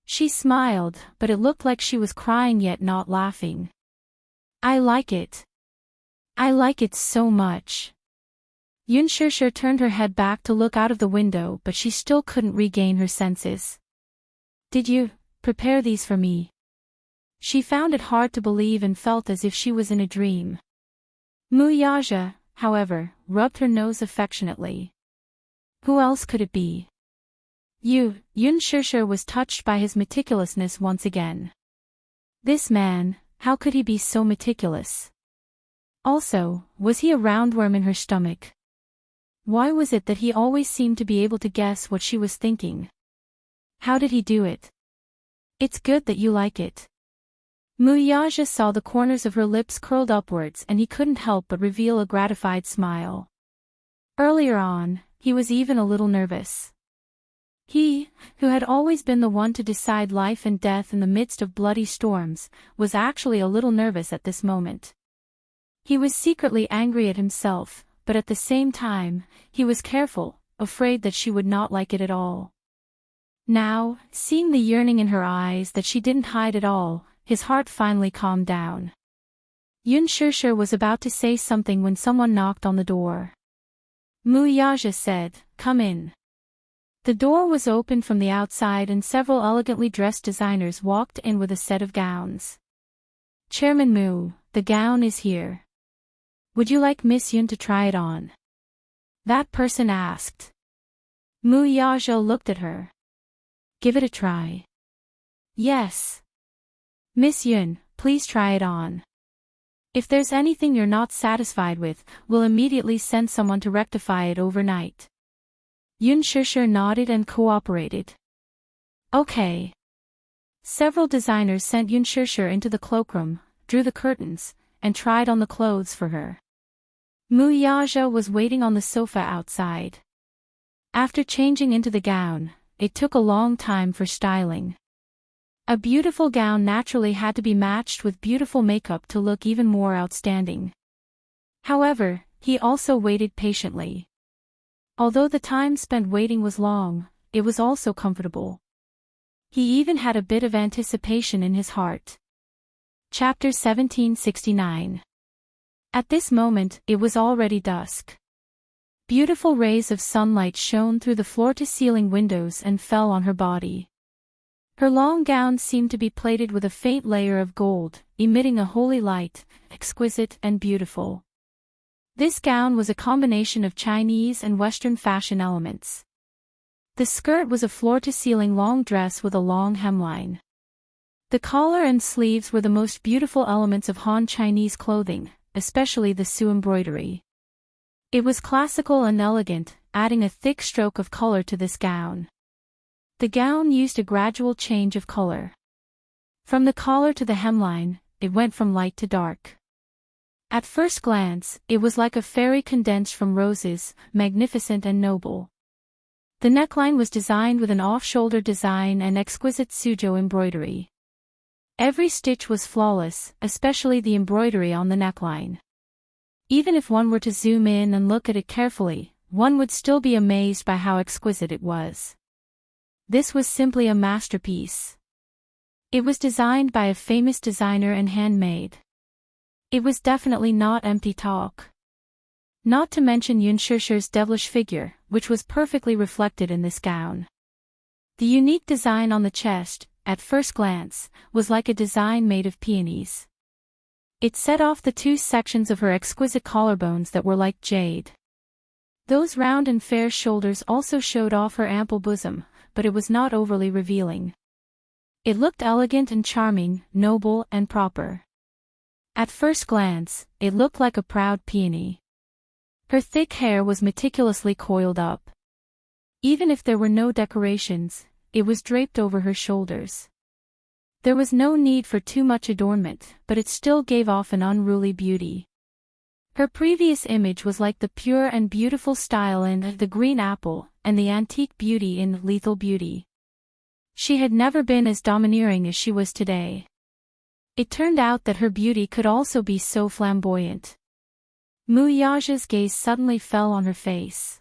She smiled, but it looked like she was crying yet not laughing. "I like it. I like it so much." Yun Shishir turned her head back to look out of the window, but she still couldn't regain her senses. "Did you prepare these for me?" She found it hard to believe and felt as if she was in a dream. Muyaja, however, rubbed her nose affectionately. Who else could it be? Yun Shishir was touched by his meticulousness once again. This man, how could he be so meticulous? Also, was he a roundworm in her stomach? Why was it that he always seemed to be able to guess what she was thinking? How did he do it? It's good that you like it. Muyaja saw the corners of her lips curled upwards and he couldn't help but reveal a gratified smile. Earlier on, he was even a little nervous. He, who had always been the one to decide life and death in the midst of bloody storms, was actually a little nervous at this moment. He was secretly angry at himself, but at the same time, he was careful, afraid that she would not like it at all. Now, seeing the yearning in her eyes that she didn't hide at all, his heart finally calmed down. Yun Shishir was about to say something when someone knocked on the door. Muyaja said, "Come in." The door was opened from the outside and several elegantly dressed designers walked in with a set of gowns. "Chairman Mu, the gown is here. Would you like Miss Yun to try it on?" that person asked. Muyaja looked at her. "Give it a try." "Yes. Miss Yun, please try it on. If there's anything you're not satisfied with, we'll immediately send someone to rectify it overnight." Yun Shishir nodded and cooperated. "Okay." Several designers sent Yun Shishir into the cloakroom, drew the curtains, and tried on the clothes for her. Muyaja was waiting on the sofa outside. After changing into the gown, it took a long time for styling. A beautiful gown naturally had to be matched with beautiful makeup to look even more outstanding. However, he also waited patiently. Although the time spent waiting was long, it was also comfortable. He even had a bit of anticipation in his heart. Chapter 1769. At this moment, it was already dusk. Beautiful rays of sunlight shone through the floor-to-ceiling windows and fell on her body. Her long gown seemed to be plated with a faint layer of gold, emitting a holy light, exquisite and beautiful. This gown was a combination of Chinese and Western fashion elements. The skirt was a floor-to-ceiling long dress with a long hemline. The collar and sleeves were the most beautiful elements of Han Chinese clothing, especially the Su embroidery. It was classical and elegant, adding a thick stroke of color to this gown. The gown used a gradual change of color. From the collar to the hemline, it went from light to dark. At first glance, it was like a fairy condensed from roses, magnificent and noble. The neckline was designed with an off-shoulder design and exquisite Suzhou embroidery. Every stitch was flawless, especially the embroidery on the neckline. Even if one were to zoom in and look at it carefully, one would still be amazed by how exquisite it was. This was simply a masterpiece. It was designed by a famous designer and handmade. It was definitely not empty talk. Not to mention Yun Shishir's devilish figure, which was perfectly reflected in this gown. The unique design on the chest, at first glance, was like a design made of peonies. It set off the two sections of her exquisite collarbones that were like jade. Those round and fair shoulders also showed off her ample bosom, but it was not overly revealing. It looked elegant and charming, noble and proper. At first glance, it looked like a proud peony. Her thick hair was meticulously coiled up. Even if there were no decorations, it was draped over her shoulders. There was no need for too much adornment, but it still gave off an unruly beauty. Her previous image was like the pure and beautiful style in The Green Apple, and the antique beauty in Lethal Beauty. She had never been as domineering as she was today. It turned out that her beauty could also be so flamboyant. Muyaja's gaze suddenly fell on her face.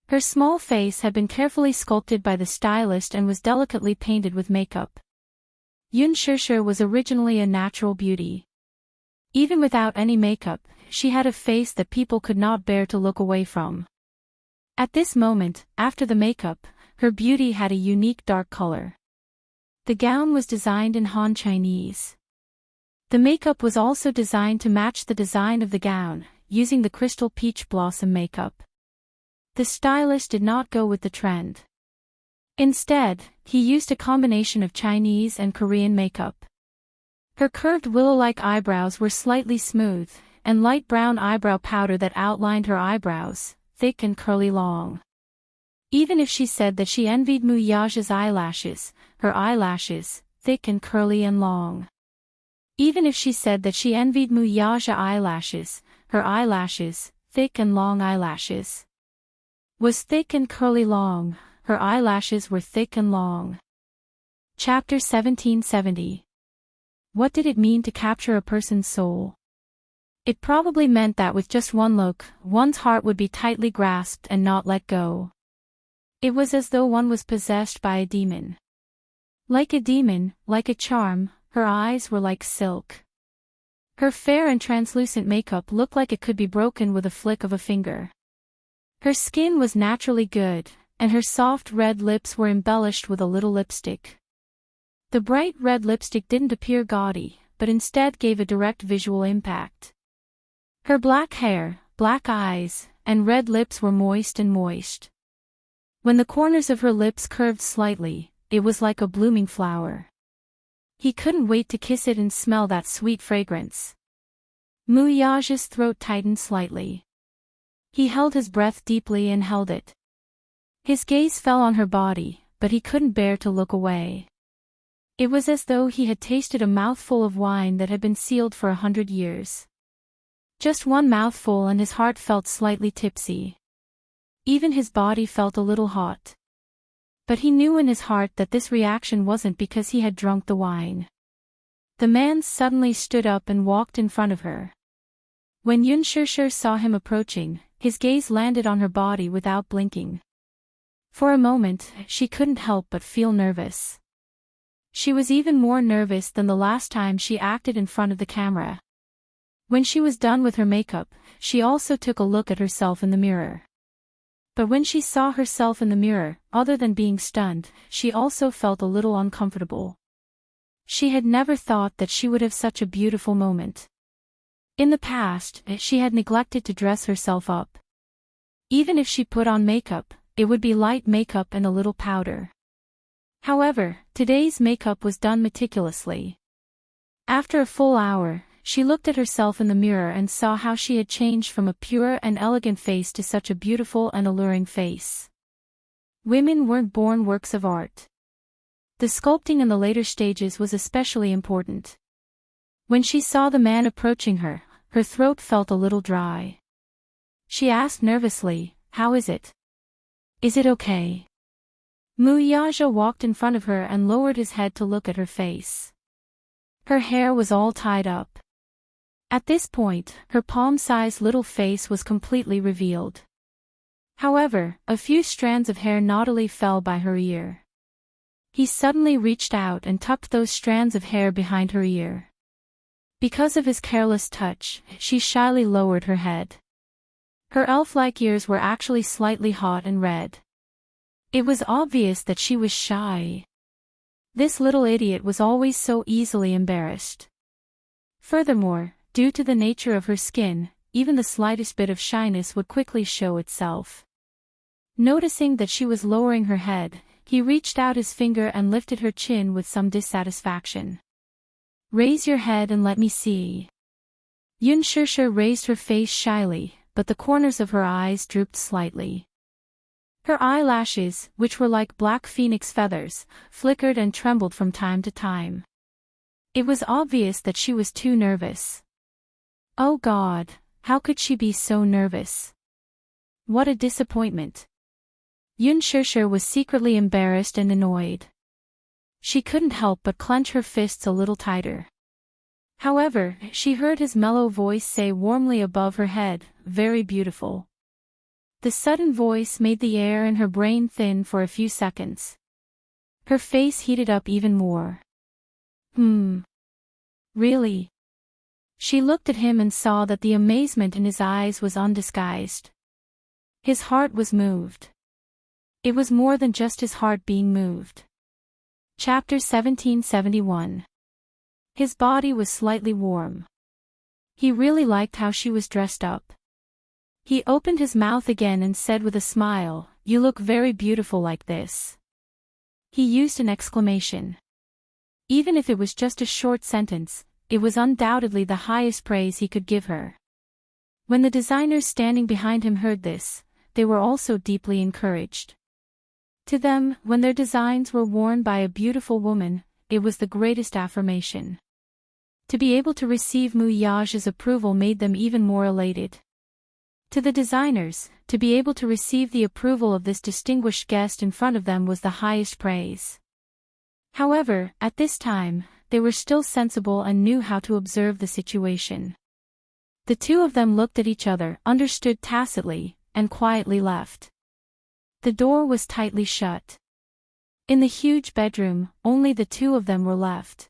Her small face had been carefully sculpted by the stylist and was delicately painted with makeup. Yun Shishir was originally a natural beauty. Even without any makeup, she had a face that people could not bear to look away from. At this moment, after the makeup, her beauty had a unique dark color. The gown was designed in Han Chinese. The makeup was also designed to match the design of the gown, using the crystal peach blossom makeup. The stylist did not go with the trend. Instead, he used a combination of Chinese and Korean makeup. Her curved willow-like eyebrows were slightly smooth, and light brown eyebrow powder that outlined her eyebrows, thick and curly long. Even if she said that she envied Muyaja's eyelashes, her eyelashes, thick and curly and long. Even if she said that she envied Muyaja eyelashes, her eyelashes, thick and long eyelashes, was thick and curly long, her eyelashes were thick and long. Chapter 1770. What did it mean to capture a person's soul? It probably meant that with just one look, one's heart would be tightly grasped and not let go. It was as though one was possessed by a demon. Like a demon, like a charm, her eyes were like silk. Her fair and translucent makeup looked like it could be broken with a flick of a finger. Her skin was naturally good, and her soft red lips were embellished with a little lipstick. The bright red lipstick didn't appear gaudy, but instead gave a direct visual impact. Her black hair, black eyes, and red lips were moist and moist. When the corners of her lips curved slightly, it was like a blooming flower. He couldn't wait to kiss it and smell that sweet fragrance. Muyaja's throat tightened slightly. He held his breath deeply and held it. His gaze fell on her body, but he couldn't bear to look away. It was as though he had tasted a mouthful of wine that had been sealed for 100 years. Just one mouthful and his heart felt slightly tipsy. Even his body felt a little hot. But he knew in his heart that this reaction wasn't because he had drunk the wine. The man suddenly stood up and walked in front of her. When Yunshishir saw him approaching, his gaze landed on her body without blinking. For a moment, she couldn't help but feel nervous. She was even more nervous than the last time she acted in front of the camera. When she was done with her makeup, she also took a look at herself in the mirror. But when she saw herself in the mirror, other than being stunned, she also felt a little uncomfortable. She had never thought that she would have such a beautiful moment. In the past, she had neglected to dress herself up. Even if she put on makeup, it would be light makeup and a little powder. However, today's makeup was done meticulously. After a full hour, she looked at herself in the mirror and saw how she had changed from a pure and elegant face to such a beautiful and alluring face. Women weren't born works of art. The sculpting in the later stages was especially important. When she saw the man approaching her, her throat felt a little dry. She asked nervously, "How is it? Is it okay?" Muyaja walked in front of her and lowered his head to look at her face. Her hair was all tied up. At this point, her palm-sized little face was completely revealed. However, a few strands of hair naughtily fell by her ear. He suddenly reached out and tucked those strands of hair behind her ear. Because of his careless touch, she shyly lowered her head. Her elf-like ears were actually slightly hot and red. It was obvious that she was shy. This little idiot was always so easily embarrassed. Furthermore, due to the nature of her skin, even the slightest bit of shyness would quickly show itself. Noticing that she was lowering her head, he reached out his finger and lifted her chin with some dissatisfaction. "Raise your head and let me see." Yunshishir raised her face shyly, but the corners of her eyes drooped slightly. Her eyelashes, which were like black phoenix feathers, flickered and trembled from time to time. It was obvious that she was too nervous. Oh God, how could she be so nervous? What a disappointment. Yunshishir was secretly embarrassed and annoyed. She couldn't help but clench her fists a little tighter. However, she heard his mellow voice say warmly above her head, "Very beautiful." The sudden voice made the air in her brain thin for a few seconds. Her face heated up even more. Really? She looked at him and saw that the amazement in his eyes was undisguised. His heart was moved. It was more than just his heart being moved. Chapter 1771. His body was slightly warm. He really liked how she was dressed up. He opened his mouth again and said with a smile, "You look very beautiful like this." He used an exclamation. Even if it was just a short sentence, it was undoubtedly the highest praise he could give her. When the designers standing behind him heard this, they were also deeply encouraged. To them, when their designs were worn by a beautiful woman, it was the greatest affirmation. To be able to receive Muyage's approval made them even more elated. To the designers, to be able to receive the approval of this distinguished guest in front of them was the highest praise. However, at this time, they were still sensible and knew how to observe the situation. The two of them looked at each other, understood tacitly, and quietly left. The door was tightly shut. In the huge bedroom, only the two of them were left.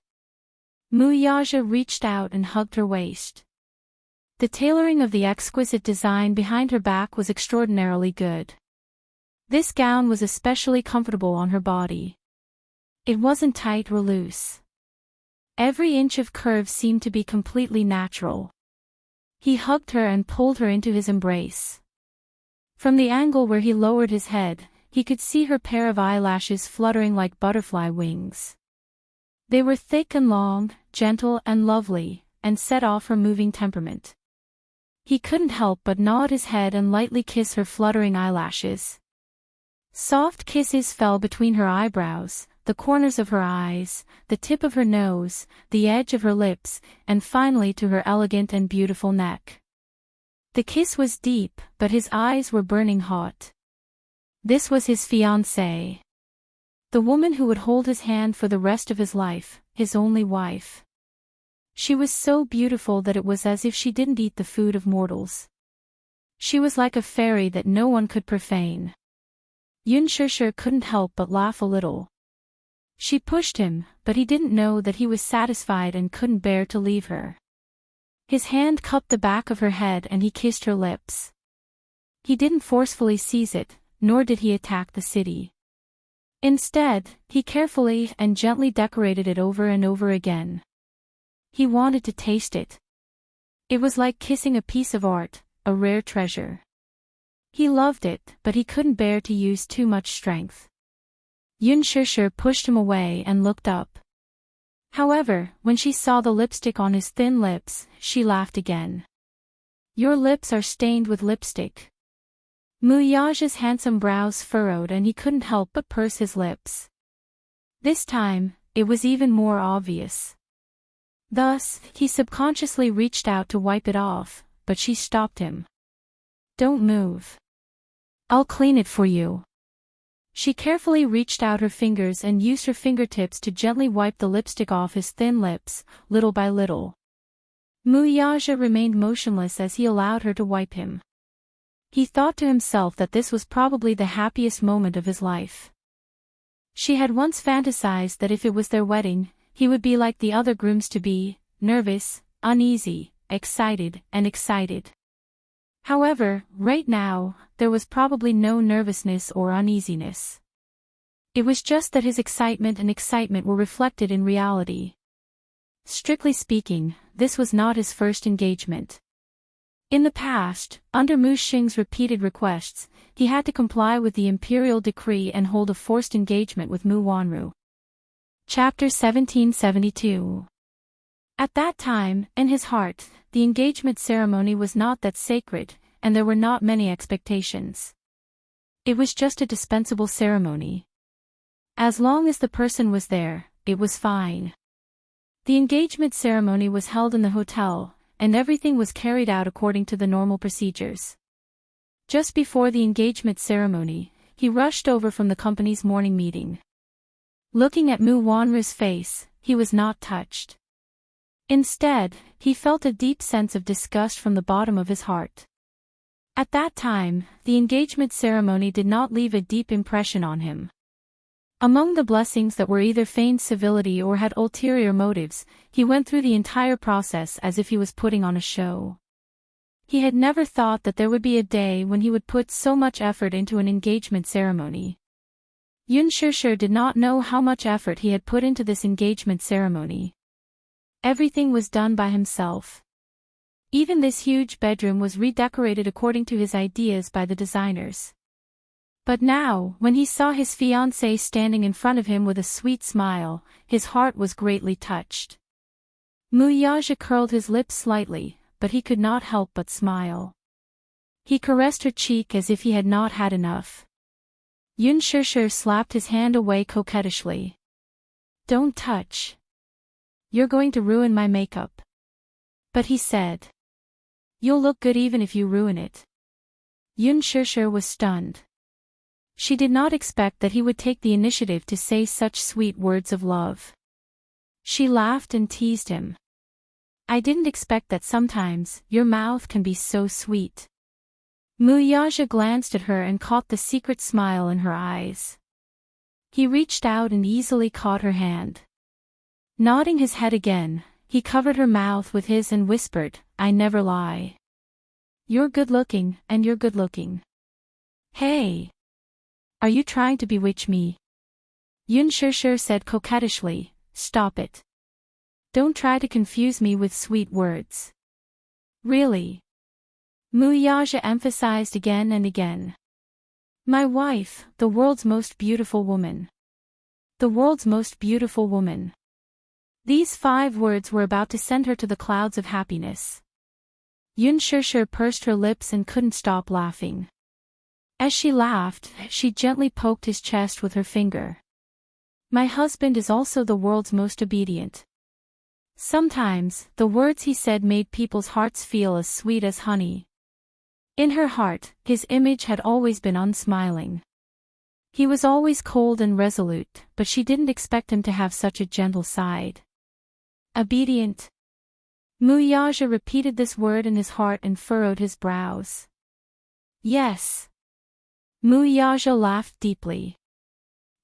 Muyage reached out and hugged her waist. The tailoring of the exquisite design behind her back was extraordinarily good. This gown was especially comfortable on her body. It wasn't tight or loose. Every inch of curve seemed to be completely natural. He hugged her and pulled her into his embrace. From the angle where he lowered his head, he could see her pair of eyelashes fluttering like butterfly wings. They were thick and long, gentle and lovely, and set off her moving temperament. He couldn't help but nod his head and lightly kiss her fluttering eyelashes. Soft kisses fell between her eyebrows, the corners of her eyes, the tip of her nose, the edge of her lips, and finally to her elegant and beautiful neck. The kiss was deep, but his eyes were burning hot. This was his fiancée. The woman who would hold his hand for the rest of his life, his only wife. She was so beautiful that it was as if she didn't eat the food of mortals. She was like a fairy that no one could profane. Yun Shusher couldn't help but laugh a little. She pushed him, but he didn't know that he was satisfied and couldn't bear to leave her. His hand cupped the back of her head and he kissed her lips. He didn't forcefully seize it, nor did he attack the city. Instead, he carefully and gently decorated it over and over again. He wanted to taste it. It was like kissing a piece of art, a rare treasure. He loved it, but he couldn't bear to use too much strength. Yun Shusher pushed him away and looked up. However, when she saw the lipstick on his thin lips, she laughed again. "Your lips are stained with lipstick." Muyage's handsome brows furrowed and he couldn't help but purse his lips. This time, it was even more obvious. Thus, he subconsciously reached out to wipe it off, but she stopped him. "Don't move. I'll clean it for you." She carefully reached out her fingers and used her fingertips to gently wipe the lipstick off his thin lips, little by little. Muyage remained motionless as he allowed her to wipe him. He thought to himself that this was probably the happiest moment of his life. She had once fantasized that if it was their wedding, he would be like the other grooms-to-be, nervous, uneasy, excited. However, right now, there was probably no nervousness or uneasiness. It was just that his excitement were reflected in reality. Strictly speaking, this was not his first engagement. In the past, under Mu Xing's repeated requests, he had to comply with the imperial decree and hold a forced engagement with Mu Wanru. Chapter 1772. At that time, in his heart, the engagement ceremony was not that sacred, and there were not many expectations. It was just a dispensable ceremony. As long as the person was there, it was fine. The engagement ceremony was held in the hotel, and everything was carried out according to the normal procedures. Just before the engagement ceremony, he rushed over from the company's morning meeting. Looking at Mu Wanru's face, he was not touched. Instead, he felt a deep sense of disgust from the bottom of his heart. At that time, the engagement ceremony did not leave a deep impression on him. Among the blessings that were either feigned civility or had ulterior motives, he went through the entire process as if he was putting on a show. He had never thought that there would be a day when he would put so much effort into an engagement ceremony. Yun Shusher did not know how much effort he had put into this engagement ceremony. Everything was done by himself. Even this huge bedroom was redecorated according to his ideas by the designers. But now, when he saw his fiancée standing in front of him with a sweet smile, his heart was greatly touched. Muyage curled his lips slightly, but he could not help but smile. He caressed her cheek as if he had not had enough. Yun Shusher slapped his hand away coquettishly. Don't touch. You're going to ruin my makeup. But he said. You'll look good even if you ruin it. Yun Shishir was stunned. She did not expect that he would take the initiative to say such sweet words of love. She laughed and teased him. I didn't expect that sometimes your mouth can be so sweet. Muyaja glanced at her and caught the secret smile in her eyes. He reached out and easily caught her hand. Nodding his head again, he covered her mouth with his and whispered, I never lie. You're good-looking, and you're good-looking. Hey! Are you trying to bewitch me? Yun Shishir said coquettishly, stop it. Don't try to confuse me with sweet words. Really? Muyaja emphasized again and again. My wife, the world's most beautiful woman. The world's most beautiful woman. These 5 words were about to send her to the clouds of happiness. Yun Shishir pursed her lips and couldn't stop laughing. As she laughed, she gently poked his chest with her finger. My husband is also the world's most obedient. Sometimes, the words he said made people's hearts feel as sweet as honey. In her heart, his image had always been unsmiling. He was always cold and resolute, but she didn't expect him to have such a gentle side. Obedient. Muyaja repeated this word in his heart and furrowed his brows. Yes. Muyaja laughed deeply.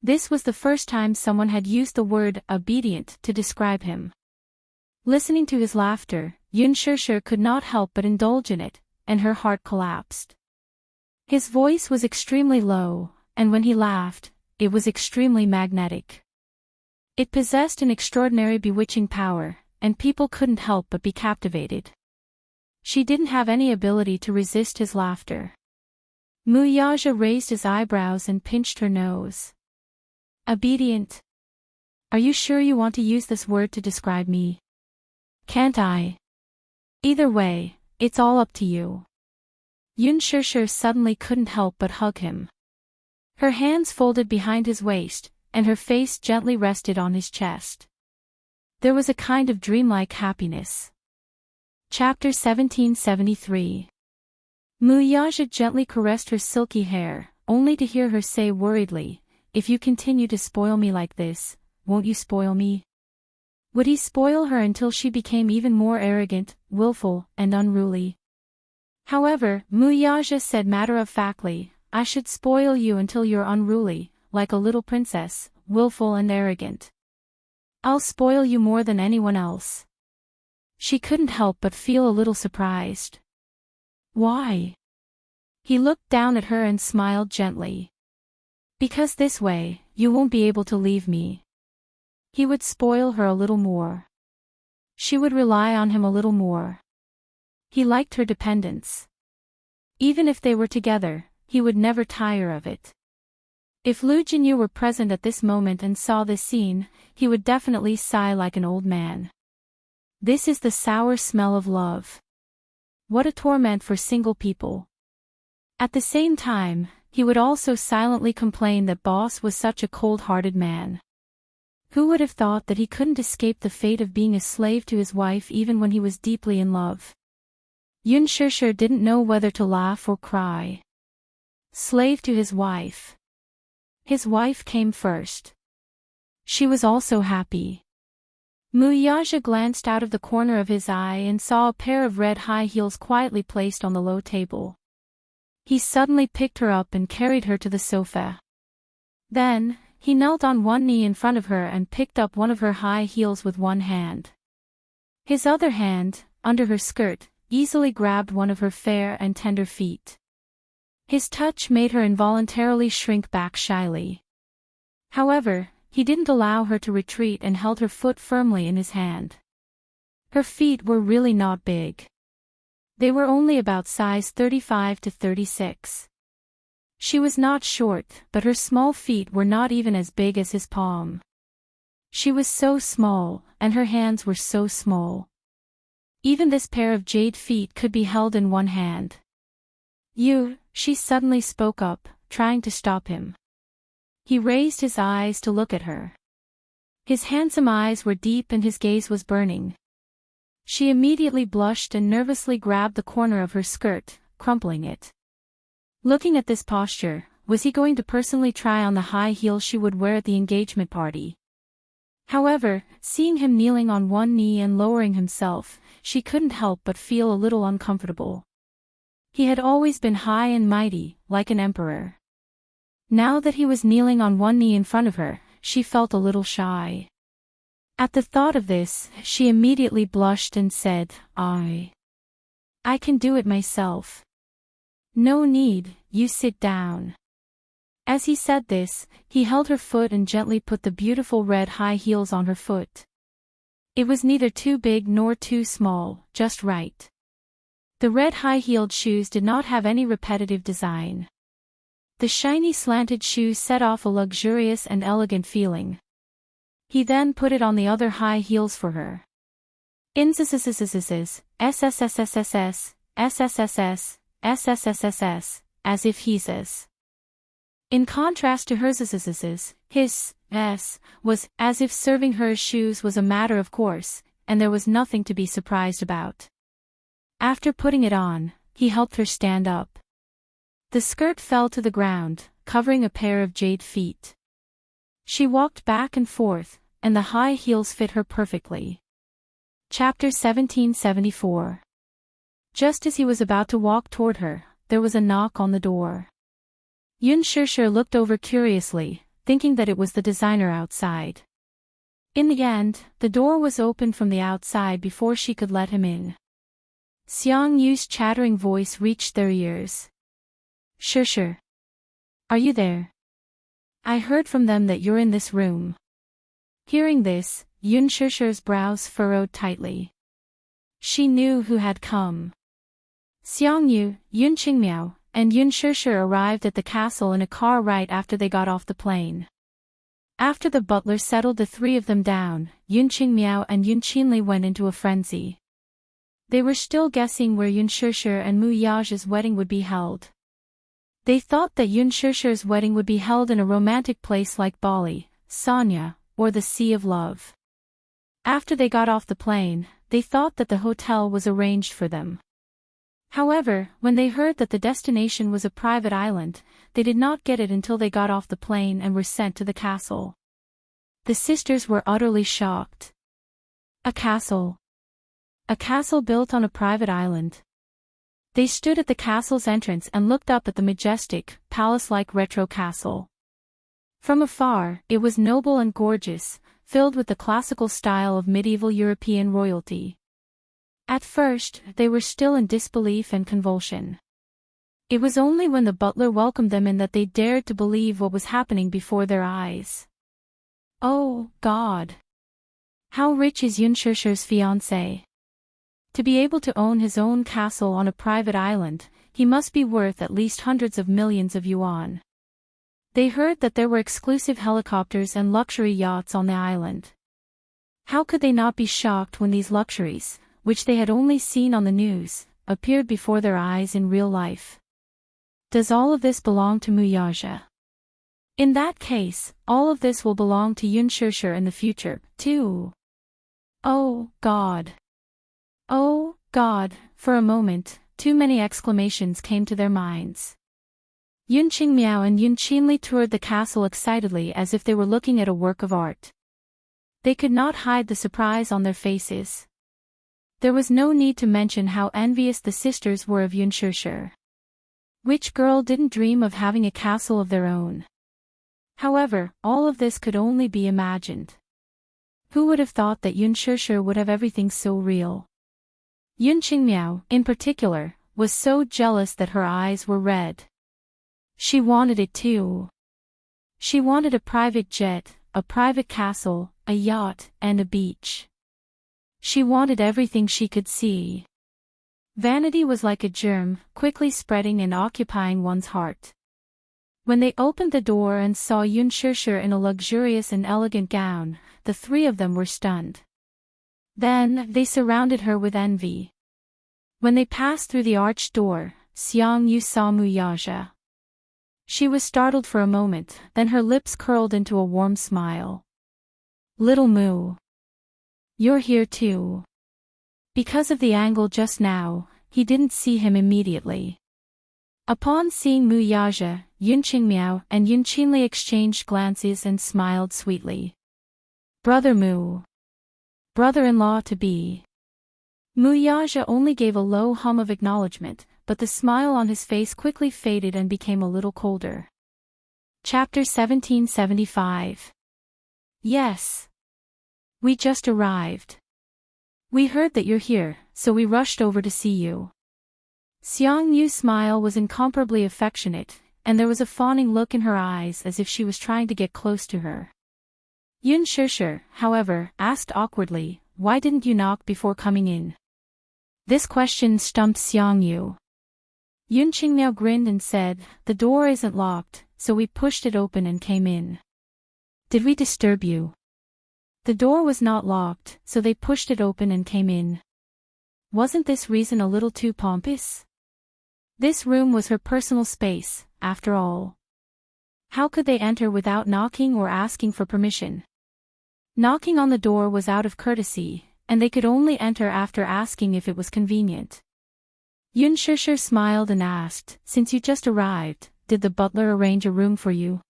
This was the first time someone had used the word obedient to describe him. Listening to his laughter, Yun Shishir could not help but indulge in it, and her heart collapsed. His voice was extremely low, and when he laughed, it was extremely magnetic. It possessed an extraordinary bewitching power, and people couldn't help but be captivated. She didn't have any ability to resist his laughter. Muyaja raised his eyebrows and pinched her nose. Obedient. Are you sure you want to use this word to describe me? Can't I? Either way, it's all up to you. Yun Shishir suddenly couldn't help but hug him. Her hands folded behind his waist, and her face gently rested on his chest. There was a kind of dreamlike happiness. Chapter 1773. Muyaja gently caressed her silky hair, only to hear her say worriedly, if you continue to spoil me like this, won't you spoil me? Would he spoil her until she became even more arrogant, willful, and unruly? However, Muyaja said matter-of-factly, I should spoil you until you're unruly, like a little princess, willful and arrogant. I'll spoil you more than anyone else. She couldn't help but feel a little surprised. Why? He looked down at her and smiled gently. Because this way, you won't be able to leave me. He would spoil her a little more. She would rely on him a little more. He liked her dependence. Even if they were together, he would never tire of it. If Lu Jinyu were present at this moment and saw this scene, he would definitely sigh like an old man. This is the sour smell of love. What a torment for single people. At the same time, he would also silently complain that Boss was such a cold-hearted man. Who would have thought that he couldn't escape the fate of being a slave to his wife even when he was deeply in love? Yun Shishir didn't know whether to laugh or cry. Slave to his wife. His wife came first. She was also happy. Muyaja glanced out of the corner of his eye and saw a pair of red high heels quietly placed on the low table. He suddenly picked her up and carried her to the sofa. Then, he knelt on one knee in front of her and picked up one of her high heels with one hand. His other hand, under her skirt, easily grabbed one of her fair and tender feet. His touch made her involuntarily shrink back shyly. However, he didn't allow her to retreat and held her foot firmly in his hand. Her feet were really not big. They were only about size 35 to 36. She was not short, but her small feet were not even as big as his palm. She was so small, and her hands were so small. Even this pair of jade feet could be held in one hand. She suddenly spoke up, trying to stop him. He raised his eyes to look at her. His handsome eyes were deep and his gaze was burning. She immediately blushed and nervously grabbed the corner of her skirt, crumpling it. Looking at this posture, was he going to personally try on the high heels she would wear at the engagement party? However, seeing him kneeling on one knee and lowering himself, she couldn't help but feel a little uncomfortable. He had always been high and mighty, like an emperor. Now that he was kneeling on one knee in front of her, she felt a little shy. At the thought of this, she immediately blushed and said, I can do it myself. No need, you sit down. As he said this, he held her foot and gently put the beautiful red high heels on her foot. It was neither too big nor too small, just right. The red high-heeled shoes did not have any repetitive design. The shiny slanted shoes set off a luxurious and elegant feeling. He then put it on the other high heels for her. SSSSSS, SSSSS, SSSSS, as if he says. In contrast to hers, his S was as if serving her shoes was a matter of course, and there was nothing to be surprised about. After putting it on, he helped her stand up. The skirt fell to the ground, covering a pair of jade feet. She walked back and forth, and the high heels fit her perfectly. Chapter 1774. Just as he was about to walk toward her, there was a knock on the door. Yun Shishir looked over curiously, thinking that it was the designer outside. In the end, the door was opened from the outside before she could let him in. Xiang Yu's chattering voice reached their ears. Shishir. Are you there? I heard from them that you're in this room. Hearing this, Yun Shishir's brows furrowed tightly. She knew who had come. Xiang Yu, Yun Qingmiao, and Yun Shishir arrived at the castle in a car right after they got off the plane. After the butler settled the three of them down, Yun Qingmiao and Yun Qinli went into a frenzy. They were still guessing where Yun Shishir and Mu Yaja's wedding would be held. They thought that Yun Shishir's wedding would be held in a romantic place like Bali, Sanya, or the Sea of Love. After they got off the plane, they thought that the hotel was arranged for them. However, when they heard that the destination was a private island, they did not get it until they got off the plane and were sent to the castle. The sisters were utterly shocked. A castle. A castle built on a private island. They stood at the castle's entrance and looked up at the majestic, palace-like retro castle. From afar, it was noble and gorgeous, filled with the classical style of medieval European royalty. At first, they were still in disbelief and convulsion. It was only when the butler welcomed them in that they dared to believe what was happening before their eyes. Oh, God! How rich is Yun Shishir's fiancé? To be able to own his own castle on a private island, he must be worth at least hundreds of millions of yuan. They heard that there were exclusive helicopters and luxury yachts on the island. How could they not be shocked when these luxuries, which they had only seen on the news, appeared before their eyes in real life? Does all of this belong to Muyaja? In that case, all of this will belong to Yun Shishir in the future, too. Oh, God! Oh, God! For a moment, too many exclamations came to their minds. Yun Qingmiao and Yun Qinli toured the castle excitedly as if they were looking at a work of art. They could not hide the surprise on their faces. There was no need to mention how envious the sisters were of Yun Shishir. Which girl didn't dream of having a castle of their own? However, all of this could only be imagined. Who would have thought that Yun Shishir would have everything so real? Yun Qingmiao, in particular, was so jealous that her eyes were red. She wanted it too. She wanted a private jet, a private castle, a yacht, and a beach. She wanted everything she could see. Vanity was like a germ, quickly spreading and occupying one's heart. When they opened the door and saw Yun Shishir in a luxurious and elegant gown, the three of them were stunned. Then, they surrounded her with envy. When they passed through the arched door, Xiang Yu saw Muyaja. She was startled for a moment, then her lips curled into a warm smile. Little Moo. You're here too. Because of the angle just now, he didn't see him immediately. Upon seeing Mu Yaja, Yunqingmiao and Yunqinli exchanged glances and smiled sweetly. Brother Mu. Brother-in-law to be. Mu Yaja only gave a low hum of acknowledgement, but the smile on his face quickly faded and became a little colder. Chapter 1775. Yes. We just arrived. We heard that you're here, so we rushed over to see you. Xiang Yu's smile was incomparably affectionate, and there was a fawning look in her eyes as if she was trying to get close to her. Yun Shishir, however, asked awkwardly, "Why didn't you knock before coming in?" This question stumped Xiang Yu. Yun Qingmiao grinned and said, "The door isn't locked, so we pushed it open and came in." Did we disturb you? The door was not locked, so they pushed it open and came in. Wasn't this reason a little too pompous? This room was her personal space, after all. How could they enter without knocking or asking for permission? Knocking on the door was out of courtesy, and they could only enter after asking if it was convenient. Yun Shishir smiled and asked, "Since you just arrived, did the butler arrange a room for you?"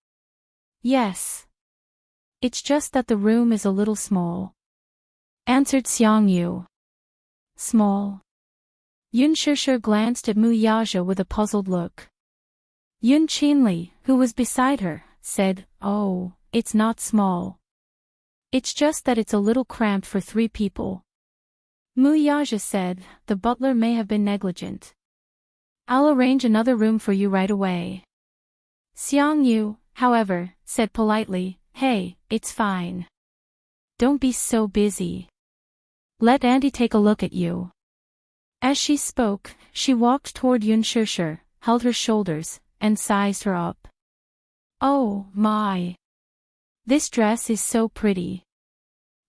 "Yes. It's just that the room is a little small," answered Xiang Yu. Small? Yun Shishir glanced at Mu Yaja with a puzzled look. Yun Qinli, who was beside her, said, "Oh, it's not small. It's just that it's a little cramped for 3 people." Mu Yaja said, "The butler may have been negligent. I'll arrange another room for you right away." Xiang Yu, however, said politely, "Hey, it's fine. Don't be so busy. Let Auntie take a look at you." As she spoke, she walked toward Yun Shishir, held her shoulders, and sized her up. "Oh, my. This dress is so pretty.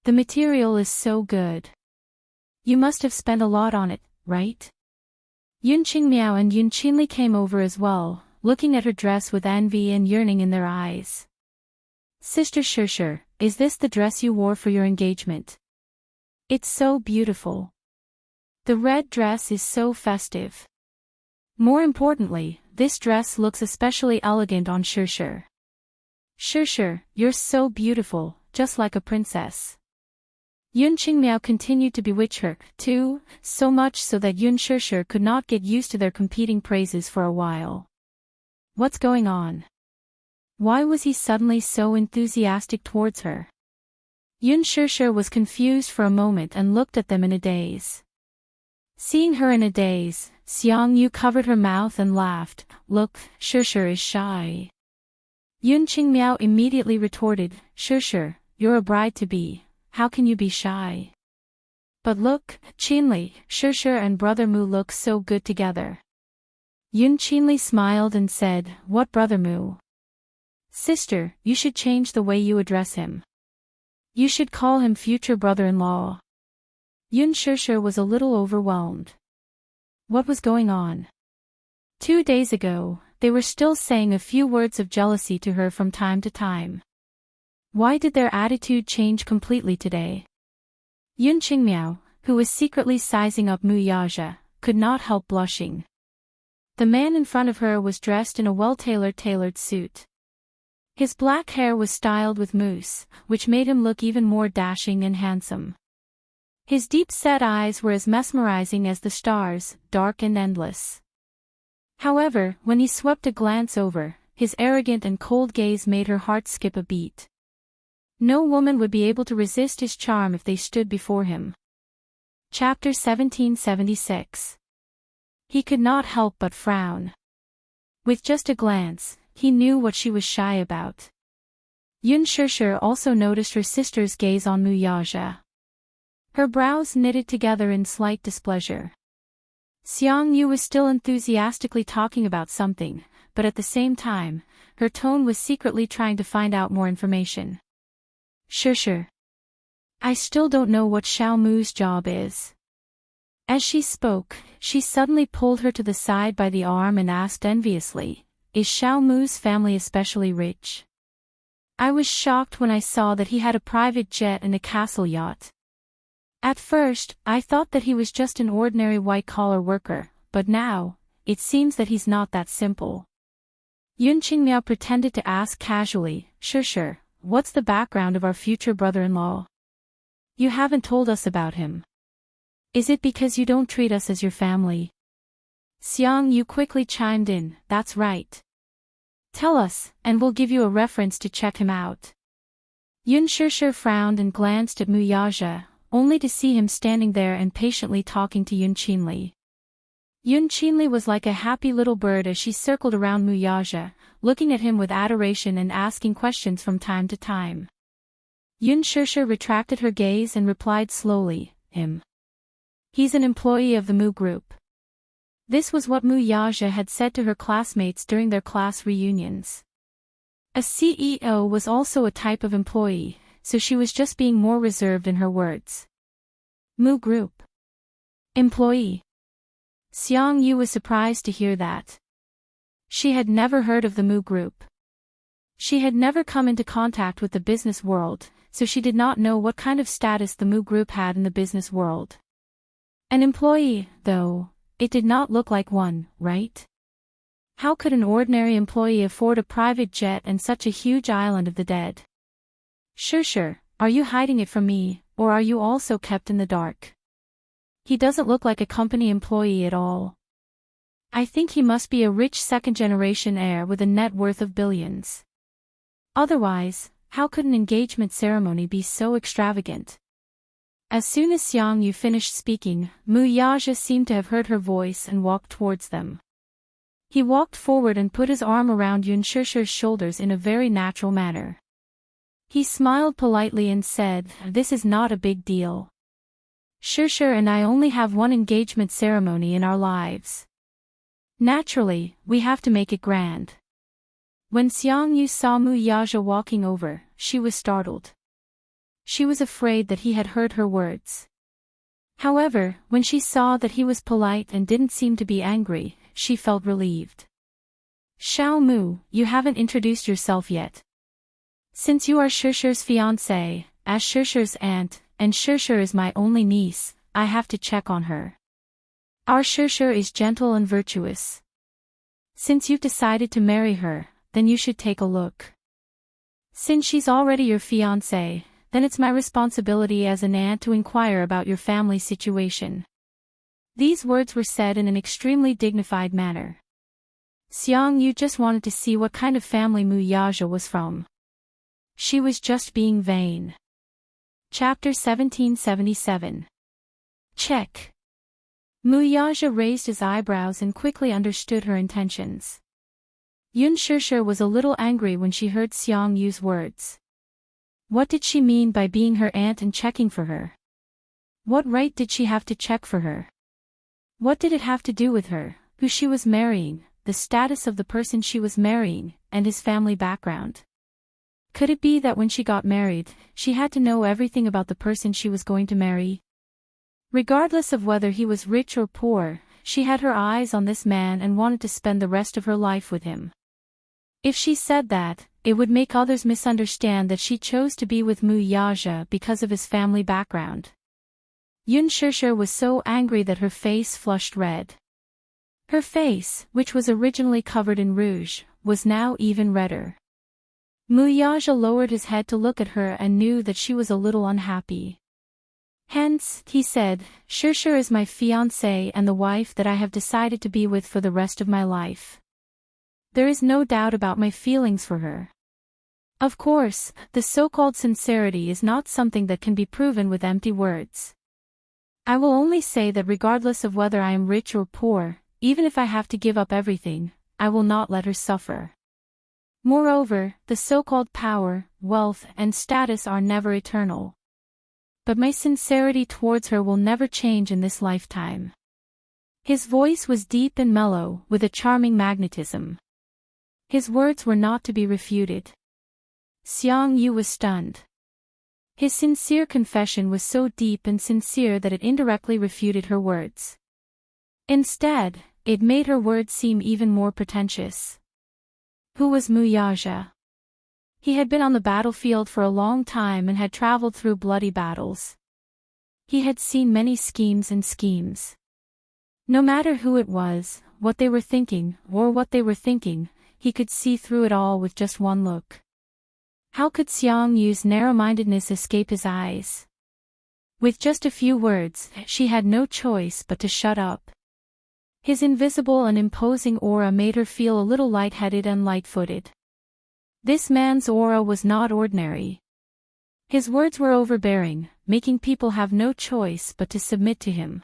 The material is so good. You must have spent a lot on it, right?" Yun Qingmiao and Yun Qinli came over as well, looking at her dress with envy and yearning in their eyes. "Sister Shishir, is this the dress you wore for your engagement? It's so beautiful. The red dress is so festive. More importantly, this dress looks especially elegant on Shishir. Shishir, you're so beautiful, just like a princess." Yun Qingmiao continued to bewitch her, too, so much so that Yun Shishir could not get used to their competing praises for a while. What's going on? Why was he suddenly so enthusiastic towards her? Yun Shishir was confused for a moment and looked at them in a daze. Seeing her in a daze, Xiang Yu covered her mouth and laughed, "Look, Shishir is shy." Yun Qingmiao immediately retorted, "Shishir, you're a bride-to-be, how can you be shy? But look, Qinli, Shishir and Brother Mu look so good together." Yun Qinli smiled and said, "What Brother Mu?" "Sister, you should change the way you address him. You should call him future brother-in-law." Yun Shishir was a little overwhelmed. What was going on? 2 days ago, they were still saying a few words of jealousy to her from time to time. Why did their attitude change completely today? Yun Qingmiao, who was secretly sizing up Mu Yaja, could not help blushing. The man in front of her was dressed in a well-tailored suit. His black hair was styled with mousse, which made him look even more dashing and handsome. His deep-set eyes were as mesmerizing as the stars, dark and endless. However, when he swept a glance over, his arrogant and cold gaze made her heart skip a beat. No woman would be able to resist his charm if they stood before him. Chapter 1776. He could not help but frown. With just a glance, he knew what she was shy about. Yun Shishir also noticed her sister's gaze on Mu Yaja. Her brows knitted together in slight displeasure. Xiang Yu was still enthusiastically talking about something, but at the same time, her tone was secretly trying to find out more information. "Shishir, I still don't know what Xiao Mu's job is." As she spoke, she suddenly pulled her to the side by the arm and asked enviously, "Is Xiao Mu's family especially rich?" I was shocked when I saw that he had a private jet and a castle yacht. At first, I thought that he was just an ordinary white-collar worker, but now, it seems that he's not that simple. Yun Qingmiao pretended to ask casually, Sure, what's the background of our future brother-in-law? You haven't told us about him. Is it because you don't treat us as your family? Xiang Yu quickly chimed in, that's right. Tell us, and we'll give you a reference to check him out. Yun Shishir frowned and glanced at Mu Yaja, only to see him standing there and patiently talking to Yun Qinli. Yun Qinli was like a happy little bird as she circled around Mu Yaja, looking at him with adoration and asking questions from time to time. Yun Shishir retracted her gaze and replied slowly, him. He's an employee of the Mu Group. This was what Mu Yaja had said to her classmates during their class reunions. A CEO was also a type of employee, so she was just being more reserved in her words. Mu Group. Employee. Xiang Yu was surprised to hear that. She had never heard of the Mu Group. She had never come into contact with the business world, so she did not know what kind of status the Mu Group had in the business world. An employee, though, it did not look like one, right? How could an ordinary employee afford a private jet and such a huge island of the dead? Sure, are you hiding it from me, or are you also kept in the dark? He doesn't look like a company employee at all. I think he must be a rich second-generation heir with a net worth of billions. Otherwise, how could an engagement ceremony be so extravagant? As soon as Xiang Yu finished speaking, Mu Yaja seemed to have heard her voice and walked towards them. He walked forward and put his arm around Yun Shishir's shoulders in a very natural manner. He smiled politely and said, This is not a big deal. Shishir and I only have one engagement ceremony in our lives. Naturally, we have to make it grand. When Xiang Yu saw Mu Yaja walking over, she was startled. She was afraid that he had heard her words. However, when she saw that he was polite and didn't seem to be angry, she felt relieved. Xiao Mu, you haven't introduced yourself yet. Since you are Shishir's fiancé, as Shishir's aunt, and Shishir is my only niece, I have to check on her. Our Shishir is gentle and virtuous. Since you've decided to marry her, then you should take a look. Since she's already your fiancé, then it's my responsibility as an aunt to inquire about your family situation. These words were said in an extremely dignified manner. Xiang Yu just wanted to see what kind of family Mu Yaja was from. She was just being vain. Chapter 1777. Check. Mu Yaja raised his eyebrows and quickly understood her intentions. Yun Shishir was a little angry when she heard Xiang Yu's words. What did she mean by being her aunt and checking for her? What right did she have to check for her? What did it have to do with her, who she was marrying, the status of the person she was marrying, and his family background? Could it be that when she got married, she had to know everything about the person she was going to marry? Regardless of whether he was rich or poor, she had her eyes on this man and wanted to spend the rest of her life with him. If she said that, it would make others misunderstand that she chose to be with Mu Yaja because of his family background. Yun Shishir was so angry that her face flushed red. Her face, which was originally covered in rouge, was now even redder. Mu Yaja lowered his head to look at her and knew that she was a little unhappy. Hence, he said, Shishir is my fiancée and the wife that I have decided to be with for the rest of my life. There is no doubt about my feelings for her. Of course, the so-called sincerity is not something that can be proven with empty words. I will only say that regardless of whether I am rich or poor, even if I have to give up everything, I will not let her suffer. Moreover, the so-called power, wealth, and status are never eternal. But my sincerity towards her will never change in this lifetime. His voice was deep and mellow, with a charming magnetism. His words were not to be refuted. Xiang Yu was stunned. His sincere confession was so deep and sincere that it indirectly refuted her words. Instead, it made her words seem even more pretentious. Who was Mu Yaja? He had been on the battlefield for a long time and had traveled through bloody battles. He had seen many schemes and schemes. No matter who it was, what they were thinking, or what they were thinking, he could see through it all with just one look. How could Xiang Yu's narrow-mindedness escape his eyes? With just a few words, she had no choice but to shut up. His invisible and imposing aura made her feel a little light-headed and light-footed. This man's aura was not ordinary. His words were overbearing, making people have no choice but to submit to him.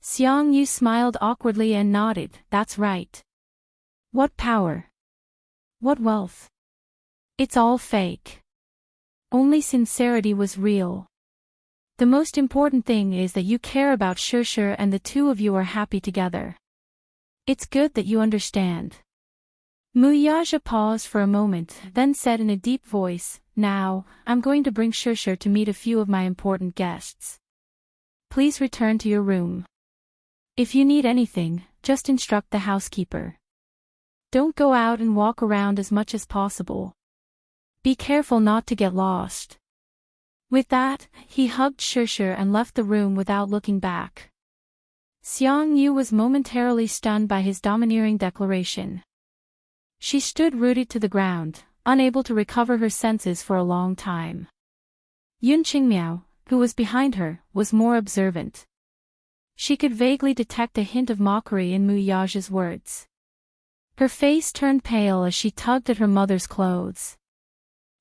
Xiang Yu smiled awkwardly and nodded, "That's right." "What power? What wealth? It's all fake. Only sincerity was real. The most important thing is that you care about Shirshir and the two of you are happy together. It's good that you understand." Muyaja paused for a moment, then said in a deep voice, "Now, I'm going to bring Shirshir to meet a few of my important guests. Please return to your room. If you need anything, just instruct the housekeeper. Don't go out and walk around as much as possible. Be careful not to get lost." With that, he hugged Shirshir and left the room without looking back. Xiang Yu was momentarily stunned by his domineering declaration. She stood rooted to the ground, unable to recover her senses for a long time. Yun Qingmiao, who was behind her, was more observant. She could vaguely detect a hint of mockery in Muyaja's words. Her face turned pale as she tugged at her mother's clothes.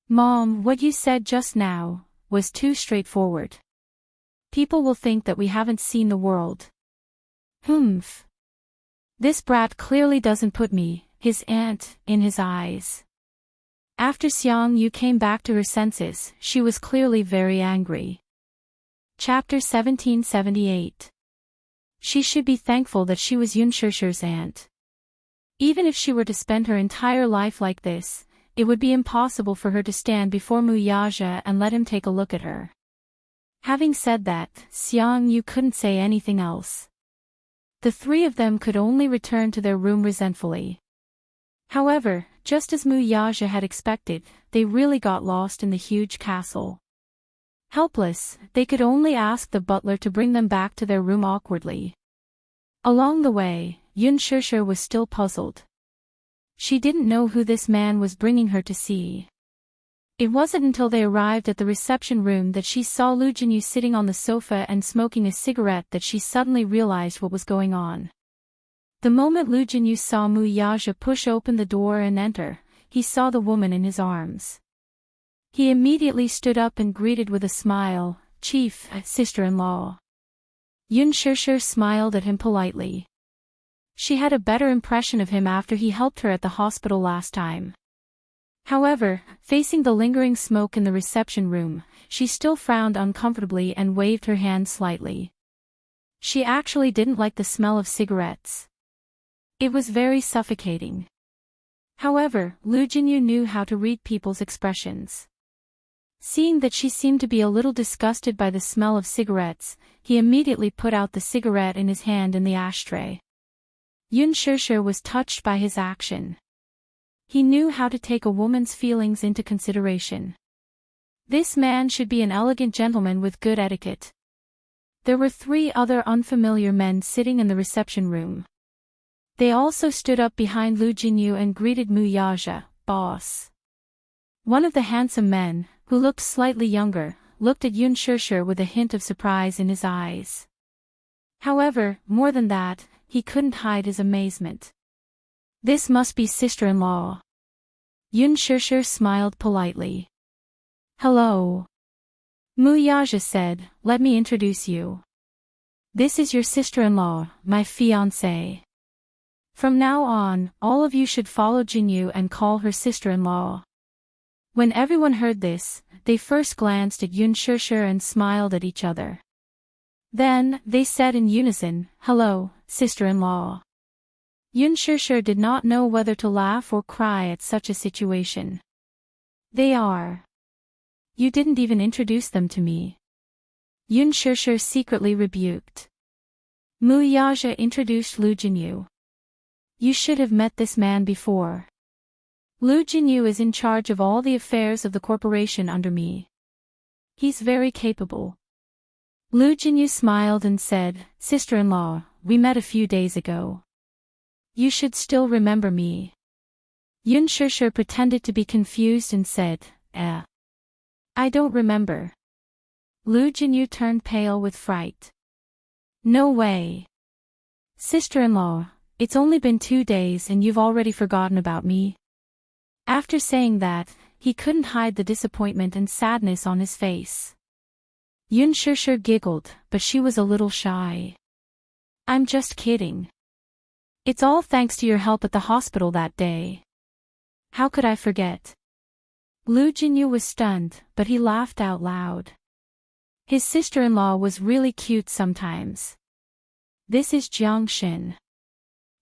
"Mom, what you said just now was too straightforward. People will think that we haven't seen the world." "Humph. This brat clearly doesn't put me, his aunt, in his eyes." After Xiang Yu came back to her senses, she was clearly very angry. Chapter 1778. She should be thankful that she was Yun Shirshir's aunt. Even if she were to spend her entire life like this, it would be impossible for her to stand before Muyaja and let him take a look at her. Having said that, Xiang Yu couldn't say anything else. The three of them could only return to their room resentfully. However, just as Muyaja had expected, they really got lost in the huge castle. Helpless, they could only ask the butler to bring them back to their room awkwardly. Along the way, Yun Shirshir was still puzzled. She didn't know who this man was bringing her to see. It wasn't until they arrived at the reception room that she saw Lu Jinyu sitting on the sofa and smoking a cigarette that she suddenly realized what was going on. The moment Lu Jinyu saw Muyaja push open the door and enter, he saw the woman in his arms. He immediately stood up and greeted with a smile, "Chief, sister-in-law." Yun Shirshir smiled at him politely. She had a better impression of him after he helped her at the hospital last time. However, facing the lingering smoke in the reception room, she still frowned uncomfortably and waved her hand slightly. She actually didn't like the smell of cigarettes. It was very suffocating. However, Lu Jinyu knew how to read people's expressions. Seeing that she seemed to be a little disgusted by the smell of cigarettes, he immediately put out the cigarette in his hand in the ashtray. Yun Shirshir was touched by his action. He knew how to take a woman's feelings into consideration. This man should be an elegant gentleman with good etiquette. There were three other unfamiliar men sitting in the reception room. They also stood up behind Lu Jinyu and greeted Muyaja, "Boss." One of the handsome men, who looked slightly younger, looked at Yun Shirshir with a hint of surprise in his eyes. However, more than that, he couldn't hide his amazement. "This must be sister-in-law." Yun Shirshir smiled politely. "Hello." Muyaja said, "Let me introduce you. This is your sister-in-law, my fiancée. From now on, all of you should follow Jinyu and call her sister-in-law." When everyone heard this, they first glanced at Yun Shirshir and smiled at each other. Then, they said in unison, "Hello, sister-in-law." Yun Shirshir did not know whether to laugh or cry at such a situation. "They are. You didn't even introduce them to me." Yun Shirshir secretly rebuked. Muyaja introduced Lu Jinyu. "You should have met this man before. Lu Jinyu is in charge of all the affairs of the corporation under me. He's very capable. Lu Jinyu smiled and said, "Sister-in-law, we met a few days ago. You should still remember me." Yun Shusher pretended to be confused and said, I don't remember." Lu Jinyu turned pale with fright. "No way. Sister-in-law, it's only been 2 days and you've already forgotten about me?" After saying that, he couldn't hide the disappointment and sadness on his face. Yun Shusher giggled, but she was a little shy. "I'm just kidding. It's all thanks to your help at the hospital that day. How could I forget?" Lu Jinyu was stunned, but he laughed out loud. His sister-in-law was really cute sometimes. This is Jiangshin.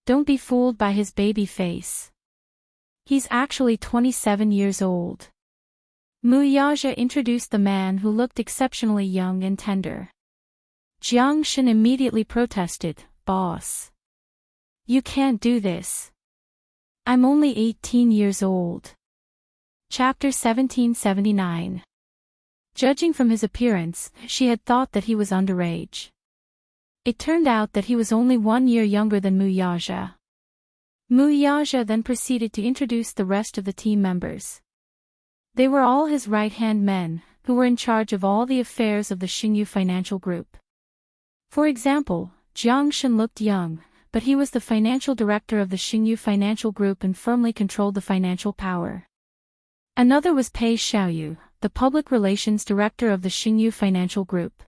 Don't be fooled by his baby face. He's actually 27 years old. Mu Yaja introduced the man who looked exceptionally young and tender. Jiangshin immediately protested, "Boss. You can't do this. I'm only 18 years old." Chapter 1779. Judging from his appearance, she had thought that he was underage. It turned out that he was only 1 year younger than Mu Yaja. Mu Yaja then proceeded to introduce the rest of the team members. They were all his right-hand men, who were in charge of all the affairs of the Xingyu Financial Group. For example, Jiangshin looked young, but he was the financial director of the Xingyu Financial Group and firmly controlled the financial power. Another was Pei Xiaoyu, the public relations director of the Xingyu Financial Group.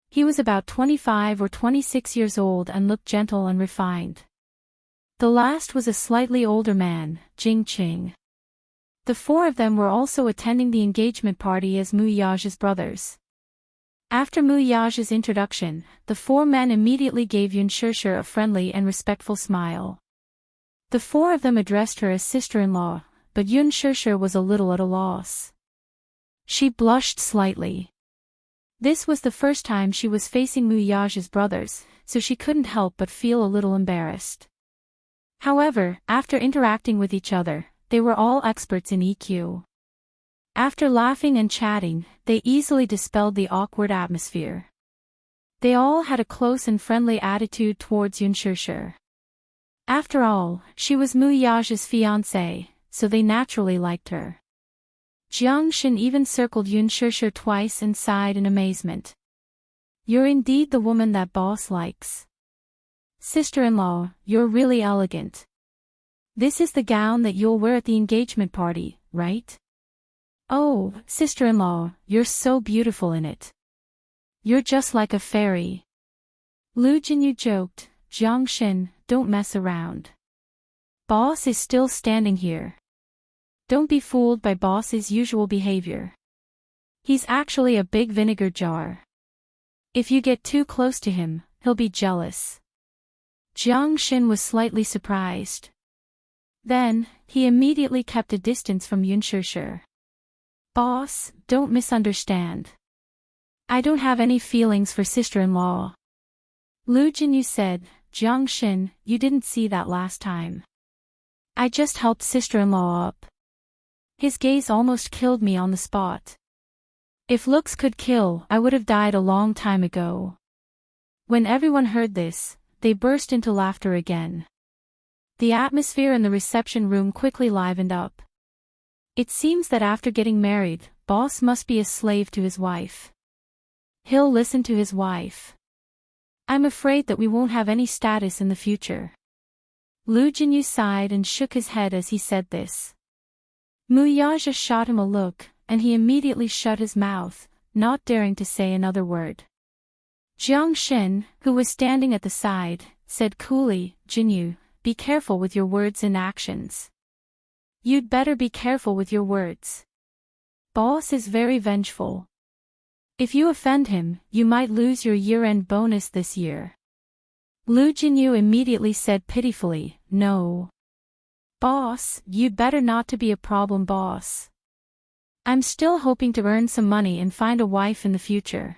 He was about 25 or 26 years old and looked gentle and refined. The last was a slightly older man, Jing Qing. The 4 of them were also attending the engagement party as Mu Yaja's brothers. After Mu Yaja's introduction, the 4 men immediately gave Yun Shusher a friendly and respectful smile. The 4 of them addressed her as sister-in-law, but Yun Shusher was a little at a loss. She blushed slightly. This was the first time she was facing Mu Yaja's brothers, so she couldn't help but feel a little embarrassed. However, after interacting with each other, they were all experts in EQ. After laughing and chatting, they easily dispelled the awkward atmosphere. They all had a close and friendly attitude towards Yun Shusher. After all, she was Mu Yaja's fiancée, so they naturally liked her. Jiangshin even circled Yun Shusher twice and sighed in amazement. "You're indeed the woman that boss likes. Sister-in-law, you're really elegant. This is the gown that you'll wear at the engagement party, right? Oh, sister-in-law, you're so beautiful in it. You're just like a fairy." Lu Jinyu joked, "Jiangshin, don't mess around. Boss is still standing here. Don't be fooled by boss's usual behavior. He's actually a big vinegar jar. If you get too close to him, he'll be jealous." Jiangshin was slightly surprised. Then, he immediately kept a distance from Yun Shusher. "Boss, don't misunderstand. I don't have any feelings for sister-in-law." Lu Jinyu said, "Jiangshin, you didn't see that last time. I just helped sister-in-law up. His gaze almost killed me on the spot. If looks could kill, I would have died a long time ago." When everyone heard this, they burst into laughter again. The atmosphere in the reception room quickly livened up. It seems that after getting married, boss must be a slave to his wife. He'll listen to his wife. I'm afraid that we won't have any status in the future. Lu Jinyu sighed and shook his head as he said this. Mu Yaja shot him a look, and he immediately shut his mouth, not daring to say another word. Jiangshin, who was standing at the side, said coolly, "Jinyu, be careful with your words and actions. You'd better be careful with your words. Boss is very vengeful. If you offend him, you might lose your year-end bonus this year." Lu Jinyu immediately said pitifully, "No. Boss, you'd better not to be a problem, boss. I'm still hoping to earn some money and find a wife in the future.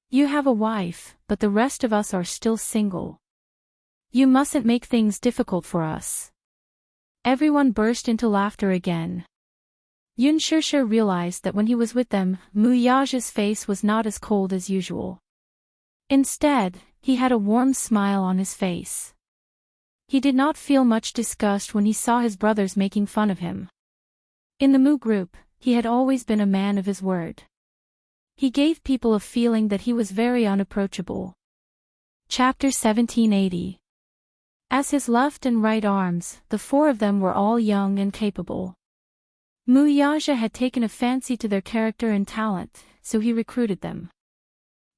You have a wife, but the rest of us are still single. You mustn't make things difficult for us." Everyone burst into laughter again. Yun Shushu realized that when he was with them, Muyaja's face was not as cold as usual. Instead, he had a warm smile on his face. He did not feel much disgust when he saw his brothers making fun of him. In the Mu group, he had always been a man of his word. He gave people a feeling that he was very unapproachable. Chapter 1780. As his left and right arms, the four of them were all young and capable. Muyaja had taken a fancy to their character and talent, so he recruited them.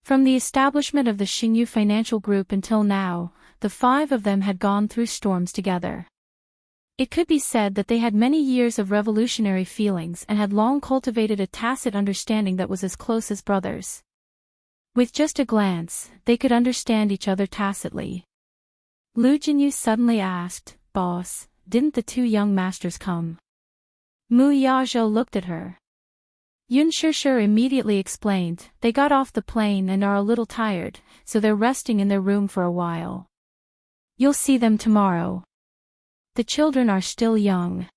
From the establishment of the Xingyu financial group until now, the five of them had gone through storms together. It could be said that they had many years of revolutionary feelings and had long cultivated a tacit understanding that was as close as brothers. With just a glance, they could understand each other tacitly. Lu Jinyu suddenly asked, "Boss, didn't the two young masters come?" Muyaja looked at her. Yun Shushu immediately explained, "They got off the plane and are a little tired, so they're resting in their room for a while. You'll see them tomorrow. The children are still young.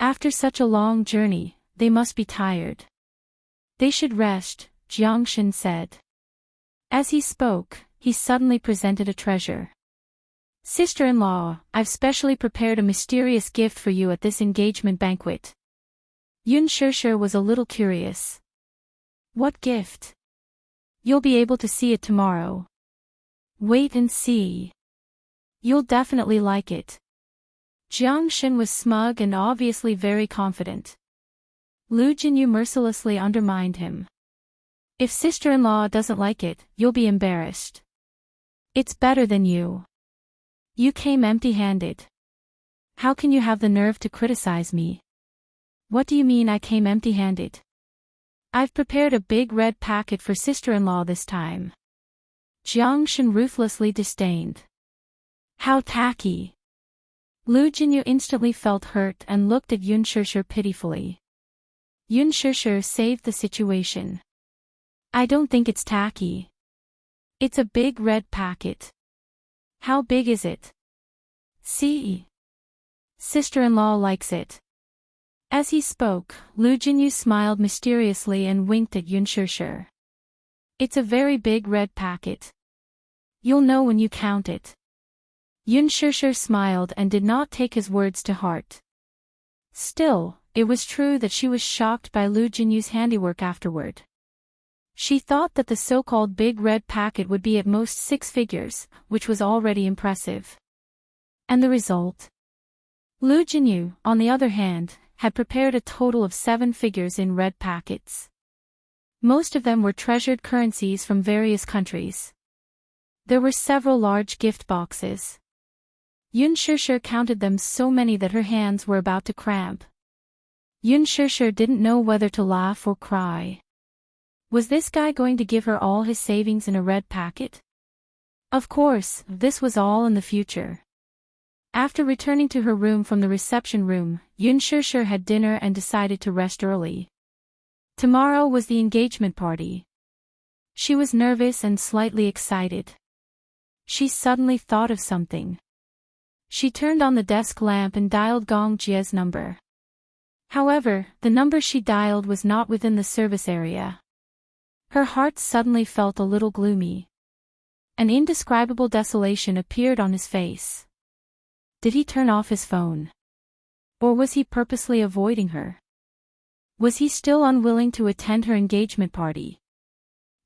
After such a long journey, they must be tired. They should rest," Jiangshan said. As he spoke, he suddenly presented a treasure. "Sister-in-law, I've specially prepared a mysterious gift for you at this engagement banquet." Yun Shushu was a little curious. "What gift?" "You'll be able to see it tomorrow. Wait and see. You'll definitely like it." Jiangshan was smug and obviously very confident. Lu Jinyu mercilessly undermined him. "If sister-in-law doesn't like it, you'll be embarrassed. It's better than you. You came empty-handed. How can you have the nerve to criticize me?" "What do you mean I came empty-handed? I've prepared a big red packet for sister-in-law this time." Jiangshan ruthlessly disdained. "How tacky." Lu Jinyu instantly felt hurt and looked at Yun Shushu pitifully. Yun Shushu saved the situation. "I don't think it's tacky. It's a big red packet." "How big is it?" "See. Sister-in-law likes it." As he spoke, Lu Jinyu smiled mysteriously and winked at Yun Shushu. "It's a very big red packet. You'll know when you count it." Yun Shushu smiled and did not take his words to heart. Still, it was true that she was shocked by Lu Jinyu's handiwork afterward. She thought that the so-called big red packet would be at most 6 figures, which was already impressive. And the result? Lu Jinyu, on the other hand, had prepared a total of 7 figures in red packets. Most of them were treasured currencies from various countries. There were several large gift boxes. Yun Shushu counted them so many that her hands were about to cramp. Yun Shushu didn't know whether to laugh or cry. Was this guy going to give her all his savings in a red packet? Of course, this was all in the future. After returning to her room from the reception room, Yun Shushu had dinner and decided to rest early. Tomorrow was the engagement party. She was nervous and slightly excited. She suddenly thought of something. She turned on the desk lamp and dialed Gong Jie's number. However, the number she dialed was not within the service area. Her heart suddenly felt a little gloomy. An indescribable desolation appeared on his face. Did he turn off his phone? Or was he purposely avoiding her? Was he still unwilling to attend her engagement party?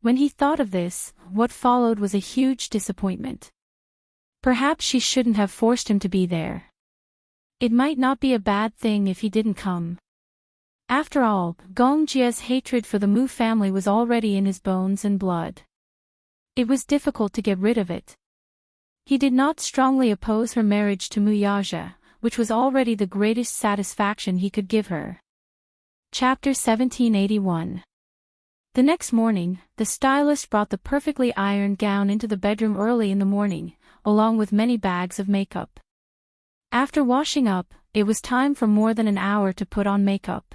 When he thought of this, what followed was a huge disappointment. Perhaps she shouldn't have forced him to be there. It might not be a bad thing if he didn't come. After all, Gong Jie's hatred for the Mu family was already in his bones and blood. It was difficult to get rid of it. He did not strongly oppose her marriage to Muyaja, which was already the greatest satisfaction he could give her. Chapter 1781. The next morning, the stylist brought the perfectly ironed gown into the bedroom early in the morning, along with many bags of makeup. After washing up, it was time for more than an hour to put on makeup.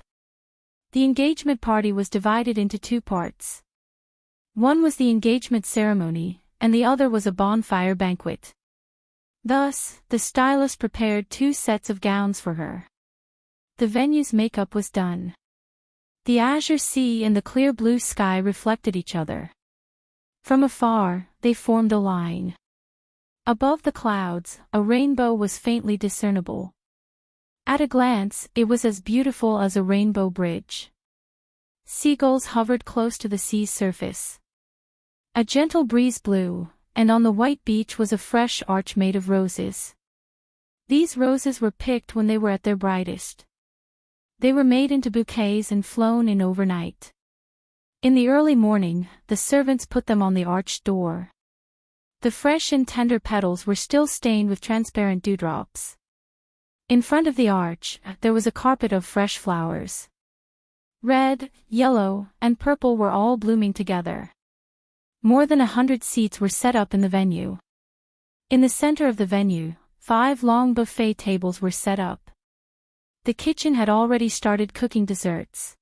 The engagement party was divided into 2 parts. One was the engagement ceremony, and the other was a bonfire banquet. Thus, the stylist prepared 2 sets of gowns for her. The venue's makeup was done. The azure sea and the clear blue sky reflected each other. From afar, they formed a line. Above the clouds, a rainbow was faintly discernible. At a glance, it was as beautiful as a rainbow bridge. Seagulls hovered close to the sea's surface. A gentle breeze blew, and on the white beach was a fresh arch made of roses. These roses were picked when they were at their brightest. They were made into bouquets and flown in overnight. In the early morning, the servants put them on the arched door. The fresh and tender petals were still stained with transparent dewdrops. In front of the arch, there was a carpet of fresh flowers. Red, yellow, and purple were all blooming together. More than 100 seats were set up in the venue. In the center of the venue, 5 long buffet tables were set up. The kitchen had already started cooking desserts.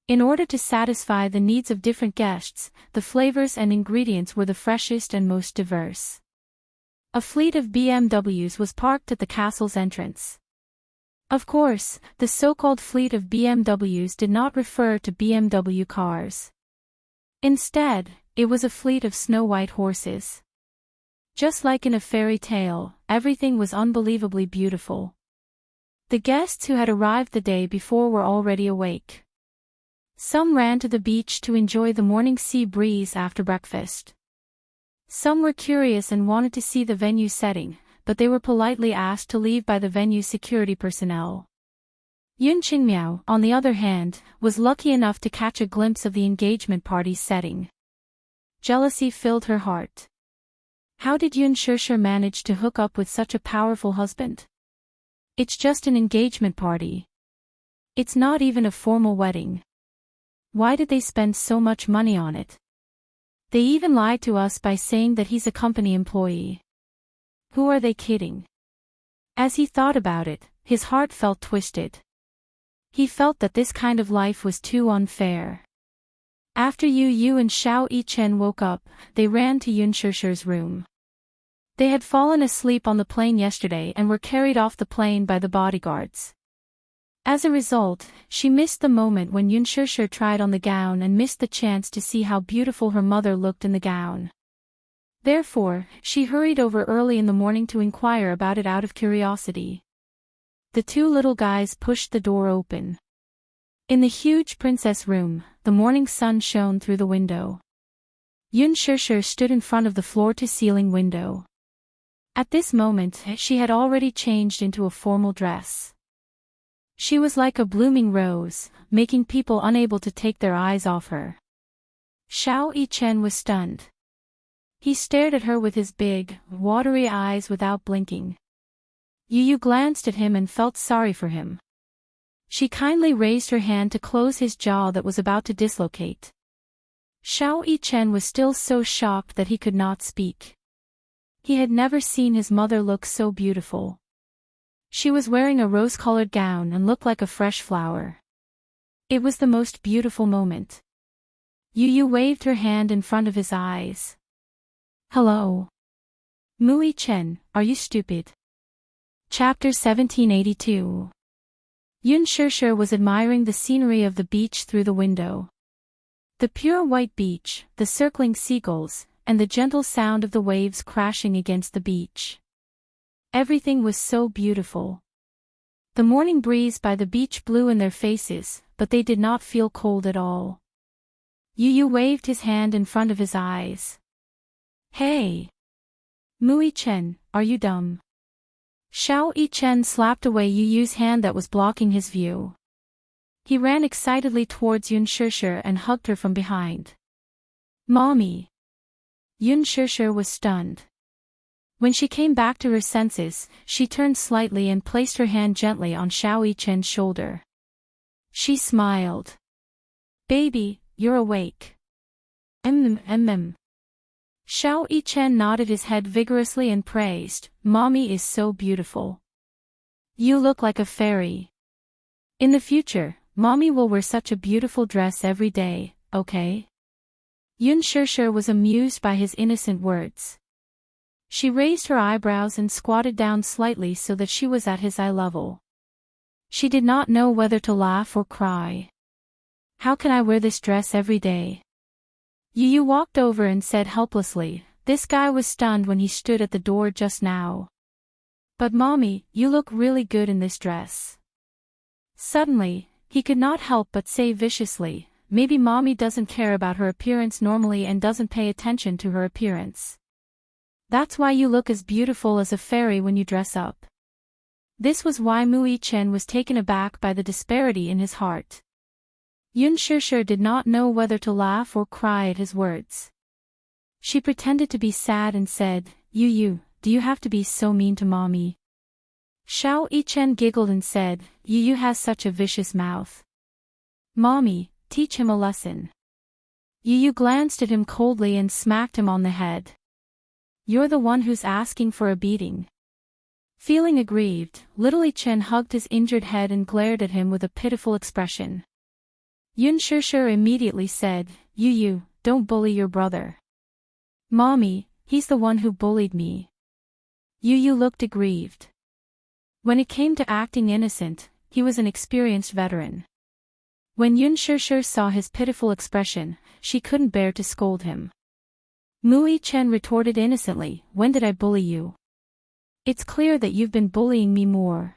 In order to satisfy the needs of different guests, the flavors and ingredients were the freshest and most diverse. A fleet of BMWs was parked at the castle's entrance. Of course, the so-called fleet of BMWs did not refer to BMW cars. Instead, it was a fleet of snow-white horses. Just like in a fairy tale, everything was unbelievably beautiful. The guests who had arrived the day before were already awake. Some ran to the beach to enjoy the morning sea breeze after breakfast. Some were curious and wanted to see the venue setting, but they were politely asked to leave by the venue's security personnel. Yun Qingmiao, on the other hand, was lucky enough to catch a glimpse of the engagement party's setting. Jealousy filled her heart. How did Yun Shishir manage to hook up with such a powerful husband? It's just an engagement party. It's not even a formal wedding. Why did they spend so much money on it? They even lied to us by saying that he's a company employee. Who are they kidding? As he thought about it, his heart felt twisted. He felt that this kind of life was too unfair. After Yu Yu and Xiao Yichen woke up, they ran to Yun Shishir's room. They had fallen asleep on the plane yesterday and were carried off the plane by the bodyguards. As a result, she missed the moment when Yun Shishir tried on the gown and missed the chance to see how beautiful her mother looked in the gown. Therefore, she hurried over early in the morning to inquire about it out of curiosity. The 2 little guys pushed the door open. In the huge princess room, the morning sun shone through the window. Yun Shishir stood in front of the floor-to-ceiling window. At this moment, she had already changed into a formal dress. She was like a blooming rose, making people unable to take their eyes off her. Xiao Yichen was stunned. He stared at her with his big, watery eyes without blinking. Yu Yu glanced at him and felt sorry for him. She kindly raised her hand to close his jaw that was about to dislocate. Xiao Yichen was still so shocked that he could not speak. He had never seen his mother look so beautiful. She was wearing a rose-colored gown and looked like a fresh flower. It was the most beautiful moment. Yu Yu waved her hand in front of his eyes. Hello. Mu Yichen, are you stupid? Chapter 1782. Yun Shishir was admiring the scenery of the beach through the window. The pure white beach, the circling seagulls, and the gentle sound of the waves crashing against the beach. Everything was so beautiful. The morning breeze by the beach blew in their faces, but they did not feel cold at all. Yu Yu waved his hand in front of his eyes. Hey! Mu Yichen, are you dumb? Xiao Yichen slapped away Yu Yu's hand that was blocking his view. He ran excitedly towards Yun Shishir and hugged her from behind. Mommy! Yun Shishir was stunned. When she came back to her senses, she turned slightly and placed her hand gently on Xiao Yichen's shoulder. She smiled. Baby, you're awake. Xiao Yichen nodded his head vigorously and praised, Mommy is so beautiful. You look like a fairy. In the future, Mommy will wear such a beautiful dress every day, okay? Yun Shishir was amused by his innocent words. She raised her eyebrows and squatted down slightly so that she was at his eye level. She did not know whether to laugh or cry. How can I wear this dress every day? Yu walked over and said helplessly. This guy was stunned when he stood at the door just now. But Mommy, you look really good in this dress. Suddenly, he could not help but say viciously, maybe Mommy doesn't care about her appearance normally and doesn't pay attention to her appearance. That's why you look as beautiful as a fairy when you dress up. This was why Mu Chen was taken aback by the disparity in his heart. Yun Shishir did not know whether to laugh or cry at his words. She pretended to be sad and said, Yu, do you have to be so mean to Mommy? Xiao Yichen giggled and said, Yu has such a vicious mouth. Mommy, teach him a lesson. Yu glanced at him coldly and smacked him on the head. You're the one who's asking for a beating. Feeling aggrieved, little Yichen hugged his injured head and glared at him with a pitiful expression. Yun Shishir immediately said, Yu, don't bully your brother. Mommy, he's the one who bullied me. Yu looked aggrieved. When it came to acting innocent, he was an experienced veteran. When Yun Shishir saw his pitiful expression, she couldn't bear to scold him. Mu Chen retorted innocently, when did I bully you? It's clear that you've been bullying me more.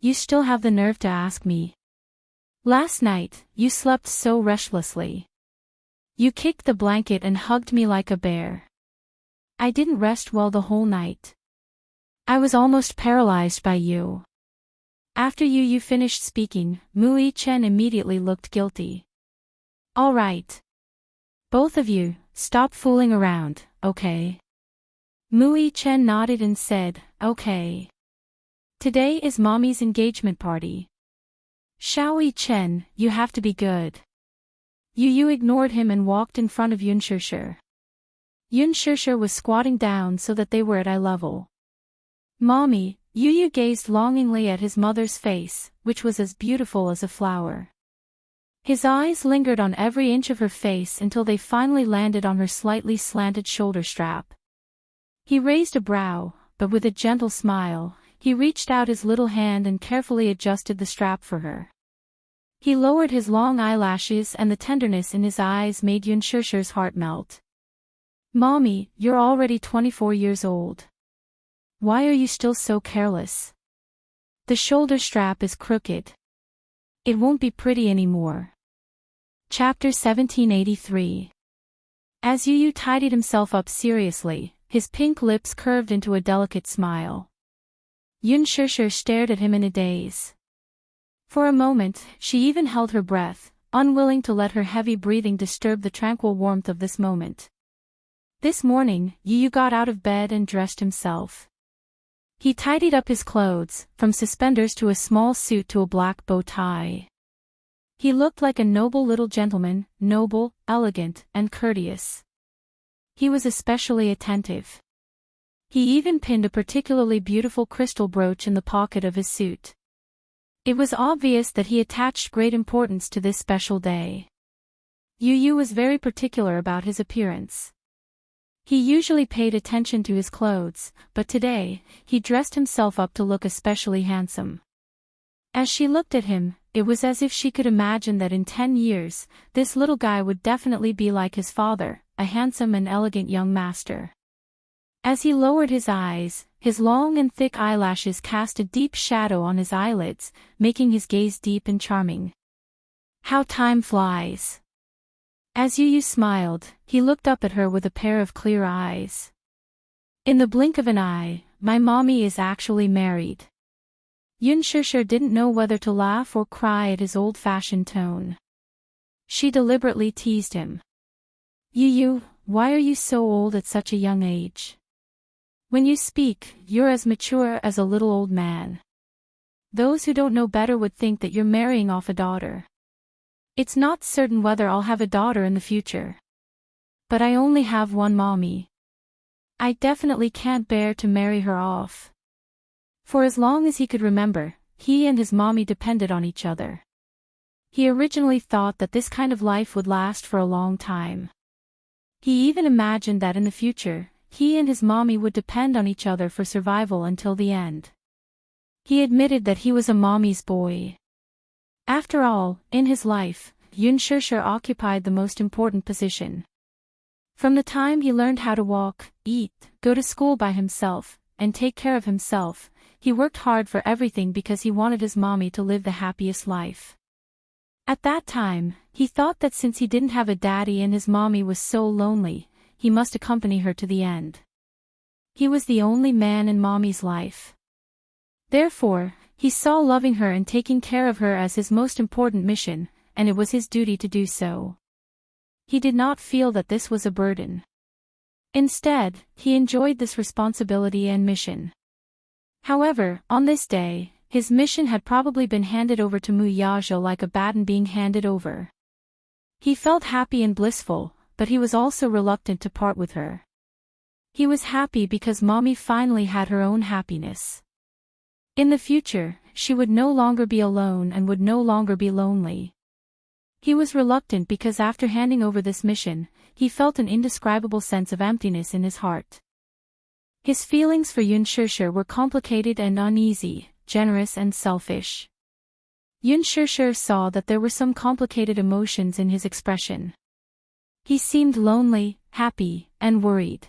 You still have the nerve to ask me. Last night, you slept so restlessly. You kicked the blanket and hugged me like a bear. I didn't rest well the whole night. I was almost paralyzed by you. After Yu finished speaking, Mu Chen immediately looked guilty. All right. Both of you, stop fooling around, okay? Mu Chen nodded and said, okay. Today is Mommy's engagement party. Xiao Chen, you have to be good. Yu ignored him and walked in front of Yun Shishir. Yun Shishir was squatting down so that they were at eye level. Mommy, Yu gazed longingly at his mother's face, which was as beautiful as a flower. His eyes lingered on every inch of her face until they finally landed on her slightly slanted shoulder strap. He raised a brow, but with a gentle smile, he reached out his little hand and carefully adjusted the strap for her. He lowered his long eyelashes and the tenderness in his eyes made Yun Shishir's heart melt. Mommy, you're already 24 years old. Why are you still so careless? The shoulder strap is crooked. It won't be pretty anymore. Chapter 1783. As Yu tidied himself up seriously, his pink lips curved into a delicate smile. Yun Shishir stared at him in a daze. For a moment, she even held her breath, unwilling to let her heavy breathing disturb the tranquil warmth of this moment. This morning, Yu got out of bed and dressed himself. He tidied up his clothes, from suspenders to a small suit to a black bow tie. He looked like a noble little gentleman, noble, elegant, and courteous. He was especially attentive. He even pinned a particularly beautiful crystal brooch in the pocket of his suit. It was obvious that he attached great importance to this special day. Yu was very particular about his appearance. He usually paid attention to his clothes, but today, he dressed himself up to look especially handsome. As she looked at him, it was as if she could imagine that in 10 years, this little guy would definitely be like his father, a handsome and elegant young master. As he lowered his eyes, his long and thick eyelashes cast a deep shadow on his eyelids, making his gaze deep and charming. How time flies! As Yu smiled, he looked up at her with a pair of clear eyes. In the blink of an eye, my mommy is actually married. Yun Shishir didn't know whether to laugh or cry at his old-fashioned tone. She deliberately teased him. Yu, why are you so old at such a young age? When you speak, you're as mature as a little old man. Those who don't know better would think that you're marrying off a daughter. It's not certain whether I'll have a daughter in the future. But I only have one mommy. I definitely can't bear to marry her off. For as long as he could remember, he and his mommy depended on each other. He originally thought that this kind of life would last for a long time. He even imagined that in the future, he and his mommy would depend on each other for survival until the end. He admitted that he was a mommy's boy. After all, in his life, Yun Shishir occupied the most important position. From the time he learned how to walk, eat, go to school by himself, and take care of himself, he worked hard for everything because he wanted his mommy to live the happiest life. At that time, he thought that since he didn't have a daddy and his mommy was so lonely, he must accompany her to the end. He was the only man in mommy's life. Therefore, he saw loving her and taking care of her as his most important mission, and it was his duty to do so. He did not feel that this was a burden. Instead, he enjoyed this responsibility and mission. However, on this day, his mission had probably been handed over to Muyaja like a baton being handed over. He felt happy and blissful, but he was also reluctant to part with her. He was happy because mommy finally had her own happiness. In the future, she would no longer be alone and would no longer be lonely. He was reluctant because after handing over this mission, he felt an indescribable sense of emptiness in his heart. His feelings for Yun Shishir were complicated and uneasy, generous and selfish. Yun Shishir saw that there were some complicated emotions in his expression. He seemed lonely, happy, and worried.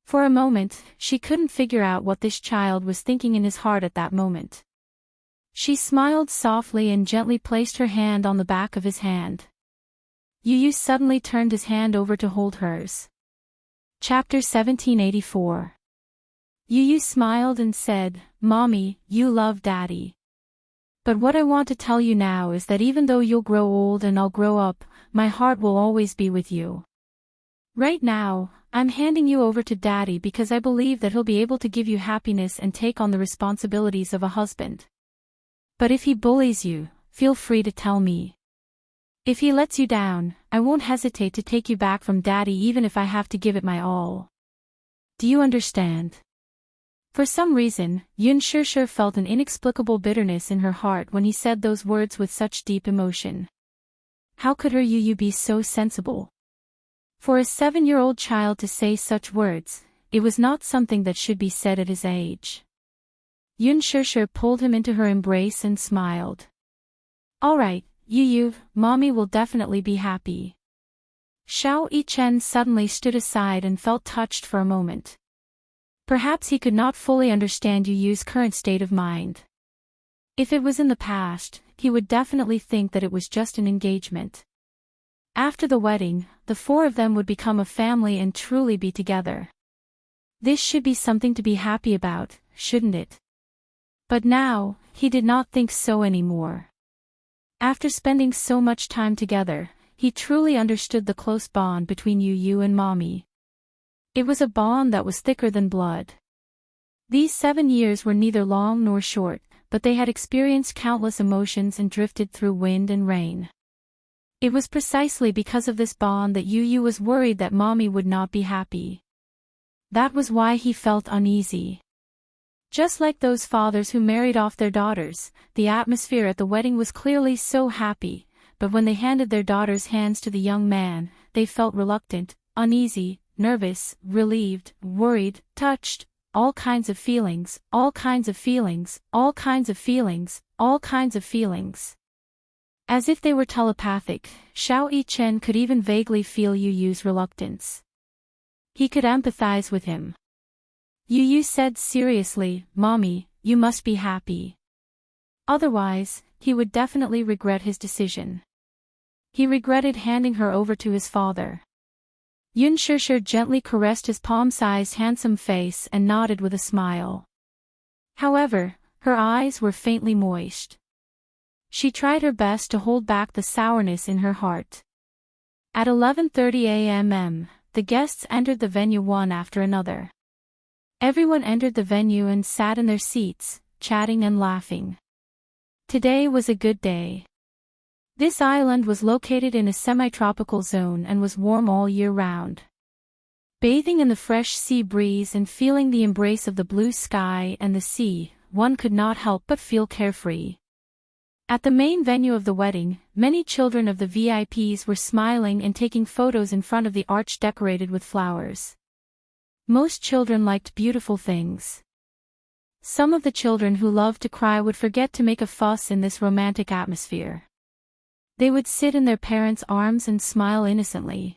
For a moment, she couldn't figure out what this child was thinking in his heart at that moment. She smiled softly and gently placed her hand on the back of his hand. Yu Yu suddenly turned his hand over to hold hers. Chapter 1784. Yu Yu smiled and said, "Mommy, you love Daddy. But what I want to tell you now is that even though you'll grow old and I'll grow up, my heart will always be with you. Right now, I'm handing you over to Daddy because I believe that he'll be able to give you happiness and take on the responsibilities of a husband. But if he bullies you, feel free to tell me. If he lets you down, I won't hesitate to take you back from Daddy even if I have to give it my all. Do you understand?" For some reason, Yun Shishir felt an inexplicable bitterness in her heart when he said those words with such deep emotion. How could her Yu Yu be so sensible? For a 7-year-old child to say such words, it was not something that should be said at his age. Yun Shishir pulled him into her embrace and smiled. "All right, Yu Yu, Mommy will definitely be happy." Xiao Yichen suddenly stood aside and felt touched for a moment. Perhaps he could not fully understand Yu Yu's current state of mind. If it was in the past, he would definitely think that it was just an engagement. After the wedding, the 4 of them would become a family and truly be together. This should be something to be happy about, shouldn't it? But now, he did not think so anymore. After spending so much time together, he truly understood the close bond between Yu Yu and Mommy. It was a bond that was thicker than blood. These 7 years were neither long nor short, but they had experienced countless emotions and drifted through wind and rain. It was precisely because of this bond that Yu Yu was worried that Mommy would not be happy. That was why he felt uneasy. Just like those fathers who married off their daughters, the atmosphere at the wedding was clearly so happy, but when they handed their daughters' hands to the young man, they felt reluctant, uneasy, nervous, relieved, worried, touched, all kinds of feelings, all kinds of feelings, all kinds of feelings, all kinds of feelings. As if they were telepathic, Xiao Yichen could even vaguely feel Yu Yu's reluctance. He could empathize with him. Yu Yu said seriously, "Mommy, you must be happy. Otherwise, he would definitely regret his decision." He regretted handing her over to his father. Yun Shishir gently caressed his palm-sized handsome face and nodded with a smile. However, her eyes were faintly moist. She tried her best to hold back the sourness in her heart. At 11:30 a.m., the guests entered the venue one after another. Everyone entered the venue and sat in their seats, chatting and laughing. Today was a good day. This island was located in a semi-tropical zone and was warm all year round. Bathing in the fresh sea breeze and feeling the embrace of the blue sky and the sea, one could not help but feel carefree. At the main venue of the wedding, many children of the VIPs were smiling and taking photos in front of the arch decorated with flowers. Most children liked beautiful things. Some of the children who loved to cry would forget to make a fuss in this romantic atmosphere. They would sit in their parents' arms and smile innocently.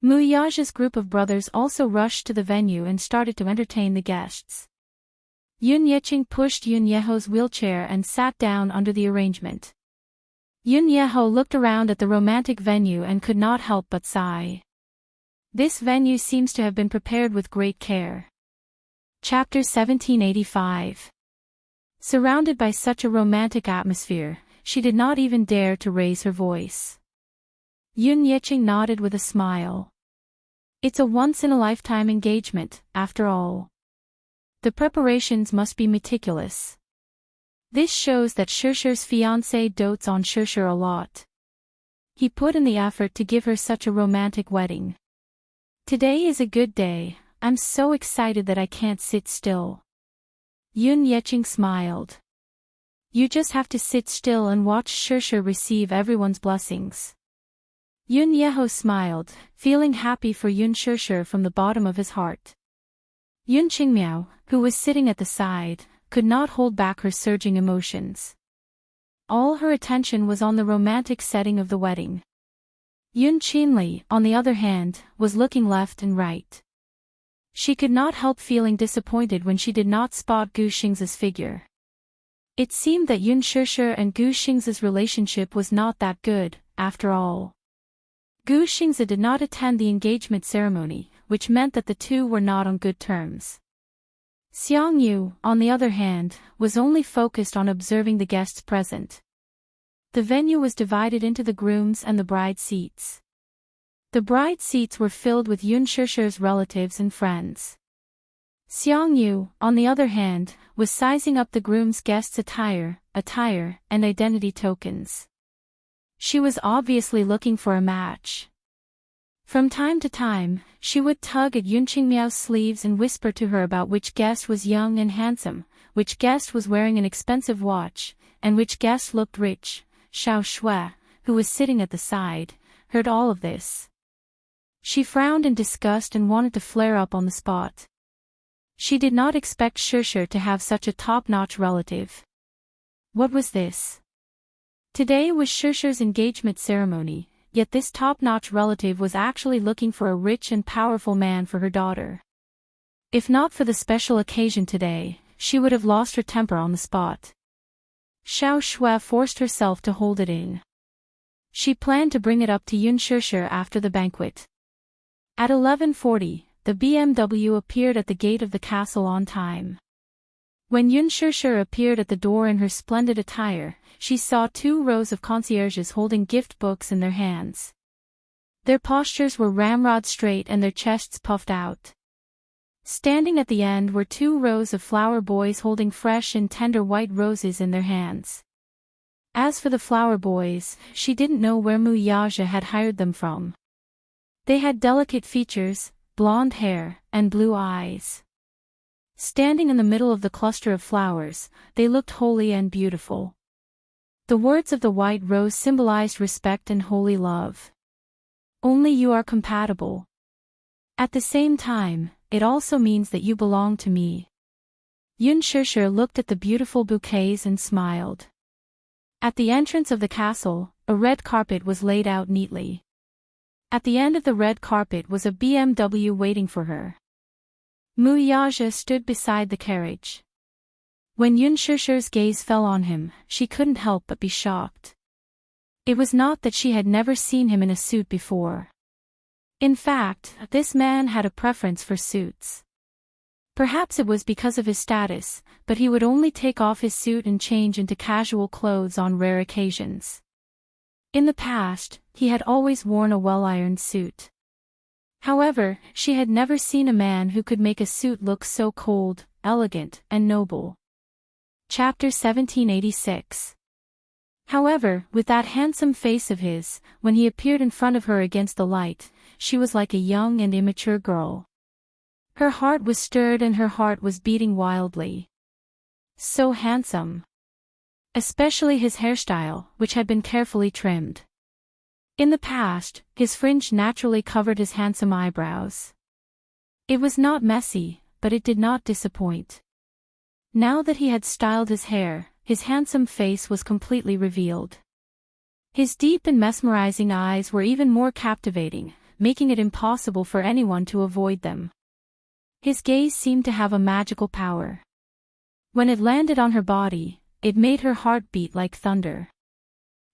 Muyaja's group of brothers also rushed to the venue and started to entertain the guests. Yun Yeqing pushed Yun Yeho's wheelchair and sat down under the arrangement. Yun Yeho looked around at the romantic venue and could not help but sigh. This venue seems to have been prepared with great care. Chapter 1785. Surrounded by such a romantic atmosphere, she did not even dare to raise her voice. Yun Yeqing nodded with a smile. It's a once-in-a-lifetime engagement, after all. The preparations must be meticulous. This shows that Shusher's fiancé dotes on Shusher a lot. He put in the effort to give her such a romantic wedding. Today is a good day. I'm so excited that I can't sit still. Yun Yeqing smiled. You just have to sit still and watch Shusher receive everyone's blessings. Yun Yeho smiled, feeling happy for Yun Shusher from the bottom of his heart. Yun Qingmiao, who was sitting at the side, could not hold back her surging emotions. All her attention was on the romantic setting of the wedding. Yun Qinli, on the other hand, was looking left and right. She could not help feeling disappointed when she did not spot Gu Xing's figure. It seemed that Yun Shusher and Gu Xing's relationship was not that good, after all. Gu Xingzi did not attend the engagement ceremony, which meant that the two were not on good terms. Xiang Yu, on the other hand, was only focused on observing the guests present. The venue was divided into the groom's and the bride's seats. The bride's seats were filled with Yun Shusher's relatives and friends. Xiang Yu, on the other hand, was sizing up the groom's guests' attire, and identity tokens. She was obviously looking for a match. From time to time, she would tug at Yun Qingmiao's sleeves and whisper to her about which guest was young and handsome, which guest was wearing an expensive watch, and which guest looked rich. Xiao Shui, who was sitting at the side, heard all of this. She frowned in disgust and wanted to flare up on the spot. She did not expect Shusher to have such a top-notch relative. What was this? Today was Shusher's engagement ceremony, yet this top-notch relative was actually looking for a rich and powerful man for her daughter. If not for the special occasion today, she would have lost her temper on the spot. Xiao Shui forced herself to hold it in. She planned to bring it up to Yun Shusher after the banquet. At 11:40, the BMW appeared at the gate of the castle on time. When Yun Shusher appeared at the door in her splendid attire, she saw 2 rows of concierges holding gift books in their hands. Their postures were ramrod straight and their chests puffed out. Standing at the end were 2 rows of flower boys holding fresh and tender white roses in their hands. As for the flower boys, she didn't know where Muyaja had hired them from. They had delicate features, blonde hair, and blue eyes. Standing in the middle of the cluster of flowers, they looked holy and beautiful. The words of the white rose symbolized respect and holy love. Only you are compatible. At the same time, it also means that you belong to me. Yun Shusher looked at the beautiful bouquets and smiled. At the entrance of the castle, a red carpet was laid out neatly. At the end of the red carpet was a BMW waiting for her. Muyaja stood beside the carriage. When Yun Shusher's gaze fell on him, she couldn't help but be shocked. It was not that she had never seen him in a suit before. In fact, this man had a preference for suits. Perhaps it was because of his status, but he would only take off his suit and change into casual clothes on rare occasions. In the past, he had always worn a well-ironed suit. However, she had never seen a man who could make a suit look so cold, elegant, and noble. Chapter 1786. However, with that handsome face of his, when he appeared in front of her against the light, she was like a young and immature girl. Her heart was stirred and her heart was beating wildly. So handsome. Especially his hairstyle, which had been carefully trimmed. In the past, his fringe naturally covered his handsome eyebrows. It was not messy, but it did not disappoint. Now that he had styled his hair, his handsome face was completely revealed. His deep and mesmerizing eyes were even more captivating, making it impossible for anyone to avoid them. His gaze seemed to have a magical power. When it landed on her body, it made her heart beat like thunder.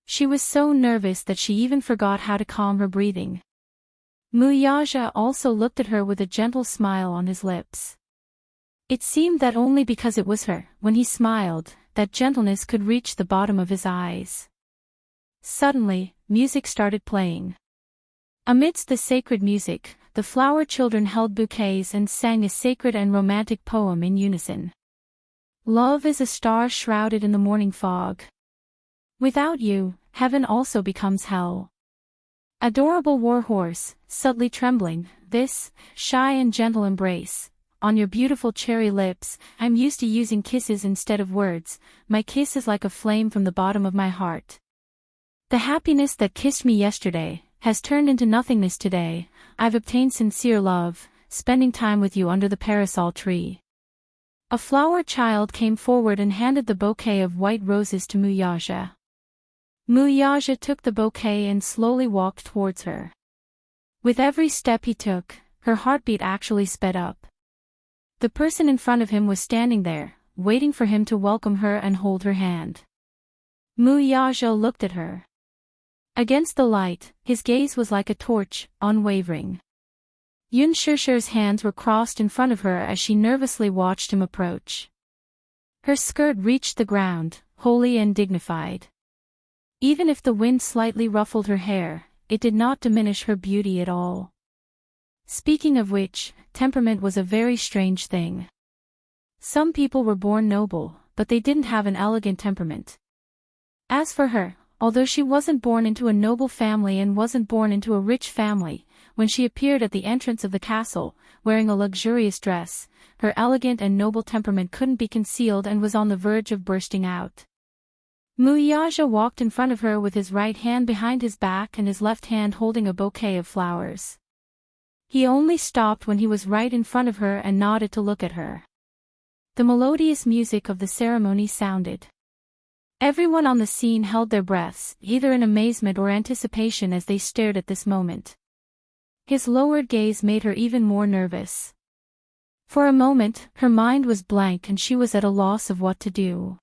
She was so nervous that she even forgot how to calm her breathing. Muyaja also looked at her with a gentle smile on his lips. It seemed that only because it was her, when he smiled, that gentleness could reach the bottom of his eyes. Suddenly, music started playing. Amidst the sacred music, the flower children held bouquets and sang a sacred and romantic poem in unison. Love is a star shrouded in the morning fog. Without you, heaven also becomes hell. Adorable warhorse, subtly trembling, this, shy and gentle embrace, on your beautiful cherry lips, I'm used to using kisses instead of words, my kiss is like a flame from the bottom of my heart. The happiness that kissed me yesterday, has turned into nothingness today, I've obtained sincere love, spending time with you under the parasol tree. A flower child came forward and handed the bouquet of white roses to Muyaja. Muyaja took the bouquet and slowly walked towards her. With every step he took, her heartbeat actually sped up. The person in front of him was standing there, waiting for him to welcome her and hold her hand. Muyaja looked at her. Against the light, his gaze was like a torch, unwavering. Yun Shishir's hands were crossed in front of her as she nervously watched him approach. Her skirt reached the ground, holy and dignified. Even if the wind slightly ruffled her hair, it did not diminish her beauty at all. Speaking of which, temperament was a very strange thing. Some people were born noble, but they didn't have an elegant temperament. As for her, although she wasn't born into a noble family and wasn't born into a rich family, when she appeared at the entrance of the castle, wearing a luxurious dress, her elegant and noble temperament couldn't be concealed and was on the verge of bursting out. Muyaja walked in front of her with his right hand behind his back and his left hand holding a bouquet of flowers. He only stopped when he was right in front of her and nodded to look at her. The melodious music of the ceremony sounded. Everyone on the scene held their breaths, either in amazement or anticipation as they stared at this moment. His lowered gaze made her even more nervous. For a moment, her mind was blank and she was at a loss of what to do.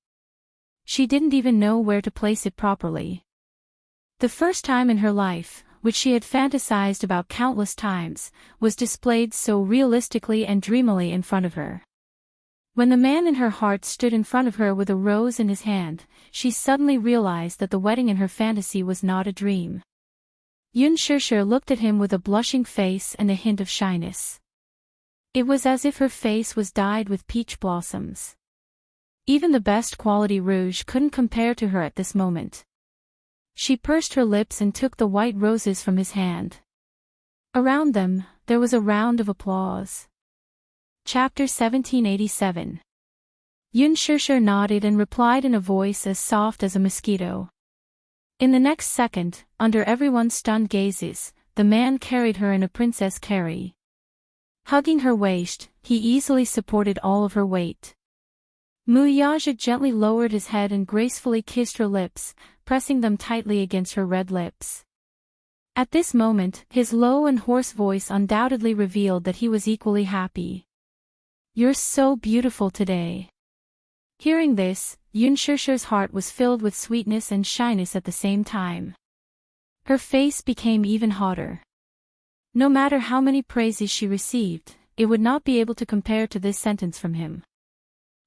She didn't even know where to place it properly. The first time in her life, which she had fantasized about countless times, was displayed so realistically and dreamily in front of her. When the man in her heart stood in front of her with a rose in his hand, she suddenly realized that the wedding in her fantasy was not a dream. Yun Shishir looked at him with a blushing face and a hint of shyness. It was as if her face was dyed with peach blossoms. Even the best quality rouge couldn't compare to her at this moment. She pursed her lips and took the white roses from his hand. Around them, there was a round of applause. Chapter 1787. Yun Shishir nodded and replied in a voice as soft as a mosquito. In the next second, under everyone's stunned gazes, the man carried her in a princess carry. Hugging her waist, he easily supported all of her weight. Muyaja gently lowered his head and gracefully kissed her lips, pressing them tightly against her red lips. At this moment, his low and hoarse voice undoubtedly revealed that he was equally happy. "You're so beautiful today." Hearing this, Yun Shishir's heart was filled with sweetness and shyness at the same time. Her face became even hotter. No matter how many praises she received, it would not be able to compare to this sentence from him.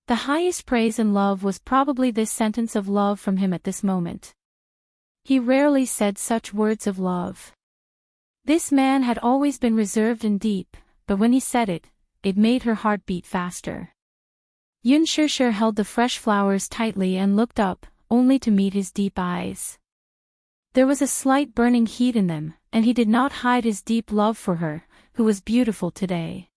The highest praise and love was probably this sentence of love from him at this moment. He rarely said such words of love. This man had always been reserved and deep, but when he said it, it made her heart beat faster. Yun Shishir held the fresh flowers tightly and looked up, only to meet his deep eyes. There was a slight burning heat in them, and he did not hide his deep love for her, who was beautiful today.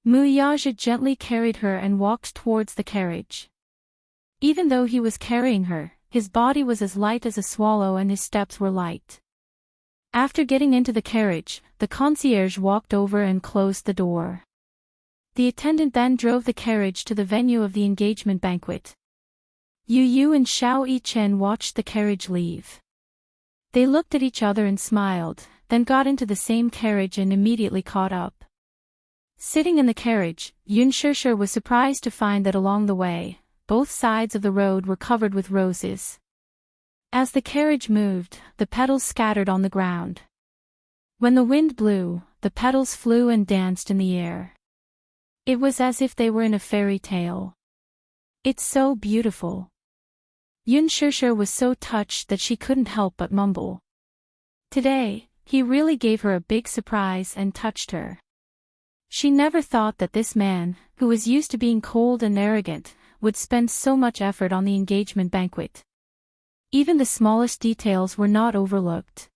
Muyaja gently carried her and walked towards the carriage. Even though he was carrying her, his body was as light as a swallow and his steps were light. After getting into the carriage, the concierge walked over and closed the door. The attendant then drove the carriage to the venue of the engagement banquet. Yu Yu and Xiao Yichen watched the carriage leave. They looked at each other and smiled, then got into the same carriage and immediately caught up. Sitting in the carriage, Yun Shishir was surprised to find that along the way, both sides of the road were covered with roses. As the carriage moved, the petals scattered on the ground. When the wind blew, the petals flew and danced in the air. It was as if they were in a fairy tale. It's so beautiful. Yun Shishir was so touched that she couldn't help but mumble. Today, he really gave her a big surprise and touched her. She never thought that this man, who was used to being cold and arrogant, would spend so much effort on the engagement banquet. Even the smallest details were not overlooked.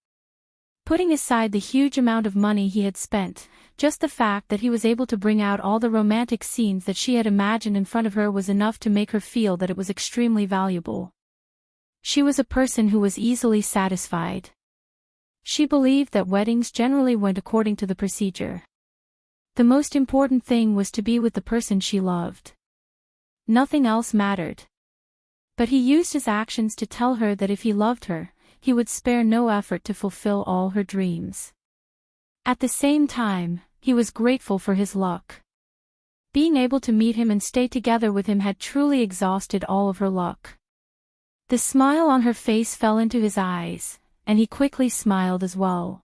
Putting aside the huge amount of money he had spent, just the fact that he was able to bring out all the romantic scenes that she had imagined in front of her was enough to make her feel that it was extremely valuable. She was a person who was easily satisfied. She believed that weddings generally went according to the procedure. The most important thing was to be with the person she loved. Nothing else mattered. But he used his actions to tell her that if he loved her, he would spare no effort to fulfill all her dreams. At the same time, he was grateful for his luck. Being able to meet him and stay together with him had truly exhausted all of her luck. The smile on her face fell into his eyes, and he quickly smiled as well.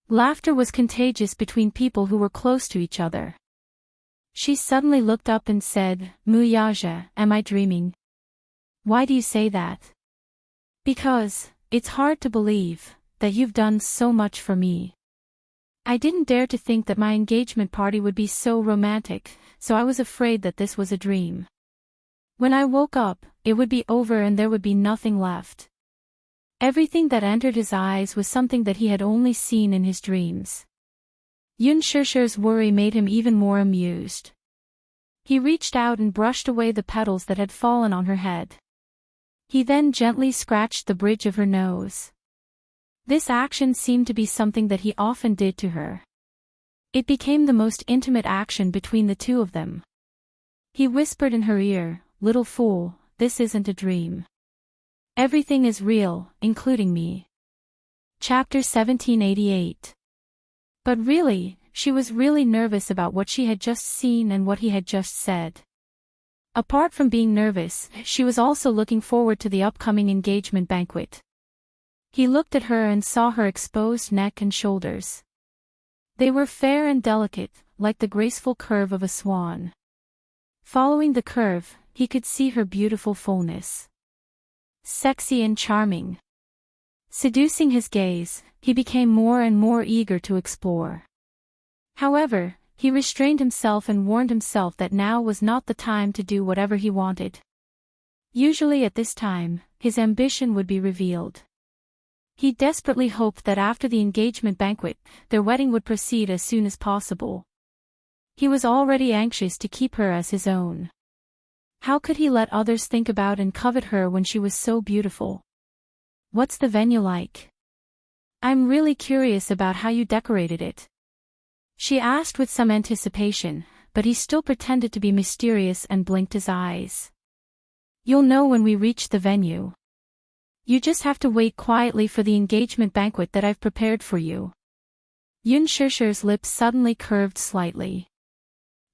Laughter was contagious between people who were close to each other. She suddenly looked up and said, "Muyaja, am I dreaming?" "Why do you say that?" "Because, it's hard to believe, that you've done so much for me. I didn't dare to think that my engagement party would be so romantic, so I was afraid that this was a dream. When I woke up, it would be over and there would be nothing left." Everything that entered his eyes was something that he had only seen in his dreams. Yun Shishir's worry made him even more amused. He reached out and brushed away the petals that had fallen on her head. He then gently scratched the bridge of her nose. This action seemed to be something that he often did to her. It became the most intimate action between the two of them. He whispered in her ear, "Little fool, this isn't a dream. Everything is real, including me." Chapter 1788. But really, she was really nervous about what she had just seen and what he had just said. Apart from being nervous, she was also looking forward to the upcoming engagement banquet. He looked at her and saw her exposed neck and shoulders. They were fair and delicate, like the graceful curve of a swan. Following the curve, he could see her beautiful fullness. Sexy and charming. Seducing his gaze, he became more and more eager to explore. However, he restrained himself and warned himself that now was not the time to do whatever he wanted. Usually at this time, his ambition would be revealed. He desperately hoped that after the engagement banquet, their wedding would proceed as soon as possible. He was already anxious to keep her as his own. How could he let others think about and covet her when she was so beautiful? "What's the venue like? I'm really curious about how you decorated it," she asked with some anticipation, but he still pretended to be mysterious and blinked his eyes. "You'll know when we reach the venue. You just have to wait quietly for the engagement banquet that I've prepared for you." Yun Shishir's lips suddenly curved slightly.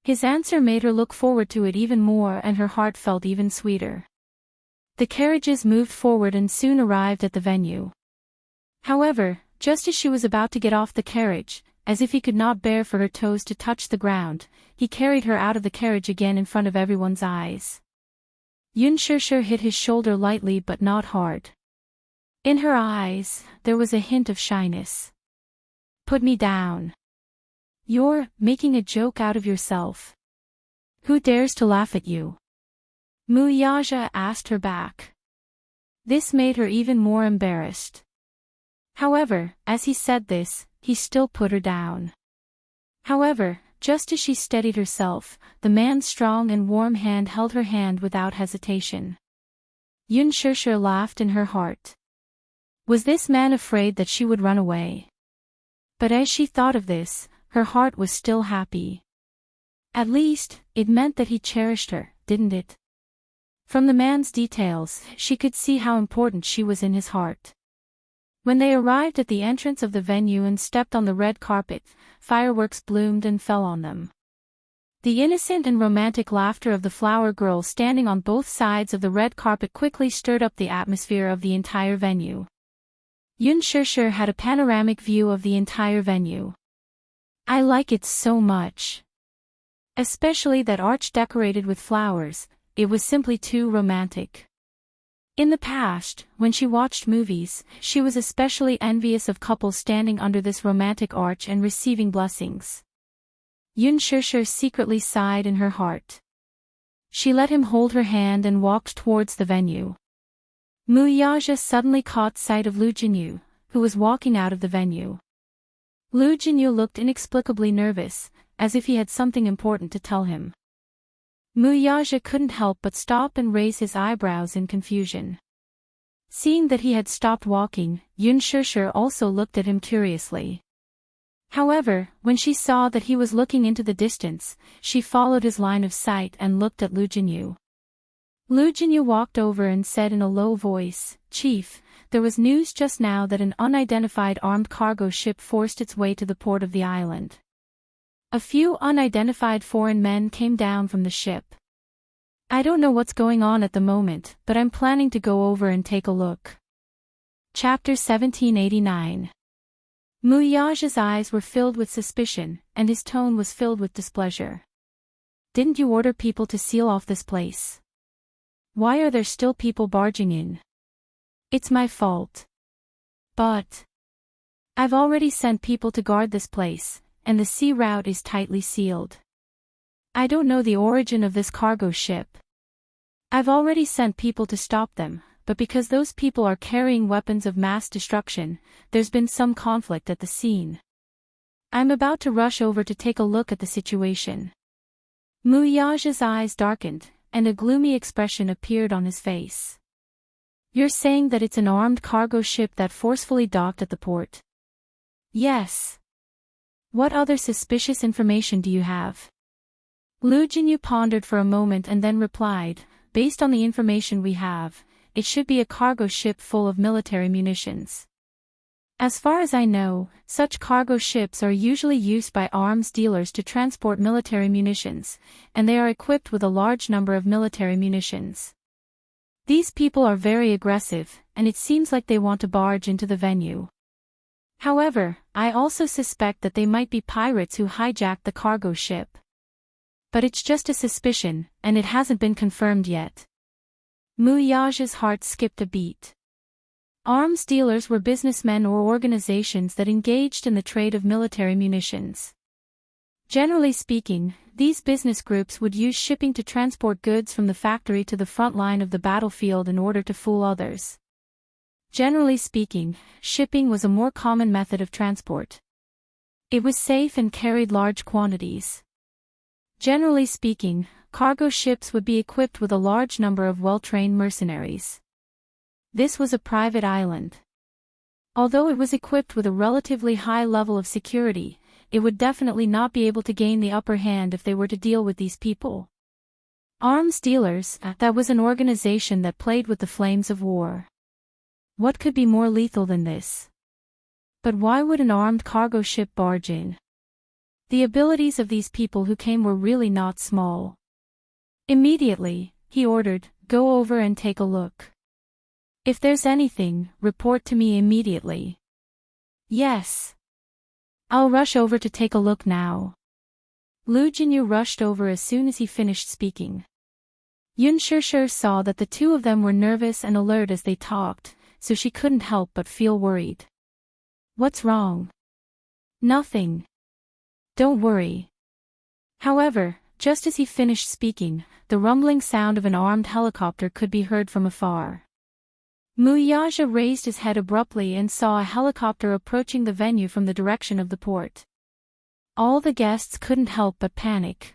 His answer made her look forward to it even more and her heart felt even sweeter. The carriages moved forward and soon arrived at the venue. However, just as she was about to get off the carriage, as if he could not bear for her toes to touch the ground, he carried her out of the carriage again in front of everyone's eyes. Yun Shishir hit his shoulder lightly but not hard. In her eyes, there was a hint of shyness. "Put me down. You're making a joke out of yourself. Who dares to laugh at you?" Muyaja asked her back. This made her even more embarrassed. However, as he said this, he still put her down. However, just as she steadied herself, the man's strong and warm hand held her hand without hesitation. Yun Shishir laughed in her heart. Was this man afraid that she would run away? But as she thought of this, her heart was still happy. At least, it meant that he cherished her, didn't it? From the man's details, she could see how important she was in his heart. When they arrived at the entrance of the venue and stepped on the red carpet, fireworks bloomed and fell on them. The innocent and romantic laughter of the flower girl standing on both sides of the red carpet quickly stirred up the atmosphere of the entire venue. Yun Shishir had a panoramic view of the entire venue. I like it so much. Especially that arch decorated with flowers, it was simply too romantic. In the past, when she watched movies, she was especially envious of couples standing under this romantic arch and receiving blessings. Yun Shishir secretly sighed in her heart. She let him hold her hand and walked towards the venue. Muyaja suddenly caught sight of Lu Jinyu, who was walking out of the venue. Lu Jinyu looked inexplicably nervous, as if he had something important to tell him. Muyaja couldn't help but stop and raise his eyebrows in confusion. Seeing that he had stopped walking, Yun Shishir also looked at him curiously. However, when she saw that he was looking into the distance, she followed his line of sight and looked at Lu Jinyu. Lu Jinyu walked over and said in a low voice, "Chief, there was news just now that an unidentified armed cargo ship forced its way to the port of the island. A few unidentified foreign men came down from the ship. I don't know what's going on at the moment, but I'm planning to go over and take a look." Chapter 1789. Muyaja's eyes were filled with suspicion, and his tone was filled with displeasure. "Didn't you order people to seal off this place? Why are there still people barging in? It's my fault. But I've already sent people to guard this place, and the sea route is tightly sealed. I don't know the origin of this cargo ship. I've already sent people to stop them, but because those people are carrying weapons of mass destruction, there's been some conflict at the scene. I'm about to rush over to take a look at the situation." Muyaja's eyes darkened, and a gloomy expression appeared on his face. "You're saying that it's an armed cargo ship that forcefully docked at the port?" "Yes. What other suspicious information do you have?" Lu Jinyu pondered for a moment and then replied, "Based on the information we have, it should be a cargo ship full of military munitions. As far as I know, such cargo ships are usually used by arms dealers to transport military munitions, and they are equipped with a large number of military munitions. These people are very aggressive, and it seems like they want to barge into the venue. However, I also suspect that they might be pirates who hijacked the cargo ship. But it's just a suspicion, and it hasn't been confirmed yet." Muyaja's heart skipped a beat. Arms dealers were businessmen or organizations that engaged in the trade of military munitions. Generally speaking, these business groups would use shipping to transport goods from the factory to the front line of the battlefield in order to fool others. Generally speaking, shipping was a more common method of transport. It was safe and carried large quantities. Generally speaking, cargo ships would be equipped with a large number of well-trained mercenaries. This was a private island. Although it was equipped with a relatively high level of security, it would definitely not be able to gain the upper hand if they were to deal with these people. Arms dealers, that was an organization that played with the flames of war. What could be more lethal than this? But why would an armed cargo ship barge in? The abilities of these people who came were really not small. Immediately, he ordered, "Go over and take a look. If there's anything, report to me immediately." "Yes. I'll rush over to take a look now." Lu Jinyu rushed over as soon as he finished speaking. Yun Shishir saw that the two of them were nervous and alert as they talked, so she couldn't help but feel worried. "What's wrong?" "Nothing. Don't worry." However, just as he finished speaking, the rumbling sound of an armed helicopter could be heard from afar. Muyaja raised his head abruptly and saw a helicopter approaching the venue from the direction of the port. All the guests couldn't help but panic.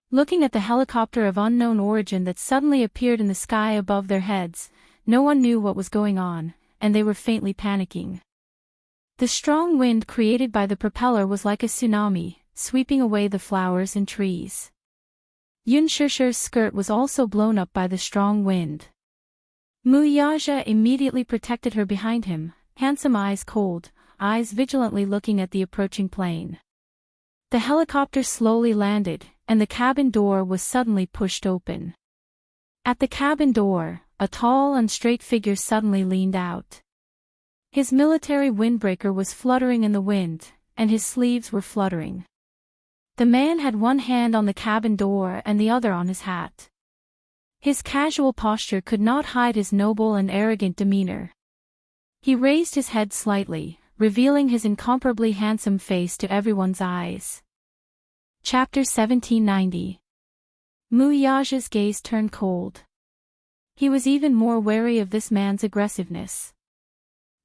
Looking at the helicopter of unknown origin that suddenly appeared in the sky above their heads, no one knew what was going on, and they were faintly panicking. The strong wind created by the propeller was like a tsunami, sweeping away the flowers and trees. Yunshusher's skirt was also blown up by the strong wind. Muyaja immediately protected her behind him, handsome eyes cold, eyes vigilantly looking at the approaching plane. The helicopter slowly landed, and the cabin door was suddenly pushed open. At the cabin door, a tall and straight figure suddenly leaned out. His military windbreaker was fluttering in the wind, and his sleeves were fluttering. The man had one hand on the cabin door and the other on his hat. His casual posture could not hide his noble and arrogant demeanor. He raised his head slightly, revealing his incomparably handsome face to everyone's eyes. Chapter 1790. Muyaja's gaze turned cold. He was even more wary of this man's aggressiveness.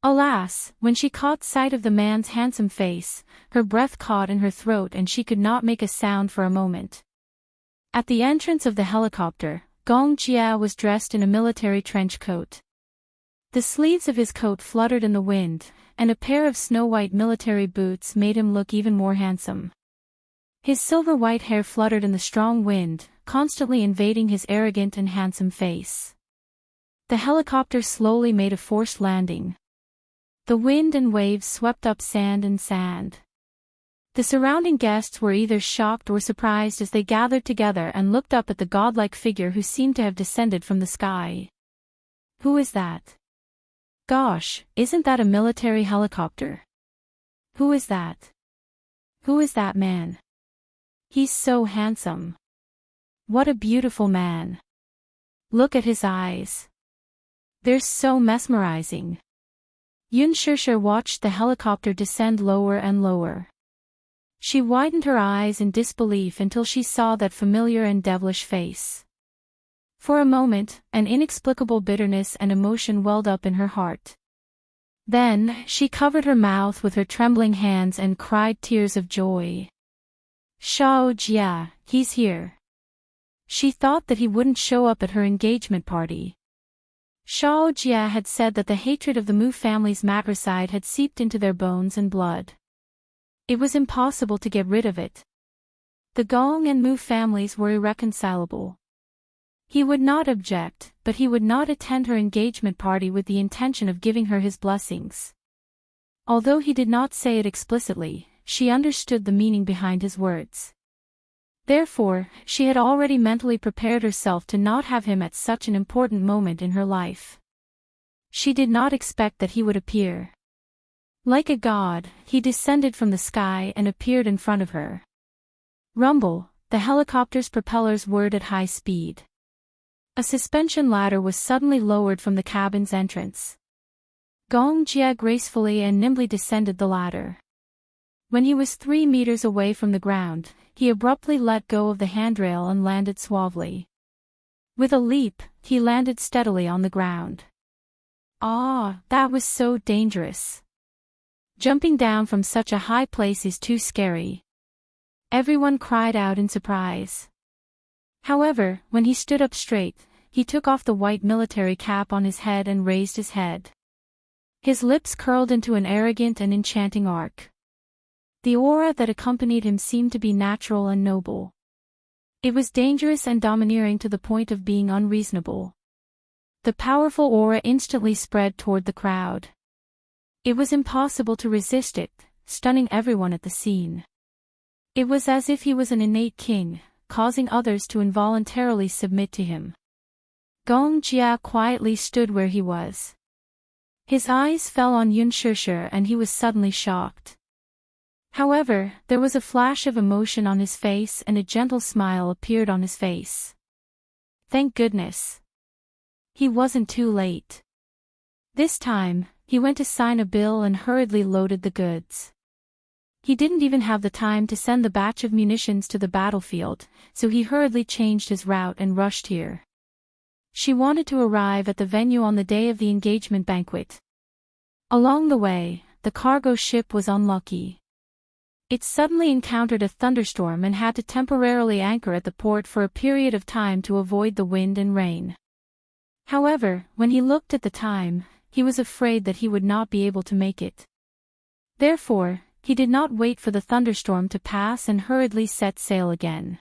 Alas, when she caught sight of the man's handsome face, her breath caught in her throat and she could not make a sound for a moment. At the entrance of the helicopter, Gong Jia was dressed in a military trench coat. The sleeves of his coat fluttered in the wind, and a pair of snow-white military boots made him look even more handsome. His silver-white hair fluttered in the strong wind, constantly invading his arrogant and handsome face. The helicopter slowly made a forced landing. The wind and waves swept up sand and sand. The surrounding guests were either shocked or surprised as they gathered together and looked up at the godlike figure who seemed to have descended from the sky. Who is that? Gosh, isn't that a military helicopter? Who is that? Who is that man? He's so handsome. What a beautiful man. Look at his eyes. They're so mesmerizing. Yunshusher watched the helicopter descend lower and lower. She widened her eyes in disbelief until she saw that familiar and devilish face. For a moment, an inexplicable bitterness and emotion welled up in her heart. Then, she covered her mouth with her trembling hands and cried tears of joy. Shao Jia, he's here. She thought that he wouldn't show up at her engagement party. Shao Jia had said that the hatred of the Mu family's matricide had seeped into their bones and blood. It was impossible to get rid of it. The Gong and Mu families were irreconcilable. He would not object, but he would not attend her engagement party with the intention of giving her his blessings. Although he did not say it explicitly, she understood the meaning behind his words. Therefore, she had already mentally prepared herself to not have him at such an important moment in her life. She did not expect that he would appear. Like a god, he descended from the sky and appeared in front of her. Rumble, the helicopter's propellers whirred at high speed. A suspension ladder was suddenly lowered from the cabin's entrance. Gong Jia gracefully and nimbly descended the ladder. When he was 3 meters away from the ground, he abruptly let go of the handrail and landed suavely. With a leap, he landed steadily on the ground. Ah, that was so dangerous. Jumping down from such a high place is too scary. Everyone cried out in surprise. However, when he stood up straight, he took off the white military cap on his head and raised his head. His lips curled into an arrogant and enchanting arc. The aura that accompanied him seemed to be natural and noble. It was dangerous and domineering to the point of being unreasonable. The powerful aura instantly spread toward the crowd. It was impossible to resist it, stunning everyone at the scene. It was as if he was an innate king, causing others to involuntarily submit to him. Gong Jia quietly stood where he was. His eyes fell on Yunshusher and he was suddenly shocked. However, there was a flash of emotion on his face and a gentle smile appeared on his face. Thank goodness. He wasn't too late. This time, he went to sign a bill and hurriedly loaded the goods. He didn't even have the time to send the batch of munitions to the battlefield, so he hurriedly changed his route and rushed here. She wanted to arrive at the venue on the day of the engagement banquet. Along the way, the cargo ship was unlucky. It suddenly encountered a thunderstorm and had to temporarily anchor at the port for a period of time to avoid the wind and rain. However, when he looked at the time, he was afraid that he would not be able to make it. Therefore, he did not wait for the thunderstorm to pass and hurriedly set sail again.